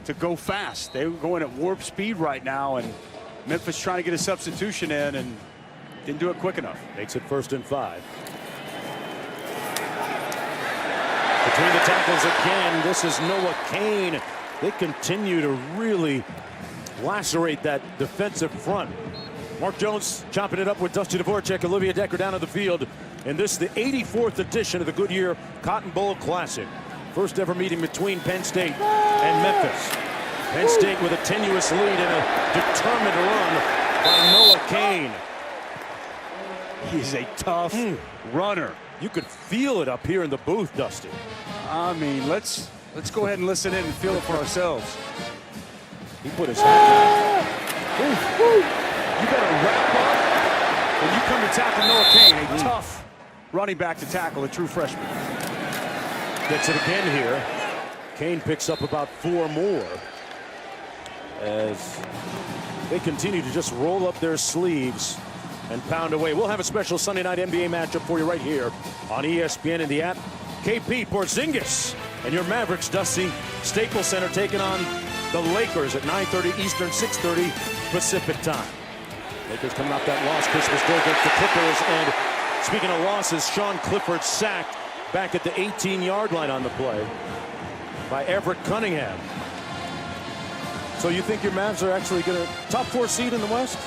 To go fast. They were going at warp speed right now, and Memphis trying to get a substitution in and didn't do it quick enough. Makes it 1st and 5. Between the tackles again, this is Noah Kane. They continue to really lacerate that defensive front. Mark Jones chopping it up with Dusty Dvorak, Olivia Decker down on the field. And this is the 84th edition of the Goodyear Cotton Bowl Classic. First ever meeting between Penn State and Memphis. Penn State with a tenuous lead and a determined run by Noah Kane. He's a tough runner. You could feel it up here in the booth, Dusty. I mean, let's go ahead and listen in and feel it for ourselves. He put his hat down. You better wrap up when you come to tackle Noah Kane. A tough running back to tackle, a true freshman. Gets it again here. Kane picks up about 4 more as they continue to just roll up their sleeves and pound away. We'll have a special Sunday night NBA matchup for you right here on ESPN in the app. KP Porzingis and your Mavericks, Dusty. Staples Center taking on the Lakers at 9:30 Eastern, 6:30 Pacific time. Lakers coming off that loss Christmas Day against the Clippers. And speaking of losses, Sean Clifford sacked back at the 18-yard line on the play by Everett Cunningham. So you think your Mavs are actually going to top 4 seed in the West?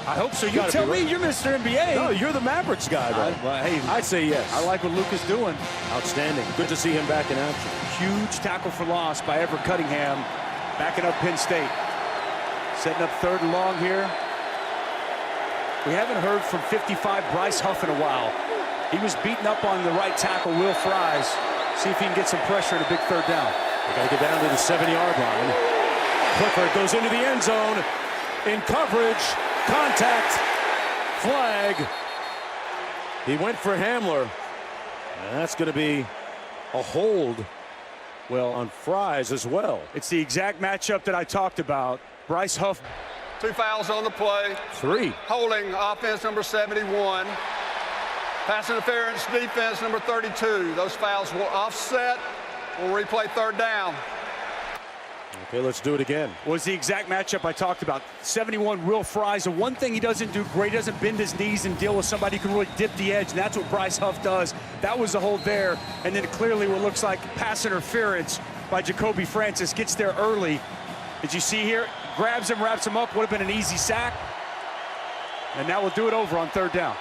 I hope so. You tell me. You're Mr. NBA. No, you're the Mavericks guy, though. Hey, I'd say yes. I like what Luke is doing. Outstanding. Good to see him back in action. Huge tackle for loss by Everett Cunningham, backing up Penn State. Setting up 3rd and long here. We haven't heard from 55 Bryce Huff in a while. He was beaten up on the right tackle, Will Fries. See if he can get some pressure in a big 3rd down. They got to get down to the 7-yard line. Clifford goes into the end zone. In coverage. Contact. Flag. He went for Hamler. And that's going to be a hold. Well, on Fries as well. It's the exact matchup that I talked about. Bryce Huff. 2 fouls on the play. 3. Holding offense number 71. Pass interference defense number 32. Those fouls will offset. We'll replay 3rd down. Okay, let's do it again. Was the exact matchup I talked about. 71 Will Fries. The one thing he doesn't do great, he doesn't bend his knees and deal with somebody who can really dip the edge, and that's what Bryce Huff does. That was the hold there. And then clearly what looks like pass interference by Jacoby Francis. Gets there early. Did you see here? Grabs him, wraps him up. Would have been an easy sack. And now we'll do it over on 3rd down.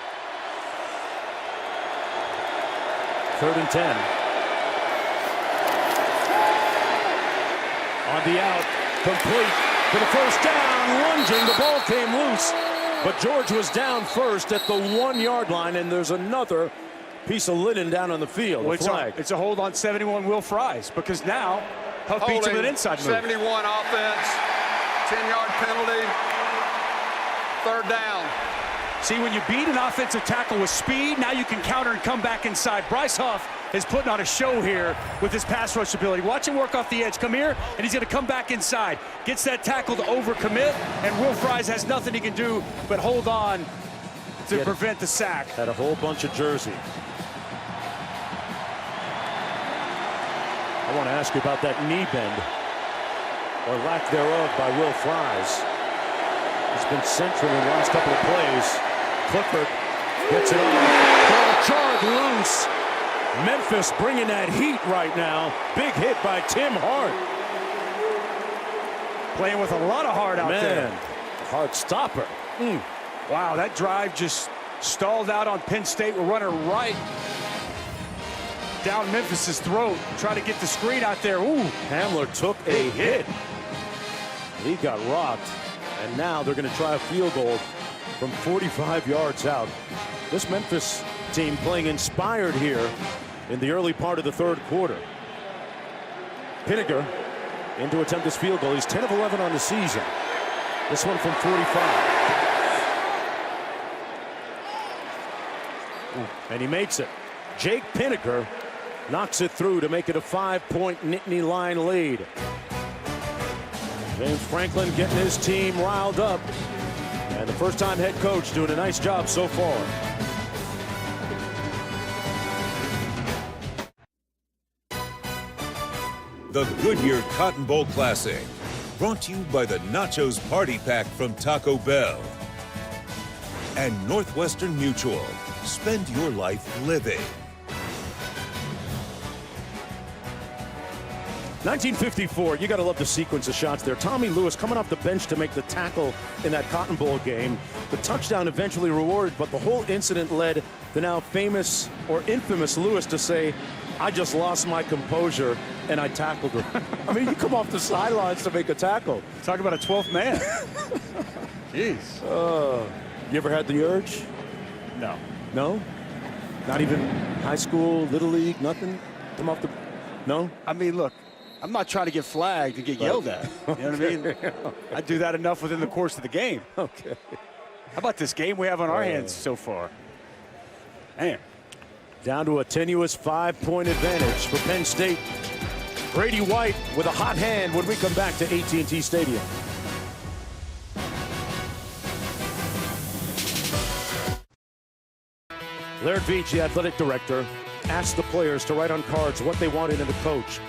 3rd and 10. On the out, complete for the first down, lunging, the ball came loose, but George was down first at the 1-yard line, and there's another piece of linen down on the field, Well, a flag. It's a hold on 71 Will Fries, because now Huff beats him with an inside move. 71 offense, 10-yard penalty, 3rd down. See, when you beat an offensive tackle with speed, now you can counter and come back inside. Bryce Huff is putting on a show here with his pass rush ability. Watch him work off the edge. Come here, and he's going to come back inside. Gets that tackle to overcommit, and Will Fries has nothing he can do but hold on to prevent the sack. Had a whole bunch of jersey. I want to ask you about that knee bend, or lack thereof, by Will Fries. He's been central in the last couple of plays. Clifford gets it on. Ball charged loose. Memphis bringing that heat right now. Big hit by Tim Hart. Playing with a lot of heart out there. Hard stopper. Wow, that drive just stalled out on Penn State. We're running right down Memphis's throat. Try to get the screen out there. Ooh. Hamler took a hit. He got rocked. And now they're going to try a field goal from 45 yards out. This Memphis team playing inspired here in the early part of the third quarter. Pinniger in to attempt this field goal. He's 10 of 11 on the season. This one from 45. And he makes it. Jake Pinniger knocks it through to make it a 5-point Nittany Lion lead. James Franklin getting his team riled up. And the first-time head coach doing a nice job so far. The Goodyear Cotton Bowl Classic, brought to you by the Nachos Party Pack from Taco Bell. And Northwestern Mutual. Spend your life living. 1954, you got to love the sequence of shots there. Tommy Lewis coming off the bench to make the tackle in that Cotton Bowl game. The touchdown eventually rewarded, but the whole incident led the now famous or infamous Lewis to say, I just lost my composure and I tackled him. I mean, you come off the sidelines to make a tackle. Talk about a 12th man. Jeez. You ever had the urge? No. No? Not even high school, little league, nothing? Come off the... No? I mean, look, I'm not trying to get flagged and get yelled at. You know what I mean? I do that enough within the course of the game. Okay. How about this game we have on our hands so far? Man. Down to a tenuous 5-point advantage for Penn State. Brady White with a hot hand when we come back to AT&T Stadium. Laird Veach, the athletic director, asked the players to write on cards what they wanted in a coach.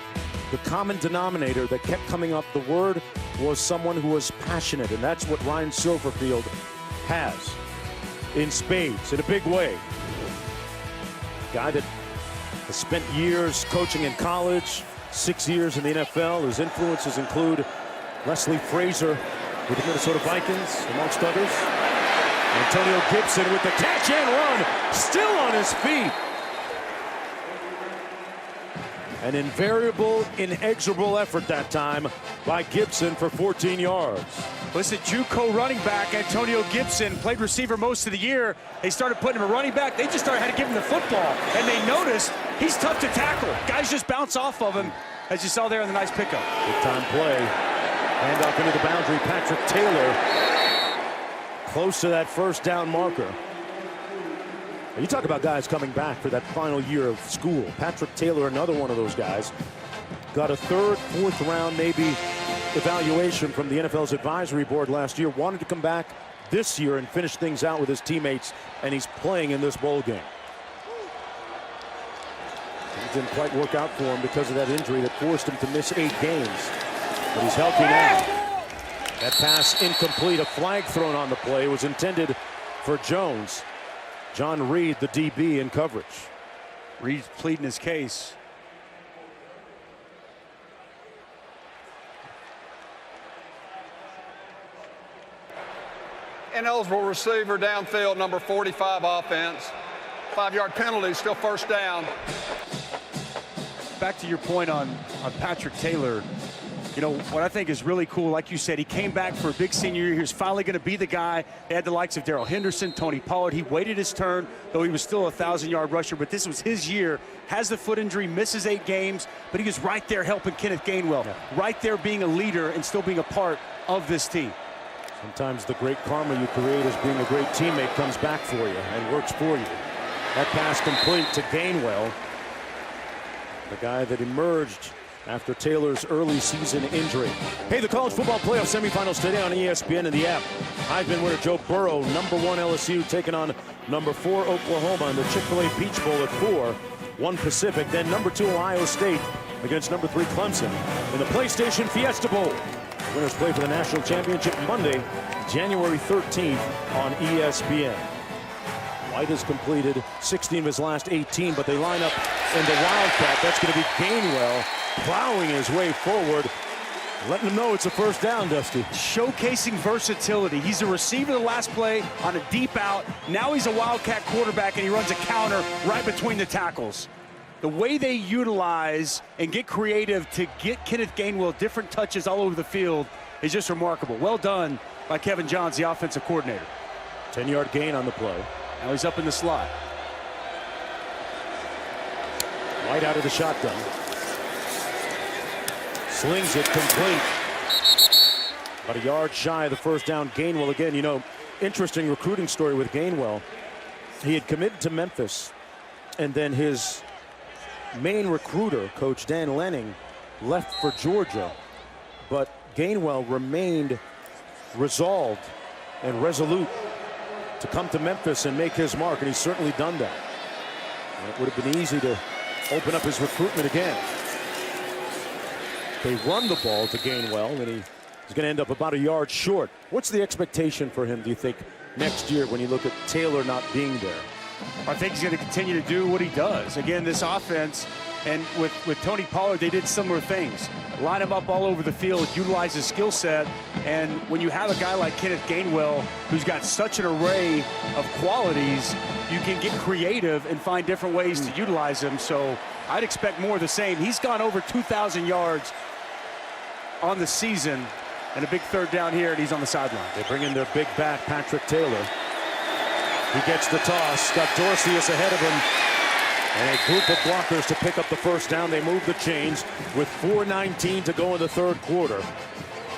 The common denominator that kept coming up, the word was someone who was passionate, and that's what Ryan Silverfield has in spades, in a big way. Guy that has spent years coaching in college, 6 years in the NFL. His influences include Leslie Frazier with the Minnesota Vikings, amongst others. Antonio Gibson with the catch and run, still on his feet. An invariable, inexorable effort that time by Gibson for 14 yards. Listen, JUCO running back Antonio Gibson played receiver most of the year. They started putting him a running back. They just had to give him the football, and they noticed he's tough to tackle. Guys just bounce off of him, as you saw there in the nice pickup. Good time play. Handoff into the boundary. Patrick Taylor close to that first down marker. You talk about guys coming back for that final year of school. Patrick Taylor, another one of those guys, got a third, fourth round maybe evaluation from the NFL's advisory board last year. Wanted to come back this year and finish things out with his teammates, and he's playing in this bowl game. It didn't quite work out for him because of that injury that forced him to miss 8 games. But he's healthy now. That pass incomplete. A flag thrown on the play. It was intended for Jones. John Reed, the DB, in coverage. Reed's pleading his case. Ineligible receiver downfield, number 45 offense. 5-yard penalty, still first down. Back to your point on Patrick Taylor. You know, what I think is really cool, like you said, he came back for a big senior year. He was finally going to be the guy. They had the likes of Darrell Henderson, Tony Pollard. He waited his turn, though he was still a 1,000-yard rusher, but this was his year. Has the foot injury, misses 8 games, but he was right there helping Kenneth Gainwell, right there being a leader and still being a part of this team. Sometimes the great karma you create as being a great teammate comes back for you and works for you. That pass complete to Gainwell, the guy that emerged after Taylor's early season injury. Hey, the college football playoff semifinals today on ESPN and the app. Heisman winner Joe Burrow, number 1 LSU, taking on number 4 Oklahoma in the Chick-fil-A Peach Bowl at 4, 1 Pacific. Then number 2 Ohio State against number 3 Clemson in the PlayStation Fiesta Bowl. Winners play for the national championship Monday, January 13th on ESPN. White has completed 16 of his last 18, but they line up in the Wildcat. That's going to be Gainwell plowing his way forward. Letting him know it's a first down, Dusty. Showcasing versatility. He's a receiver the last play on a deep out. Now he's a Wildcat quarterback, and he runs a counter right between the tackles. The way they utilize and get creative to get Kenneth Gainwell different touches all over the field is just remarkable. Well done by Kevin Johns, the offensive coordinator. 10-yard gain on the play. Now he's up in the slot. White out of the shotgun. Slings it complete. About a yard shy of the first down. Gainwell again. You know, interesting recruiting story with Gainwell. He had committed to Memphis, and then his main recruiter, Coach Dan Lanning, left for Georgia. But Gainwell remained resolved and resolute to come to Memphis and make his mark, and he's certainly done that. And it would have been easy to open up his recruitment again. They run the ball to Gainwell, and he's going to end up about a yard short. What's the expectation for him, do you think, next year when you look at Taylor not being there? I think he's going to continue to do what he does. Again, this offense, and with Tony Pollard, they did similar things. Line him up all over the field, utilize his skill set, and when you have a guy like Kenneth Gainwell who's got such an array of qualities, you can get creative and find different ways to utilize him. So I'd expect more of the same. He's gone over 2,000 yards on the season, and a big third down here, and he's on the sideline. They bring in their big back, Patrick Taylor. He gets the toss. Got Dorcius ahead of him. And a group of blockers to pick up the first down. They move the chains with 4:19 to go in the third quarter.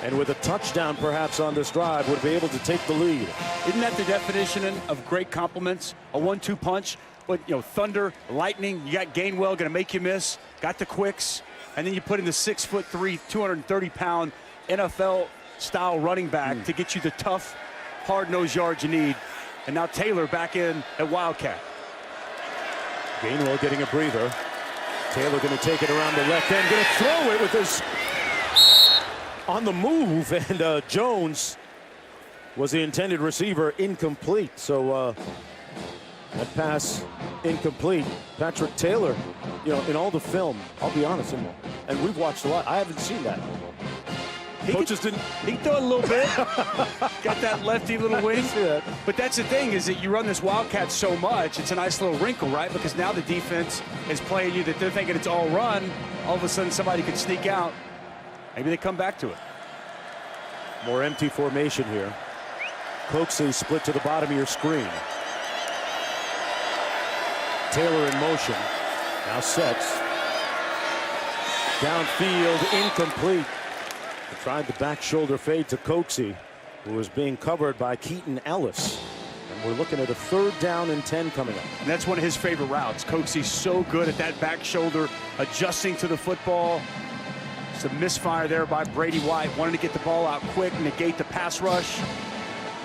And with a touchdown perhaps on this drive, would be able to take the lead. Isn't that the definition of great compliments? A 1-2 punch, but you know, thunder, lightning. You got Gainwell going to make you miss. Got the quicks, and then you put in the 6'3", 230-pound NFL-style running back to get you the tough, hard-nosed yards you need. And now Taylor back in at Wildcat. Gainwell getting a breather. Taylor going to take it around the left end. Going to throw it with his on the move. And Jones was the intended receiver, incomplete. So that pass incomplete. Patrick Taylor, you know, in all the film, I'll be honest, and we've watched a lot, I haven't seen that. Coaches didn't. He threw a little bit. Got that lefty little wing. But that's the thing, is that you run this Wildcat so much, it's a nice little wrinkle, right? Because now the defense is playing you that they're thinking it's all run. All of a sudden somebody could sneak out. Maybe they come back to it. More empty formation here. Coaxey split to the bottom of your screen. Taylor in motion. Now sets. Downfield, incomplete. They tried the back shoulder fade to Coaxey, who was being covered by Keaton Ellis. And we're looking at a 3rd down and 10 coming up. And that's one of his favorite routes. Coaxey's so good at that back shoulder, adjusting to the football. Some misfire there by Brady White. Wanted to get the ball out quick, negate the pass rush.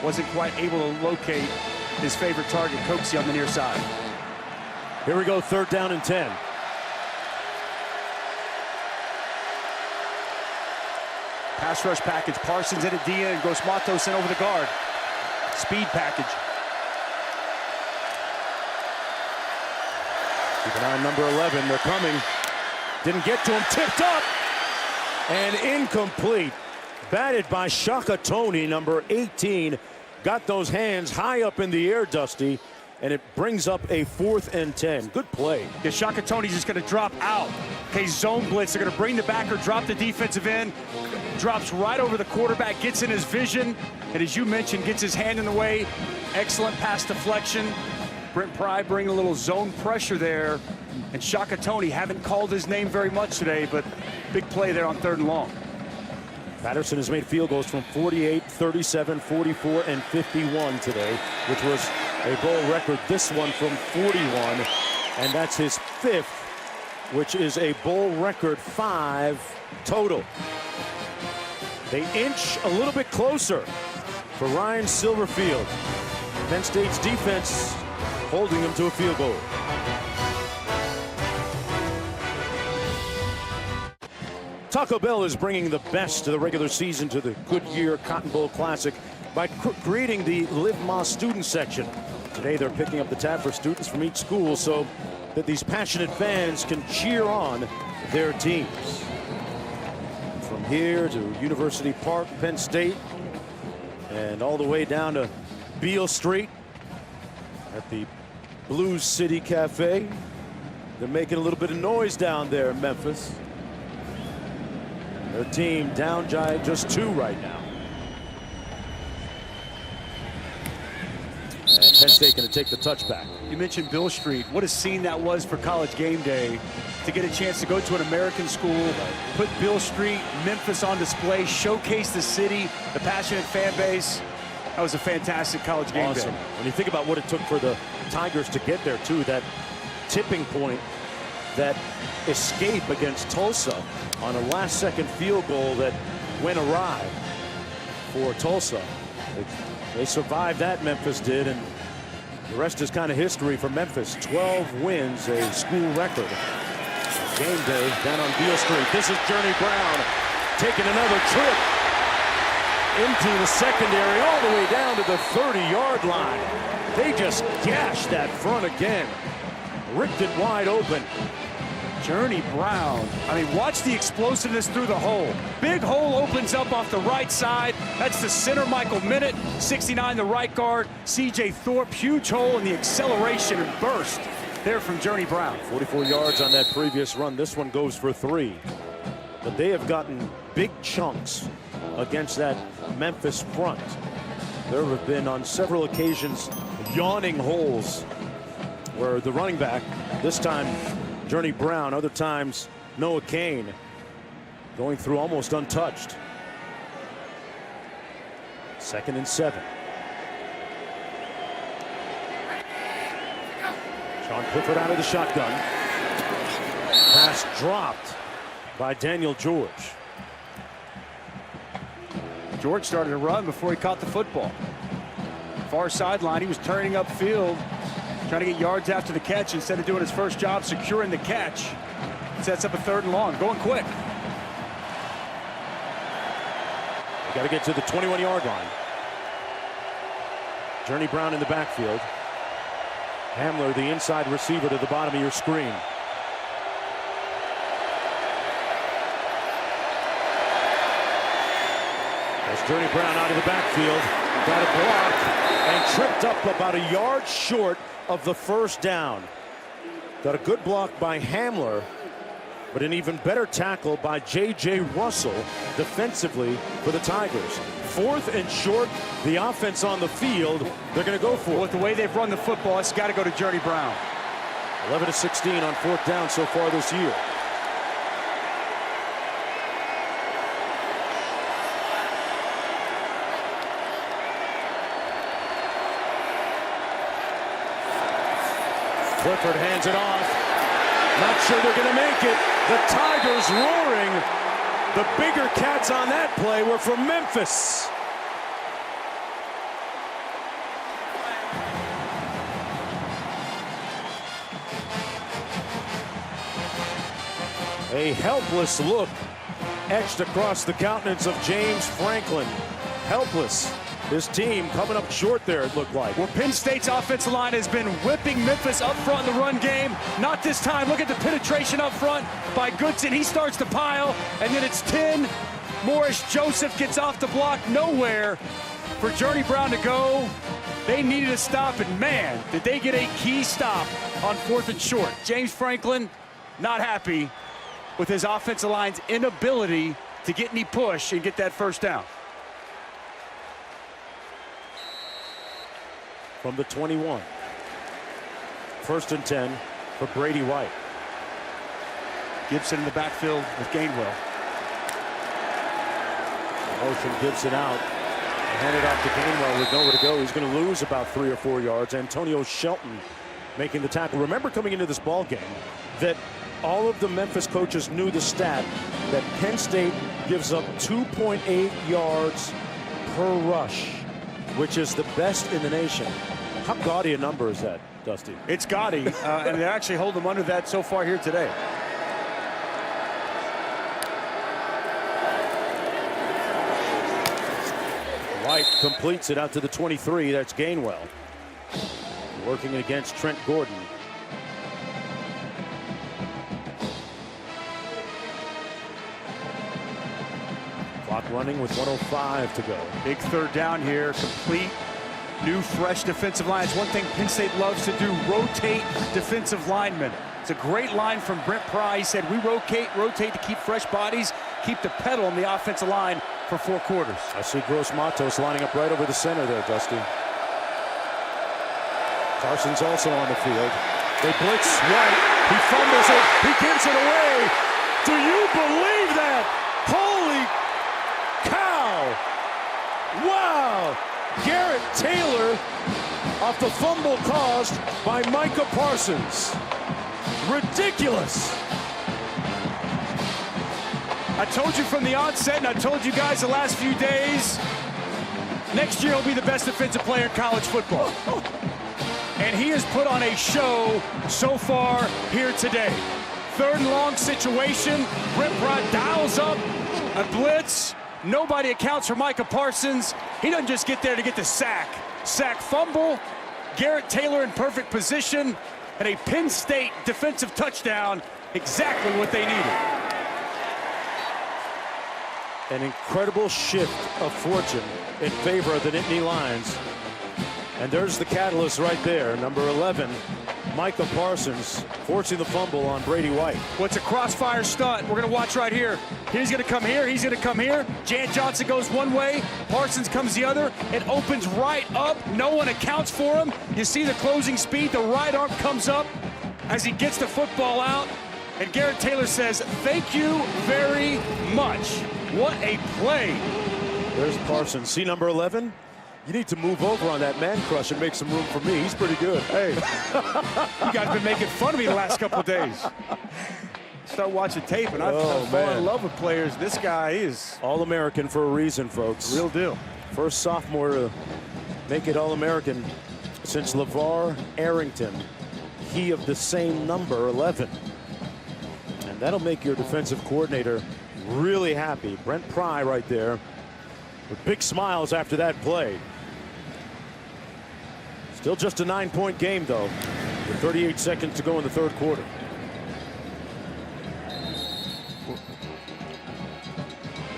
Wasn't quite able to locate his favorite target, Coaxey, on the near side. Here we go, 3rd down and 10. Pass rush package. Parsons in at D and Gross Matos in over the guard. Speed package. Keep an eye on number 11. They're coming. Didn't get to him. Tipped up. And incomplete. Batted by Shaka Toney, number 18. Got those hands high up in the air, Dusty. And it brings up a 4th and 10. Good play. Yeah, Shaka Toney's just going to drop out. Okay, zone blitz. They're going to bring the backer, drop the defensive end. Drops right over the quarterback, gets in his vision, and as you mentioned, gets his hand in the way. Excellent pass deflection. Brent Pry bringing a little zone pressure there. And Shaka Toney, haven't called his name very much today, but big play there on 3rd and long. Patterson has made field goals from 48, 37, 44, and 51 today, which was a bowl record. This one from 41, and that's his 5th, which is a bowl record 5 total. They inch a little bit closer for Ryan Silverfield. Penn State's defense holding him to a field goal. Taco Bell is bringing the best of the regular season to the Goodyear Cotton Bowl Classic by creating the Live Más student section. Today they're picking up the tab for students from each school so that these passionate fans can cheer on their teams. From here to University Park, Penn State, and all the way down to Beale Street at the Blues City Cafe. They're making a little bit of noise down there in Memphis. Their team down just 2 right now. And Penn State going to take the touchback. You mentioned Beale Street. What a scene that was for College Game Day, to get a chance to go to an American school, put Beale Street, Memphis on display, showcase the city, the passionate fan base. That was a fantastic College Game Day. When you think about what it took for the Tigers to get there too, that tipping point, that escape against Tulsa on a last-second field goal that went awry for Tulsa. They survived that, Memphis did, and the rest is kind of history for Memphis. 12 wins, a school record. Game day down on Beale Street. This is Journey Brown taking another trip into the secondary, all the way down to the 30-yard line. They just gashed that front again. Ripped it wide open. Journey Brown. I mean, watch the explosiveness through the hole. Big hole opens up off the right side. That's the center, Michael Minute. 69, the right guard. C.J. Thorpe, huge hole in the acceleration and burst there from Journey Brown. 44 yards on that previous run. This one goes for 3. But they have gotten big chunks against that Memphis front. There have been on several occasions yawning holes where the running back, this time Journey Brown, other times Noah Kane, going through almost untouched. 2nd and 7. Sean Clifford out of the shotgun. Pass dropped by Daniel George. George started to run before he caught the football. Far sideline, he was turning upfield, trying to get yards after the catch instead of doing his first job securing the catch. Sets up a 3rd and long, going quick. They got to get to the 21-yard line. Journey Brown in the backfield. Hamler, the inside receiver, to the bottom of your screen. As Journey Brown out of the backfield, got a block and tripped up about a yard short of the 1st down. Got a good block by Hamler, but an even better tackle by J.J. Russell defensively for the Tigers. 4th and short, the offense on the field, they're going to go for it. With the way they've run the football, it's got to go to Journey Brown. 11-16 on 4th down so far this year. Clifford hands it off. Not sure they're going to make it. The Tigers roaring. The bigger cats on that play were from Memphis. A helpless look etched across the countenance of James Franklin. Helpless. His team coming up short there, it looked like. Well, Penn State's offensive line has been whipping Memphis up front in the run game. Not this time. Look at the penetration up front by Goodson. He starts to pile, and then it's 10. Morris Joseph gets off the block. Nowhere for Journey Brown to go. They needed a stop, and man, did they get a key stop on 4th and short. James Franklin not happy with his offensive line's inability to get any push and get that 1st down. From the 21. 1st and 10 for Brady White. Gibson in the backfield with Gainwell. Motion Gibson out. Hand it off to Gainwell with nowhere to go. He's going to lose about 3 or 4 yards. Antonio Shelton making the tackle. Remember coming into this ball game that all of the Memphis coaches knew the stat that Penn State gives up 2.8 yards per rush, which is the best in the nation. How gaudy a number is that, Dusty? It's gaudy, and they actually hold them under that so far here today. White completes it out to the 23. That's Gainwell. Working against Trent Gordon. Clock running with 1:05 to go. Big third down here. Complete, new, fresh defensive line. It's one thing Penn State loves to do, rotate defensive linemen. It's a great line from Brent Pry. He said, we rotate to keep fresh bodies, keep the pedal on the offensive line for 4 quarters. I see Gross Matos lining up right over the center there, Dusty. Carson's also on the field. They blitz right. He fumbles it. He gives it away. Do you believe that? Holy cow! Wow! Garrett Taylor off the fumble caused by Micah Parsons. Ridiculous. I told you from the onset, and I told you guys the last few days, next year he'll be the best defensive player in college football. And he has put on a show so far here today. 3rd and long situation. Brent Pry dials up a blitz. Nobody accounts for Micah Parsons. He doesn't just get there to get the sack. Sack fumble. Garrett Taylor in perfect position. And a Penn State defensive touchdown. Exactly what they needed. An incredible shift of fortune in favor of the Nittany Lions. And there's the catalyst right there, number 11, Micah Parsons, forcing the fumble on Brady White. What's a crossfire stunt? We're going to watch right here. He's going to come here. He's going to come here. Jan Johnson goes one way. Parsons comes the other. It opens right up. No one accounts for him. You see the closing speed. The right arm comes up as he gets the football out. And Garrett Taylor says, thank you very much. What a play. There's Parsons. See number 11? You need to move over on that man crush and make some room for me. He's pretty good. Hey, you guys been making fun of me the last couple of days. Start watching tape, and I've fallen in love with players. This guy is All-American for a reason, folks. Real deal. First sophomore to make it All-American since LeVar Arrington. He of the same number, 11. And that'll make your defensive coordinator really happy. Brent Pry right there with big smiles after that play. Still just a 9-point game, though, with 38 seconds to go in the 3rd quarter.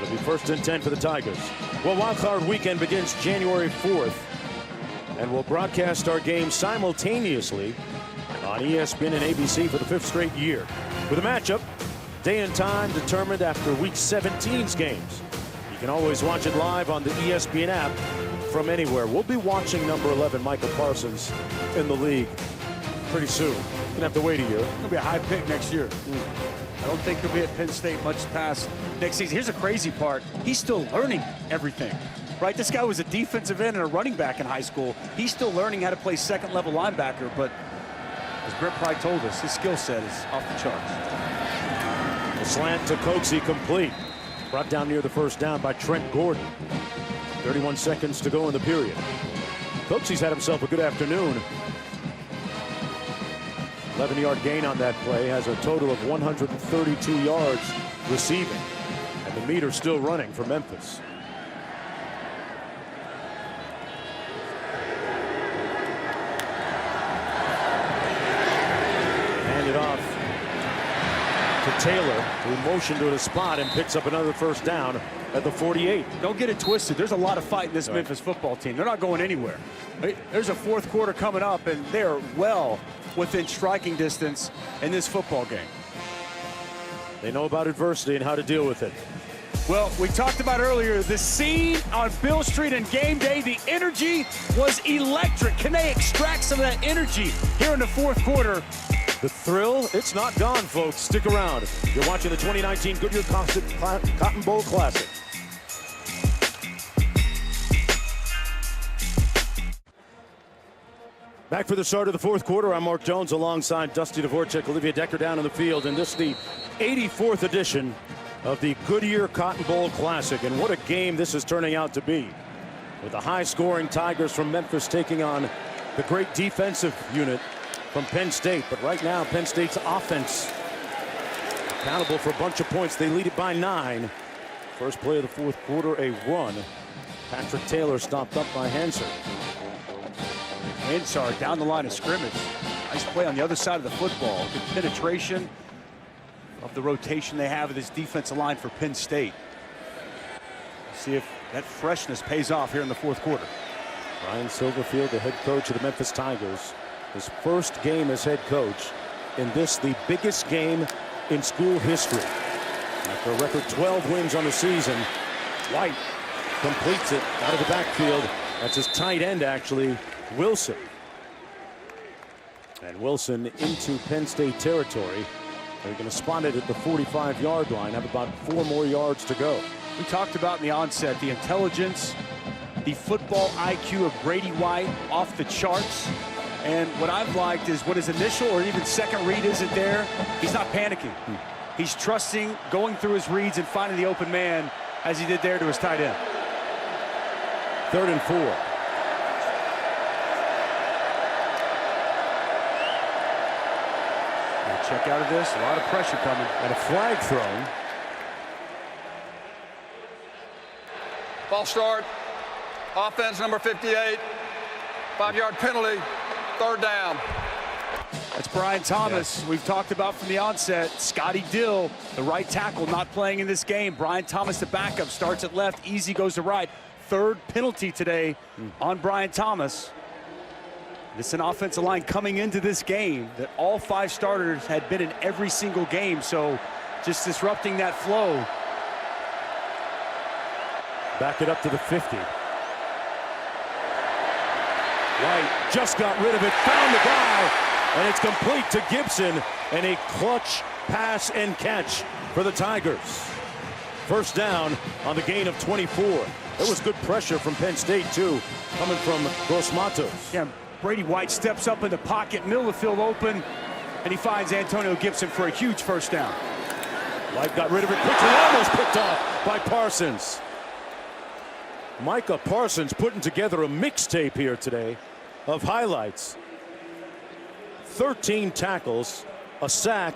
It'll be 1st and 10 for the Tigers. Well, Wildcard Weekend begins January 4th, and we'll broadcast our game simultaneously on ESPN and ABC for the 5th straight year, with a matchup, day and time determined after Week 17's games. You can always watch it live on the ESPN app from anywhere. We'll be watching number 11, Micah Parsons, in the league pretty soon. Gonna have to wait a year. It'll be a high pick next year. I don't think he'll be at Penn State much past next season. Here's the crazy part. He's still learning everything, right? This guy was a defensive end and a running back in high school. He's still learning how to play second-level linebacker, but as Brent Pry told us, his skill set is off the charts. The slant to Coxie complete. Brought down near the 1st down by Trent Gordon. 31 seconds to go in the period. Coxie's had himself a good afternoon. 11-yard gain on that play, has a total of 132 yards receiving. And the meter's still running for Memphis. Hand it off to Taylor, who motioned to the spot and picks up another 1st down at the 48. Don't get it twisted. There's a lot of fight in this Memphis football team. They're not going anywhere. There's a 4th quarter coming up, and they're well within striking distance in this football game. They know about adversity and how to deal with it. Well, we talked about earlier, the scene on Bill Street and game day, the energy was electric. Can they extract some of that energy here in the 4th quarter? The thrill, it's not gone, folks. Stick around. You're watching the 2019 Goodyear Cotton Bowl Classic. Back for the start of the 4th quarter. I'm Mark Jones alongside Dusty Dvorak, Olivia Decker down in the field. And this is the 84th edition of the Goodyear Cotton Bowl Classic. And what a game this is turning out to be. With the high-scoring Tigers from Memphis taking on the great defensive unit from Penn State. But right now, Penn State's offense accountable for a bunch of points. They lead it by 9. First play of the 4th quarter, a run. Patrick Taylor stopped up by Hensar. Hensar down the line of scrimmage. Nice play on the other side of the football. Good penetration of the rotation they have of this defensive line for Penn State. See if that freshness pays off here in the fourth quarter. Ryan Silverfield, the head coach of the Memphis Tigers, his first game as head coach in this, the biggest game in school history. After a record 12 wins on the season, White completes it out of the backfield. That's his tight end, actually, Wilson. And Wilson into Penn State territory. They're going to spot it at the 45-yard line. Have about 4 more yards to go. We talked about in the onset the intelligence, the football IQ of Brady White off the charts. And what I've liked is when his initial or even second read isn't there, he's not panicking. He's trusting, going through his reads and finding the open man as he did there to his tight end. 3rd and 4. And check out of this, a lot of pressure coming. And a flag thrown. False start. Offense number 58. 5-yard penalty. 3rd down. That's Brian Thomas. Yes. We've talked about from the onset. Scotty Dill, the right tackle, not playing in this game. Brian Thomas, the backup, starts at left. Easy goes to right. 3rd penalty today on Brian Thomas. It's an offensive line coming into this game that all 5 starters had been in every single game. So just disrupting that flow. Back it up to the 50. White just got rid of it, found the guy, and it's complete to Gibson, and a clutch pass and catch for the Tigers. 1st down on the gain of 24. There was good pressure from Penn State, too, coming from Dos Matos. Yeah, Brady White steps up in the pocket, middle of the field open, and he finds Antonio Gibson for a huge 1st down. White got rid of it quickly, almost picked off by Parsons. Micah Parsons putting together a mixtape here today of highlights. 13 tackles, a sack,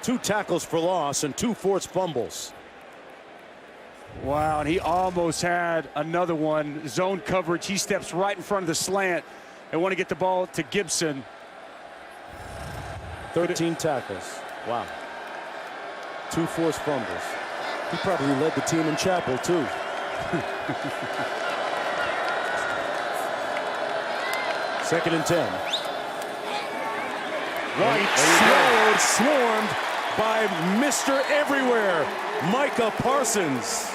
2 tackles for loss, and 2 forced fumbles. Wow, and he almost had another one. Zone coverage. He steps right in front of the slant and want to get the ball to Gibson. 13 tackles. Wow. 2 forced fumbles. He probably led the team in Chapel, too. 2nd and 10. White swarmed by Mr. Everywhere, Micah Parsons.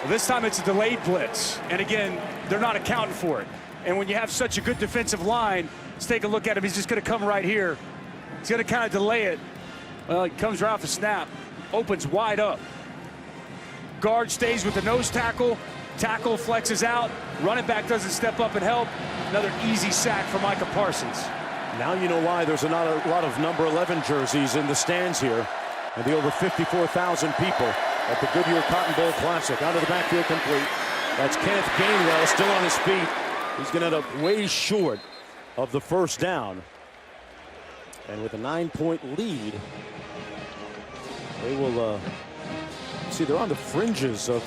Well, this time it's a delayed blitz. And again, they're not accounting for it. And when you have such a good defensive line, let's take a look at him. He's just going to come right here. He's going to kind of delay it. Well, he comes right off the snap, opens wide up. Guard stays with the nose tackle. Tackle flexes out. Running back doesn't step up and help. Another easy sack for Micah Parsons. Now you know why there's not a lot of number 11 jerseys in the stands here. And the over 54,000 people at the Goodyear Cotton Bowl Classic. Out of the backfield complete. That's Kenneth Gainwell still on his feet. He's going to end up way short of the 1st down. And with a 9-point lead, they will see, they're on the fringes of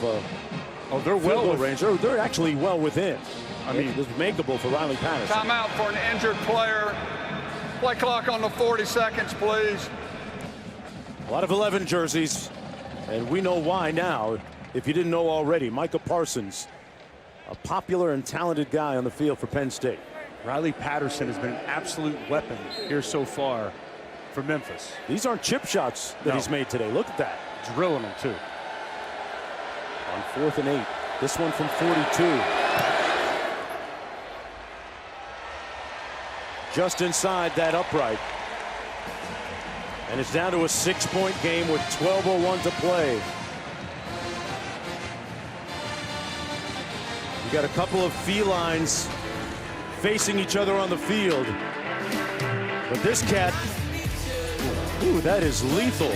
they're well range. They're actually well within. I mean, it's makeable for Riley Patterson. Timeout for an injured player. Play clock on the 40 seconds, please. A lot of 11 jerseys, and we know why now. If you didn't know already, Micah Parsons, a popular and talented guy on the field for Penn State. Riley Patterson has been an absolute weapon here so far for Memphis. These aren't chip shots that he's made today. Look at that. Drilling them, too. On 4th and 8. This one from 42. Just inside that upright. And it's down to a 6-point game with 12:01 to play. You got a couple of felines facing each other on the field. But this cat, ooh, that is lethal.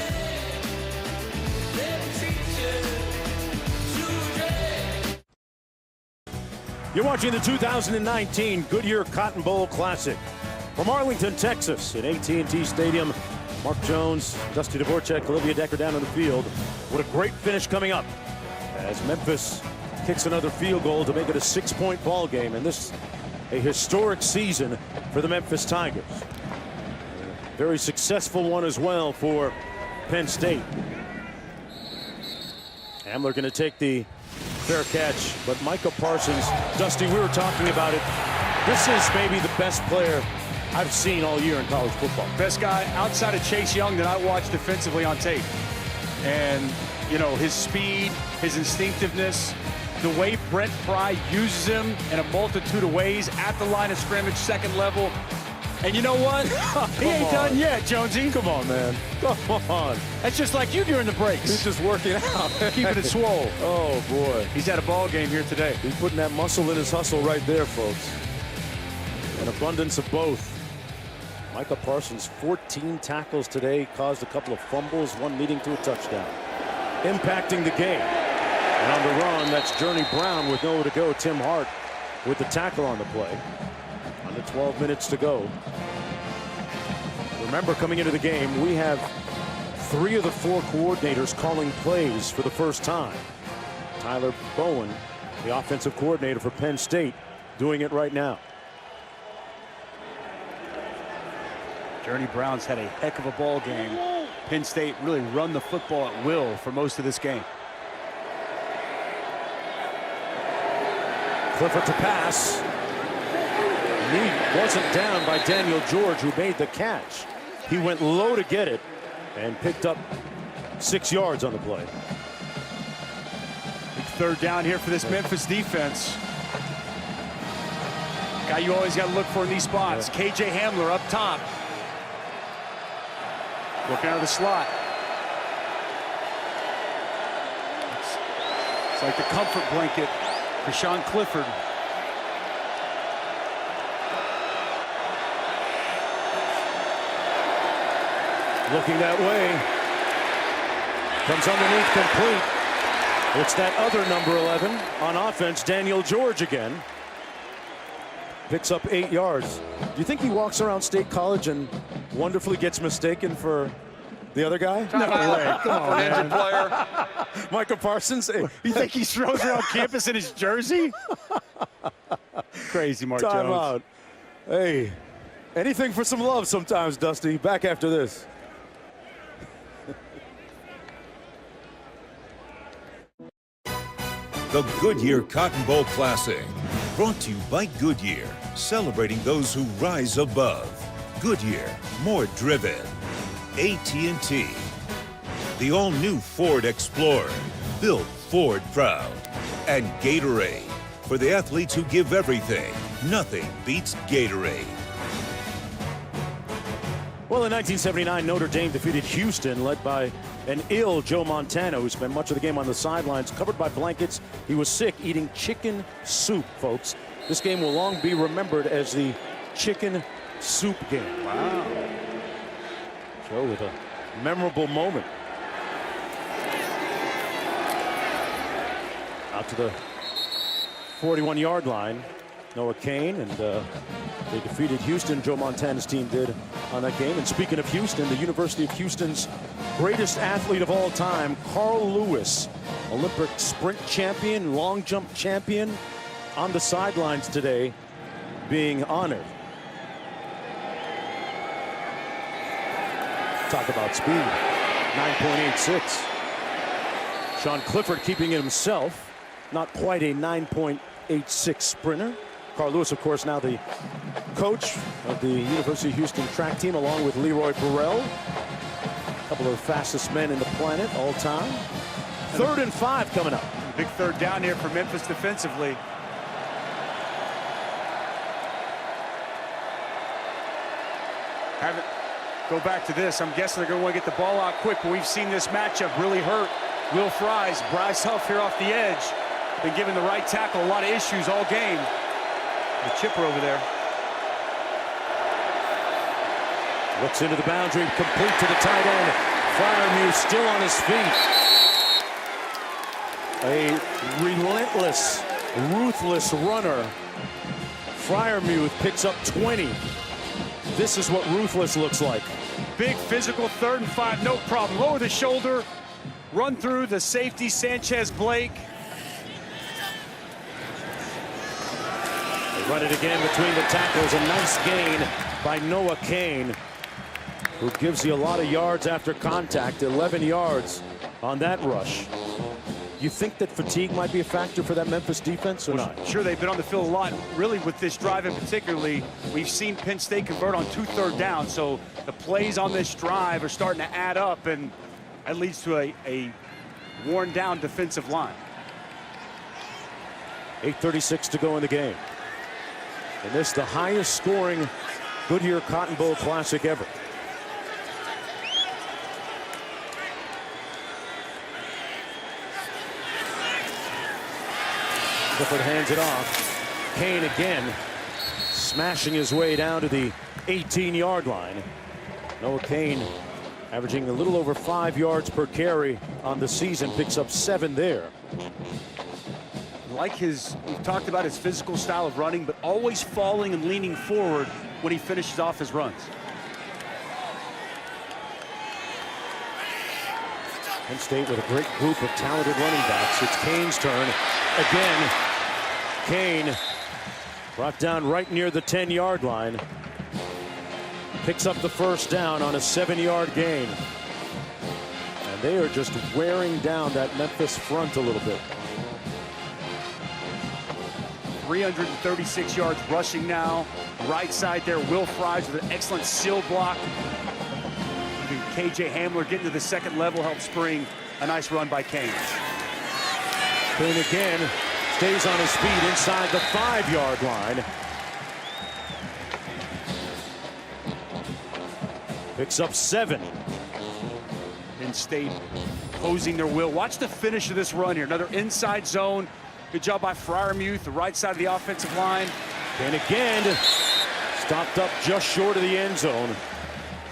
You're watching the 2019 Goodyear Cotton Bowl Classic. From Arlington, Texas, at AT&T Stadium, Mark Jones, Dusty Dvorak, Olivia Decker down on the field. What a great finish coming up as Memphis kicks another field goal to make it a 6-point ball game. And this, a historic season for the Memphis Tigers. A very successful one as well for Penn State. Hamler going to take the fair catch, but Micah Parsons, Dusty, we were talking about it. This is maybe the best player I've seen all year in college football. Best guy outside of Chase Young that I watched defensively on tape. And, you know, his speed, his instinctiveness, the way Brent Pry uses him in a multitude of ways at the line of scrimmage, second level. And you know what? He ain't done yet, Jonesy. Come on, man. Come on. That's just like you during the breaks. He's just working out. Keeping it swole. Oh, boy. He's had a ball game here today. He's putting that muscle in his hustle right there, folks. An abundance of both. Micah Parsons, 14 tackles today, caused a couple of fumbles, one leading to a touchdown. Impacting the game. And on the run, that's Journey Brown with nowhere to go. Tim Hart with the tackle on the play. Under 12 minutes to go. Remember, coming into the game, we have 3 of the 4 coordinators calling plays for the first time. Tyler Bowen, the offensive coordinator for Penn State, doing it right now. Journey Brown's had a heck of a ball game. Penn State really run the football at will for most of this game. Clifford to pass. He wasn't down by Daniel George, who made the catch. He went low to get it and picked up 6 yards on the play. Big third down here for this Memphis defense. Guy you always got to look for in these spots. Yeah. KJ Hamler up top. Working out of the slot. It's like the comfort blanket for Sean Clifford. Looking that way. Comes underneath complete. It's that other number 11 on offense, Daniel George again. Picks up 8 yards. Do you think he walks around State College and wonderfully gets mistaken for the other guy? No way. Come on, man. Player. Micah Parsons. You think he throws around campus in his jersey? Crazy, Mark Time Jones. out. Hey, anything for some love sometimes, Dusty. Back after this. The Goodyear Cotton Bowl Classic, brought to you by Goodyear, celebrating those who rise above. Goodyear, more driven. AT&T. The all-new Ford Explorer, built Ford proud. And Gatorade, for the athletes who give everything. Nothing beats Gatorade. Well, in 1979, Notre Dame defeated Houston, led by an ill Joe Montana, who spent much of the game on the sidelines, covered by blankets. He was sick, eating chicken soup, folks. This game will long be remembered as the chicken soup game. Wow. Joe with a memorable moment. Out to the 41-yard line. Noah Kane, and they defeated Houston. Joe Montana's team did on that game. And speaking of Houston, the University of Houston's greatest athlete of all time, Carl Lewis, Olympic sprint champion, long jump champion, on the sidelines today being honored. Talk about speed, 9.86. Sean Clifford keeping it himself, not quite a 9.86 sprinter. Carl Lewis, of course, now the coach of the University of Houston track team, along with Leroy Burrell. A couple of the fastest men in the planet all time. 3rd and 5 coming up. Big third down here for Memphis defensively. Go back to this. I'm guessing they're going to want to get the ball out quick, but we've seen this matchup really hurt Will Fries. Bryce Huff here off the edge. Been giving the right tackle a lot of issues all game. The chipper over there. Looks into the boundary, complete to the tight end. Freiermuth still on his feet. A relentless, ruthless runner. Freiermuth picks up 20. This is what ruthless looks like. Big physical 3rd and 5, no problem. Lower the shoulder, run through the safety, Sanchez Blake. They run it again between the tackles. A nice gain by Noah Kane, who gives you a lot of yards after contact. 11 yards on that rush. You think that fatigue might be a factor for that Memphis defense or not? Sure, they've been on the field a lot. Really, with this drive in particularly, we've seen Penn State convert on 2 third downs. So the plays on this drive are starting to add up, and that leads to a worn-down defensive line. 8:36 to go in the game. And this the highest scoring Goodyear Cotton Bowl Classic ever. Clifford hands it off. Kane again smashing his way down to the 18-yard line. Noah Kane averaging a little over 5 yards per carry on the season, picks up 7 there. Like we've talked about his physical style of running, but always falling and leaning forward when he finishes off his runs. Penn State with a great group of talented running backs. It's Kane's turn. Again, Kane brought down right near the 10-yard line. Picks up the first down on a 7-yard gain. And they are just wearing down that Memphis front a little bit. 336 yards rushing now. Right side there, Will Fries with an excellent seal block. KJ Hamler getting to the second level helped spring a nice run by Kane. Kane again stays on his feet inside the 5-yard line. Picks up 7. Penn State posing their will. Watch the finish of this run here. Another inside zone. Good job by Freiermuth, the right side of the offensive line. And again, stopped up just short of the end zone.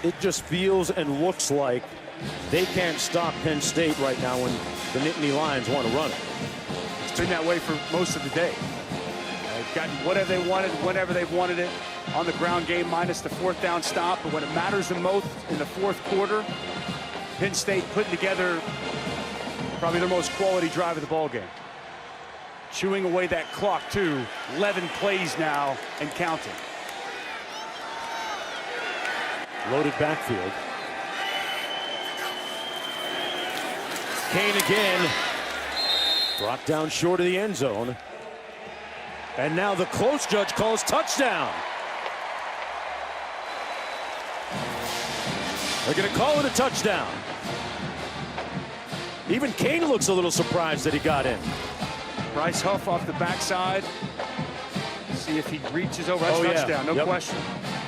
It just feels and looks like they can't stop Penn State right now when the Nittany Lions want to run it. It's been that way for most of the day. They've gotten whatever they wanted, whenever they've wanted it on the ground game, minus the 4th down stop. But when it matters the most in the 4th quarter, Penn State putting together probably their most quality drive of the ball game. Chewing away that clock too. 11 plays now and counting. Loaded backfield. Kane again. Brought down short of the end zone. And now the close judge calls touchdown. They're going to call it a touchdown. Even Kane looks a little surprised that he got in. Bryce Huff off the backside. See if he reaches over. That's touchdown, no question.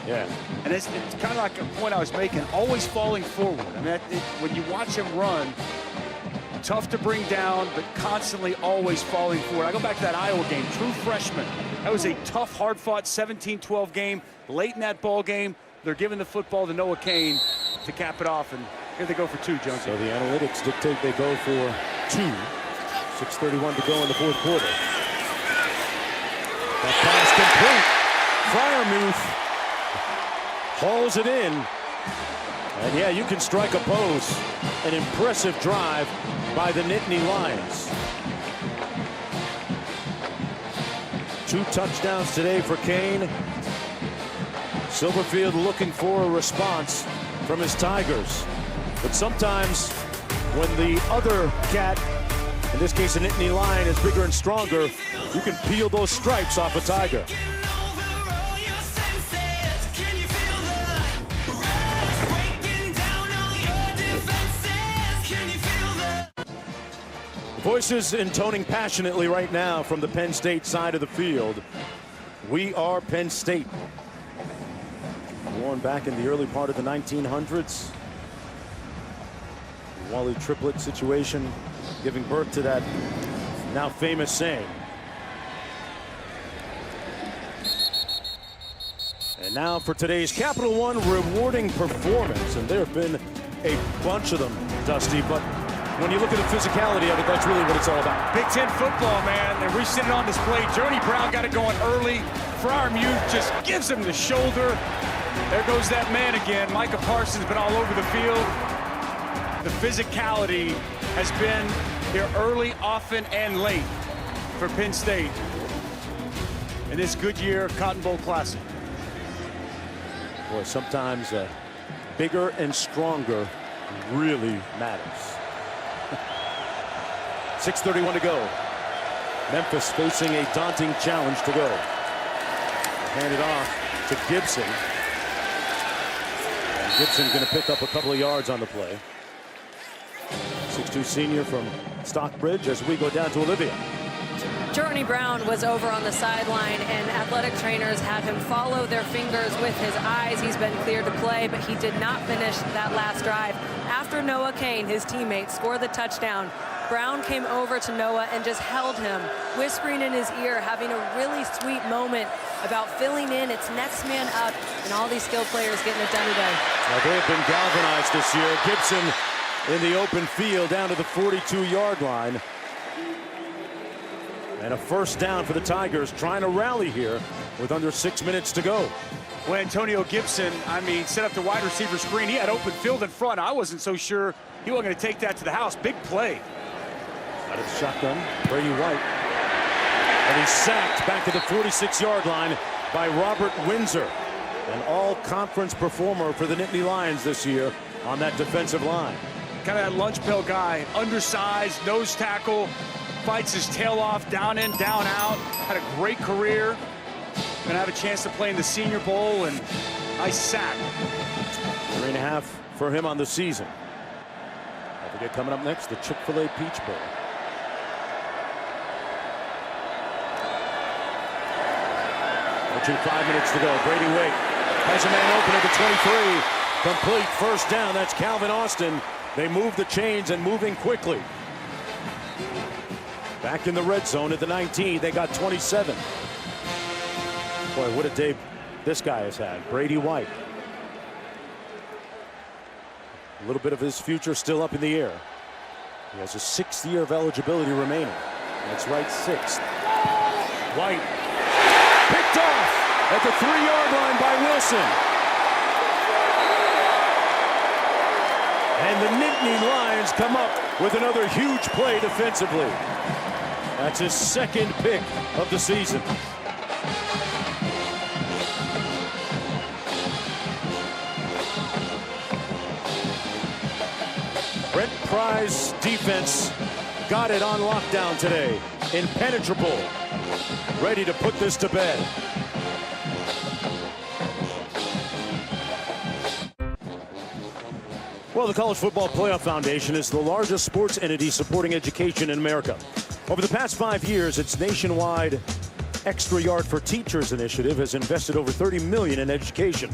Yeah. And it's kind of like a point I was making, always falling forward. I mean, when you watch him run, tough to bring down, but constantly always falling forward. I go back to that Iowa game, true freshman. That was a tough, hard-fought 17-12 game. Late in that ball game, they're giving the football to Noah Kane to cap it off, and here they go for 2, Jonesy. So the analytics dictate they go for 2. 6:31 to go in the 4th quarter. That pass complete. Freiermuth hauls it in. And yeah, you can strike a pose. An impressive drive by the Nittany Lions. 2 touchdowns today for Kane. Silverfield looking for a response from his Tigers. But sometimes when the other cat, in this case, a Nittany Lion, is bigger and stronger, you can peel those stripes off a Tiger. Voices intoning passionately right now from the Penn State side of the field. We are Penn State. Born back in the early part of the 1900s. The Wally triplet situation giving birth to that now famous saying. And now for today's Capital One rewarding performance. And there have been a bunch of them, Dusty, but when you look at the physicality of it, that's really what it's all about. Big Ten football, man. And we see it on display. Journey Brown got it going early. Freiermuth just gives him the shoulder. There goes that man again. Micah Parsons been all over the field. The physicality has been here early, often, and late for Penn State in this Goodyear Cotton Bowl Classic. Boy, sometimes bigger and stronger really matters. 6:31 to go. Memphis facing a daunting challenge to go. Hand it off to Gibson. And Gibson going to pick up a couple of yards on the play. 6'2" senior from Stockbridge as we go down to Olivia. Journey Brown was over on the sideline, and athletic trainers had him follow their fingers with his eyes. He's been cleared to play, but he did not finish that last drive. After Noah Kane, his teammate, scored the touchdown, Brown came over to Noah and just held him, whispering in his ear, having a really sweet moment about filling in. It's next man up, and all these skilled players getting it done today. Now, they have been galvanized this year. Gibson in the open field down to the 42-yard line. And a first down for the Tigers, trying to rally here with under 6 minutes to go. Well, Antonio Gibson, set up the wide receiver screen. He had open field in front. I wasn't so sure he wasn't going to take that to the house. Big play. Out of the shotgun, Brady White. And he's sacked back to the 46-yard line by Robert Windsor, an all-conference performer for the Nittany Lions this year on that defensive line. Kind of that lunch pail guy, undersized, nose tackle, fights his tail off, down in, down out. Had a great career. Gonna have a chance to play in the Senior Bowl, and nice sack. 3.5 for him on the season. Don't forget, coming up next, the Chick-fil-A Peach Bowl. Approaching 5 minutes to go. Brady White has a man open at the 23. Complete first down. That's Calvin Austin. They move the chains and moving quickly. Back in the red zone at the 19, they got 27. Boy, what a day this guy has had. Brady White. A little bit of his future still up in the air. He has a 6th year of eligibility remaining. That's right, 6th. White picked off at the 3-yard line by Wilson. And the Nittany Lions come up with another huge play defensively. That's his 2nd pick of the season. Brent Pry's defense got it on lockdown today. Impenetrable. Ready to put this to bed. Well, the College Football Playoff Foundation is the largest sports entity supporting education in America. Over the past 5 years, its nationwide Extra Yard for Teachers initiative has invested over $30 million in education.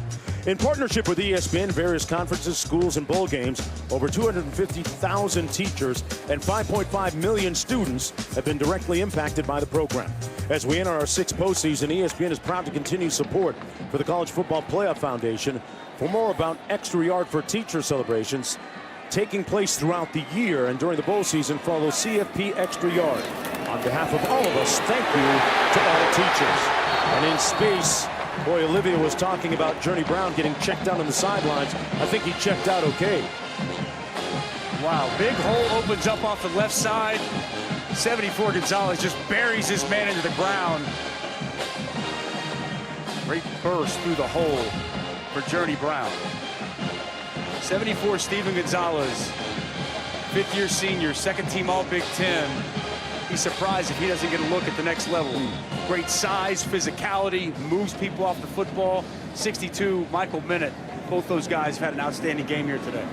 In partnership with ESPN, various conferences, schools, and bowl games, over 250,000 teachers and 5.5 million students have been directly impacted by the program. As we enter our 6th postseason, ESPN is proud to continue support for the College Football Playoff Foundation. For more about Extra Yard for Teachers celebrations taking place throughout the year and during the bowl season, follow CFP Extra Yard. On behalf of all of us, thank you to all teachers. And in space, boy, Olivia was talking about Journey Brown getting checked out on the sidelines. I think he checked out okay. Wow, big hole opens up off the left side. 74 Gonzalez just buries his man into the ground. Great burst through the hole for Journey Brown. 74 Steven Gonzalez, 5th year senior, 2nd team All Big Ten. He's surprised if he doesn't get a look at the next level. Great size, physicality, moves people off the football. 62, Michael Minute. Both those guys have had an outstanding game here today.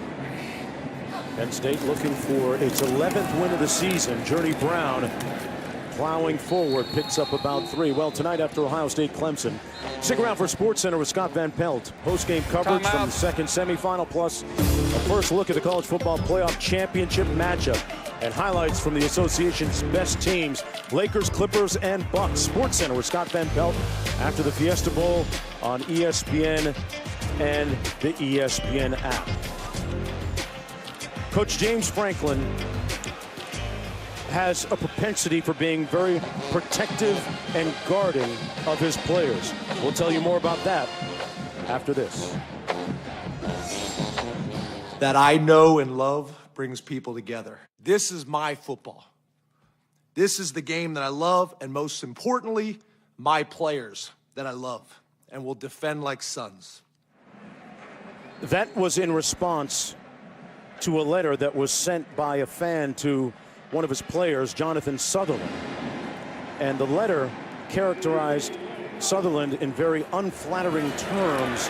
Penn State looking for its 11th win of the season. Journey Brown plowing forward, picks up about 3. Well, tonight after Ohio State Clemson. Stick around for Sports Center with Scott Van Pelt. Post-game coverage from the 2nd semifinal, plus a first look at the College Football Playoff Championship matchup and highlights from the association's best teams, Lakers, Clippers, and Bucks. Sports Center with Scott Van Pelt after the Fiesta Bowl on ESPN and the ESPN app. Coach James Franklin has a propensity for being very protective and guarding of his players. We'll tell you more about that after this. That I know and love brings people together. This is my football. This is the game that I love, and most importantly, my players that I love and will defend like sons. That was in response to a letter that was sent by a fan to one of his players, Jonathan Sutherland. And the letter characterized Sutherland in very unflattering terms,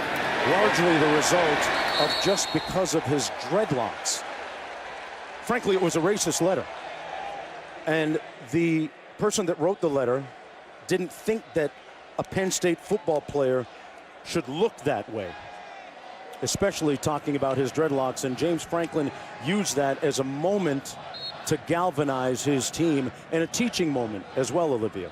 largely the result of just because of his dreadlocks. Frankly, it was a racist letter. And the person that wrote the letter didn't think that a Penn State football player should look that way, especially talking about his dreadlocks. And James Franklin used that as a moment to galvanize his team, and a teaching moment as well, Olivia.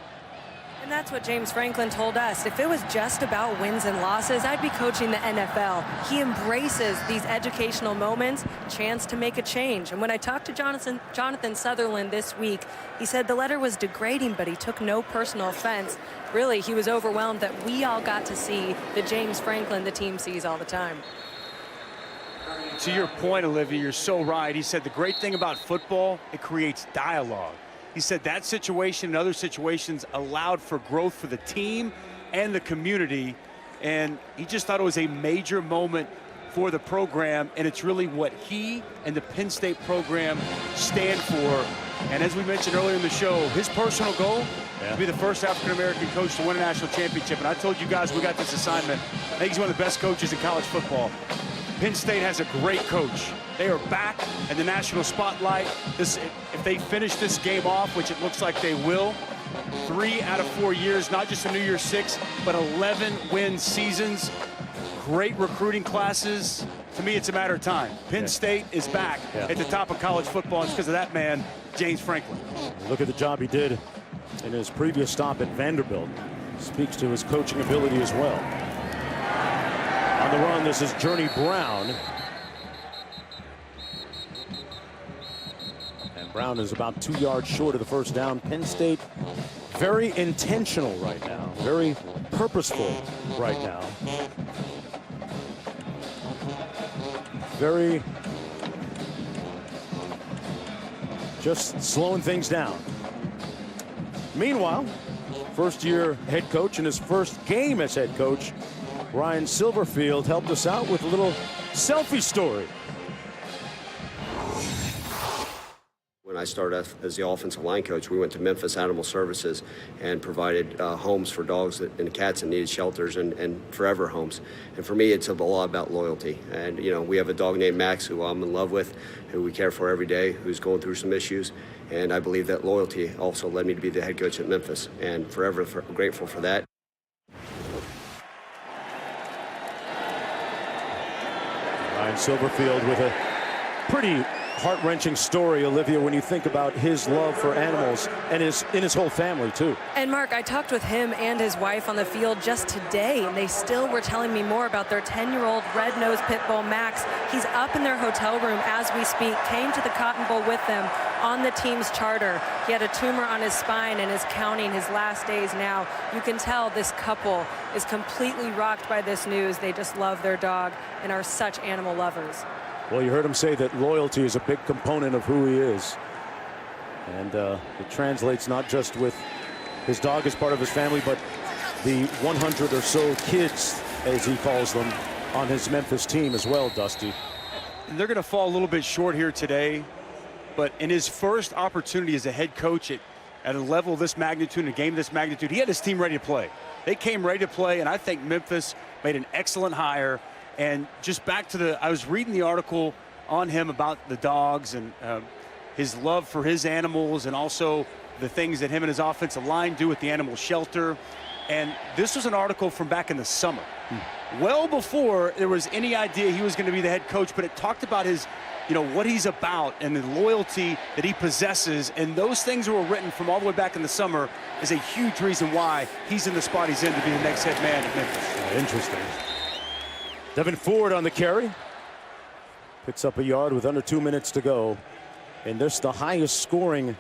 And that's what James Franklin told us. If it was just about wins and losses, I'd be coaching the NFL. He embraces these educational moments, chance to make a change. And when I talked to Jonathan Sutherland this week, he said the letter was degrading, but he took no personal offense. Really, he was overwhelmed that we all got to see the James Franklin the team sees all the time. To your point, Olivia, you're so right. He said the great thing about football, it creates dialogue. He said that situation and other situations allowed for growth for the team and the community. And he just thought it was a major moment for the program. And it's really what he and the Penn State program stand for. And as we mentioned earlier in the show, his personal goal to be the first African-American coach to win a national championship. And I told you guys we got this assignment. I think he's one of the best coaches in college football. Penn State has a great coach. They are back in the national spotlight. If they finish this game off, which it looks like they will, 3 out of 4 years, not just a New Year's Six, but 11 win seasons, great recruiting classes. To me, it's a matter of time. Penn State is back at the top of college football. It's because of that man, James Franklin. Look at the job he did in his previous stop at Vanderbilt. Speaks to his coaching ability as well. On the run, this is Journey Brown. And Brown is about 2 yards short of the first down. Penn State very intentional right now, very purposeful right now. Very just slowing things down. Meanwhile, first-year head coach in his first game as head coach, Ryan Silverfield, helped us out with a little selfie story. When I started as the offensive line coach, we went to Memphis Animal Services and provided homes for dogs and cats that needed shelters and forever homes. And for me, it's a lot about loyalty. And, you know, we have a dog named Max who I'm in love with, who we care for every day, who's going through some issues. And I believe that loyalty also led me to be the head coach at Memphis, and forever grateful for that. Ryan Silverfield with a pretty heart-wrenching story, Olivia, when you think about his love for animals and in his whole family too. And Mark, I talked with him and his wife on the field just today, and they still were telling me more about their 10-year-old red-nosed pit bull, Max. He's up in their hotel room as we speak, came to the Cotton Bowl with them on the team's charter. He had a tumor on his spine and is counting his last days now. You can tell this couple is completely rocked by this news. They just love their dog and are such animal lovers. Well, you heard him say that loyalty is a big component of who he is. And it translates not just with his dog as part of his family, but the 100 or so kids, as he calls them, on his Memphis team as well, Dusty. And they're going to fall a little bit short here today. But in his first opportunity as a head coach at a level of this magnitude, in a game of this magnitude, he had his team ready to play. They came ready to play, and I think Memphis made an excellent hire. And just back to I was reading the article on him about the dogs and his love for his animals, and also the things that him and his offensive line do with the animal shelter. And this was an article from back in the summer, well before there was any idea he was going to be the head coach, but it talked about his, you know, what he's about and the loyalty that he possesses. And those things that were written from all the way back in the summer is a huge reason why he's in the spot he's in to be the next head man at Memphis. Interesting. Devin Ford on the carry. Picks up a yard with under 2 minutes to go. And this the highest scoring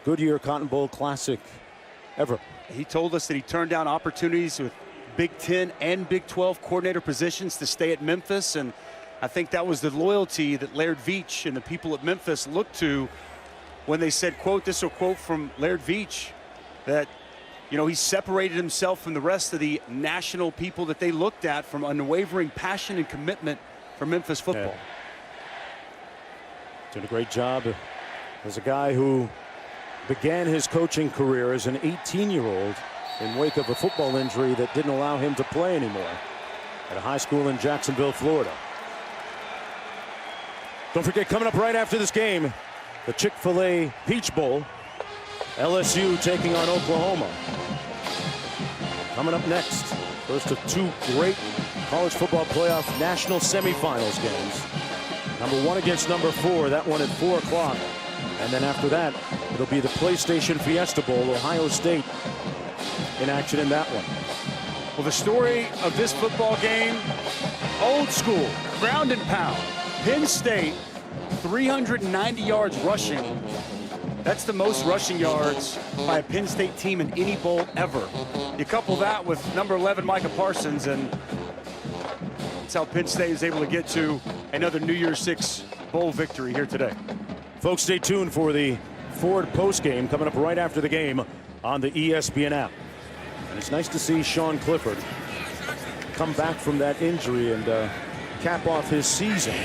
Goodyear Cotton Bowl Classic ever. He told us that he turned down opportunities with Big Ten and Big 12 coordinator positions to stay at Memphis. And I think that was the loyalty that Laird Veach and the people at Memphis looked to when they said, quote, this is a quote from Laird Veach, that, you know, he separated himself from the rest of the national people that they looked at from unwavering passion and commitment for Memphis football. Doing a great job There's a guy who began his coaching career as an 18-year-old in wake of a football injury that didn't allow him to play anymore at a high school in Jacksonville, Florida. Don't forget, coming up right after this game, the Chick-fil-A Peach Bowl. LSU taking on Oklahoma. Coming up next, first of two great college football playoff national semifinals games. Number 1 against number 4, that one at 4 o'clock. And then after that, it'll be the PlayStation Fiesta Bowl, Ohio State in action in that one. Well, the story of this football game, old school, ground and pound. Penn State, 390 yards rushing. That's the most rushing yards by a Penn State team in any bowl ever. You couple that with number 11, Micah Parsons, and that's how Penn State is able to get to another New Year's Six bowl victory here today. Folks, stay tuned for the Ford postgame coming up right after the game on the ESPN app. And it's nice to see Sean Clifford come back from that injury and cap off his season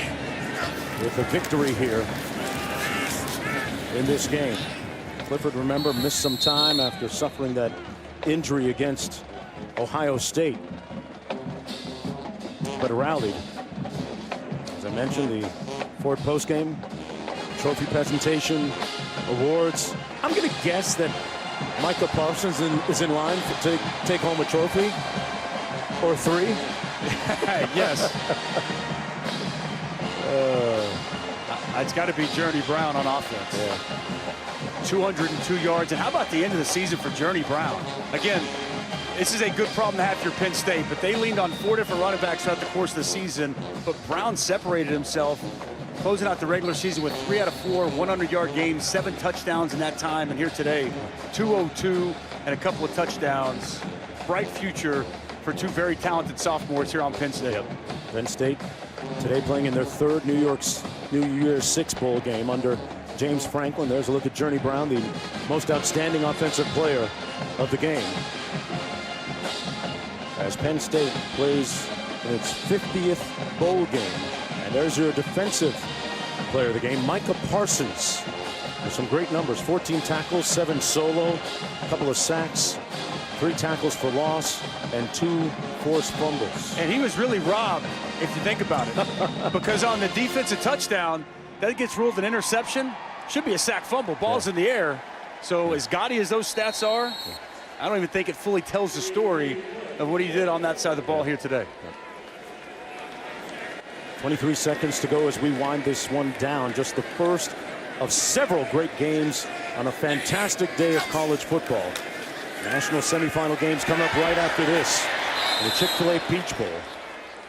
with a victory here in this game. Clifford, remember, missed some time after suffering that injury against Ohio State, but rallied. As I mentioned, the Ford postgame, trophy presentation, awards. I'm going to guess that Micah Parsons is in line to take home a trophy or 3. Yes. It's got to be Journey Brown on offense. Yeah. 202 yards. And how about the end of the season for Journey Brown? Again, this is a good problem to have for Penn State, but they leaned on 4 different running backs throughout the course of the season. But Brown separated himself, closing out the regular season with 3 out of 4 100-yard games, 7 touchdowns in that time. And here today, 202 and a couple of touchdowns. Bright future for 2 very talented sophomores here on Penn State. Yep. Penn State today playing in their 3rd New Year's Six bowl game under James Franklin. There's a look at Journey Brown, the most outstanding offensive player of the game, as Penn State plays in its 50th bowl game. And there's your defensive player of the game, Micah Parsons. There's some great numbers: 14 tackles, 7 solo, a couple of sacks, 3 tackles for loss, and 2 forced fumbles. And he was really robbed, if you think about it, because on the defensive touchdown, that gets ruled an interception. Should be a sack fumble. Ball's in the air. So as gaudy as those stats are, I don't even think it fully tells the story of what he did on that side of the ball here today. 23 seconds to go as we wind this one down. Just the first of several great games on a fantastic day of college football. National semifinal games coming up right after this. The Chick-fil-A Peach Bowl,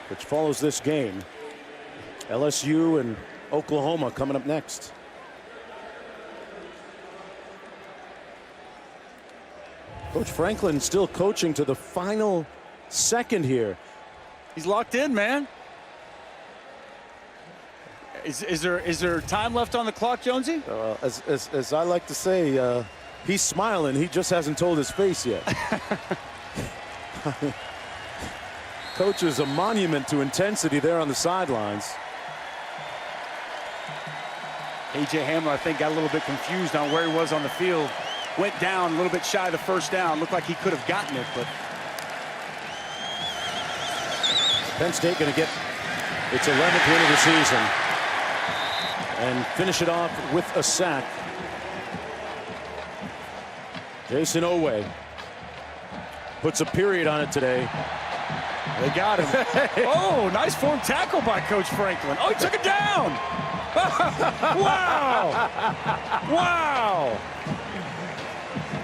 which follows this game. LSU and Oklahoma coming up next. Coach Franklin still coaching to the final second here. He's locked in, man. Is there time left on the clock, Jonesy? As I like to say, he's smiling. He just hasn't told his face yet. Coach is a monument to intensity there on the sidelines. A.J. Hamler, I think, got a little bit confused on where he was on the field. Went down a little bit shy of the first down. Looked like he could have gotten it, but Penn State going to get its 11th win of the season and finish it off with a sack. Jason Owe puts a period on it today. They got him. Oh, nice form tackle by Coach Franklin. Oh, he took it down. Wow. Wow.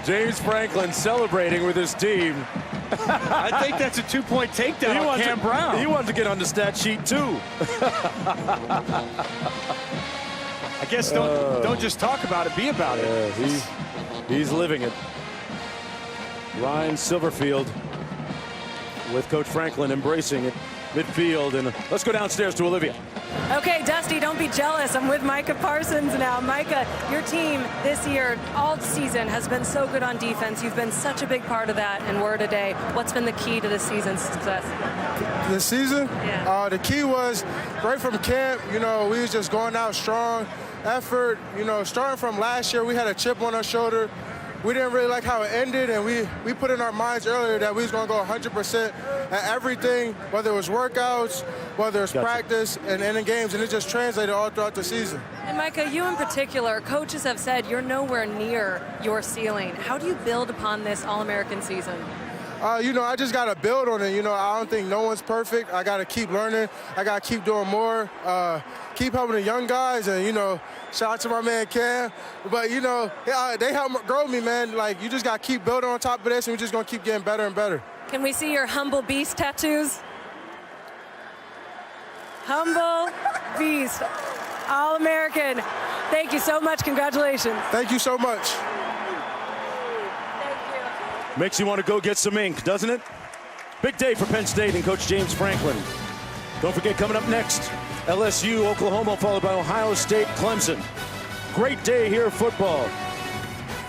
James Franklin celebrating with his team. I think that's a 2-point takedown on Cam Brown. He wanted to get on the stat sheet too. I guess don't just talk about it, be about it. He's living it. Ryan Silverfield with Coach Franklin embracing it. midfield. And let's go downstairs to Olivia. Okay, Dusty, don't be jealous. I'm with Micah Parsons now. Micah, your team this year, all season, has been so good on defense. You've been such a big part of that, and we're today. What's been the key to this season's success? This season? Yeah. The key was right from camp, we was just going out strong, effort. Starting from last year, we had a chip on our shoulder. We didn't really like how it ended, and we put in our minds earlier that we was going to go 100% at everything, whether it was workouts, whether it's practice, and in games, and it just translated all throughout the season. And Micah, you in particular, coaches have said you're nowhere near your ceiling. How do you build upon this All-American season? I just got to build on it. I don't think no one's perfect. I got to keep learning. I got to keep doing more, keep helping the young guys, and, shout out to my man Cam. But, they help grow me, man. Like, you just got to keep building on top of this, and we're just going to keep getting better and better. Can we see your Humble Beast tattoos? Humble Beast, All-American. Thank you so much. Congratulations. Thank you so much. Makes you want to go get some ink, doesn't it? Big day for Penn State and Coach James Franklin. Don't forget, coming up next, LSU, Oklahoma, followed by Ohio State, Clemson. Great day here of football.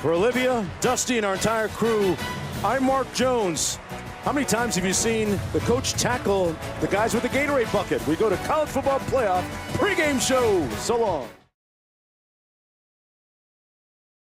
For Olivia, Dusty, and our entire crew, I'm Mark Jones. How many times have you seen the coach tackle the guys with the Gatorade bucket? We go to College Football Playoff pregame show. So long.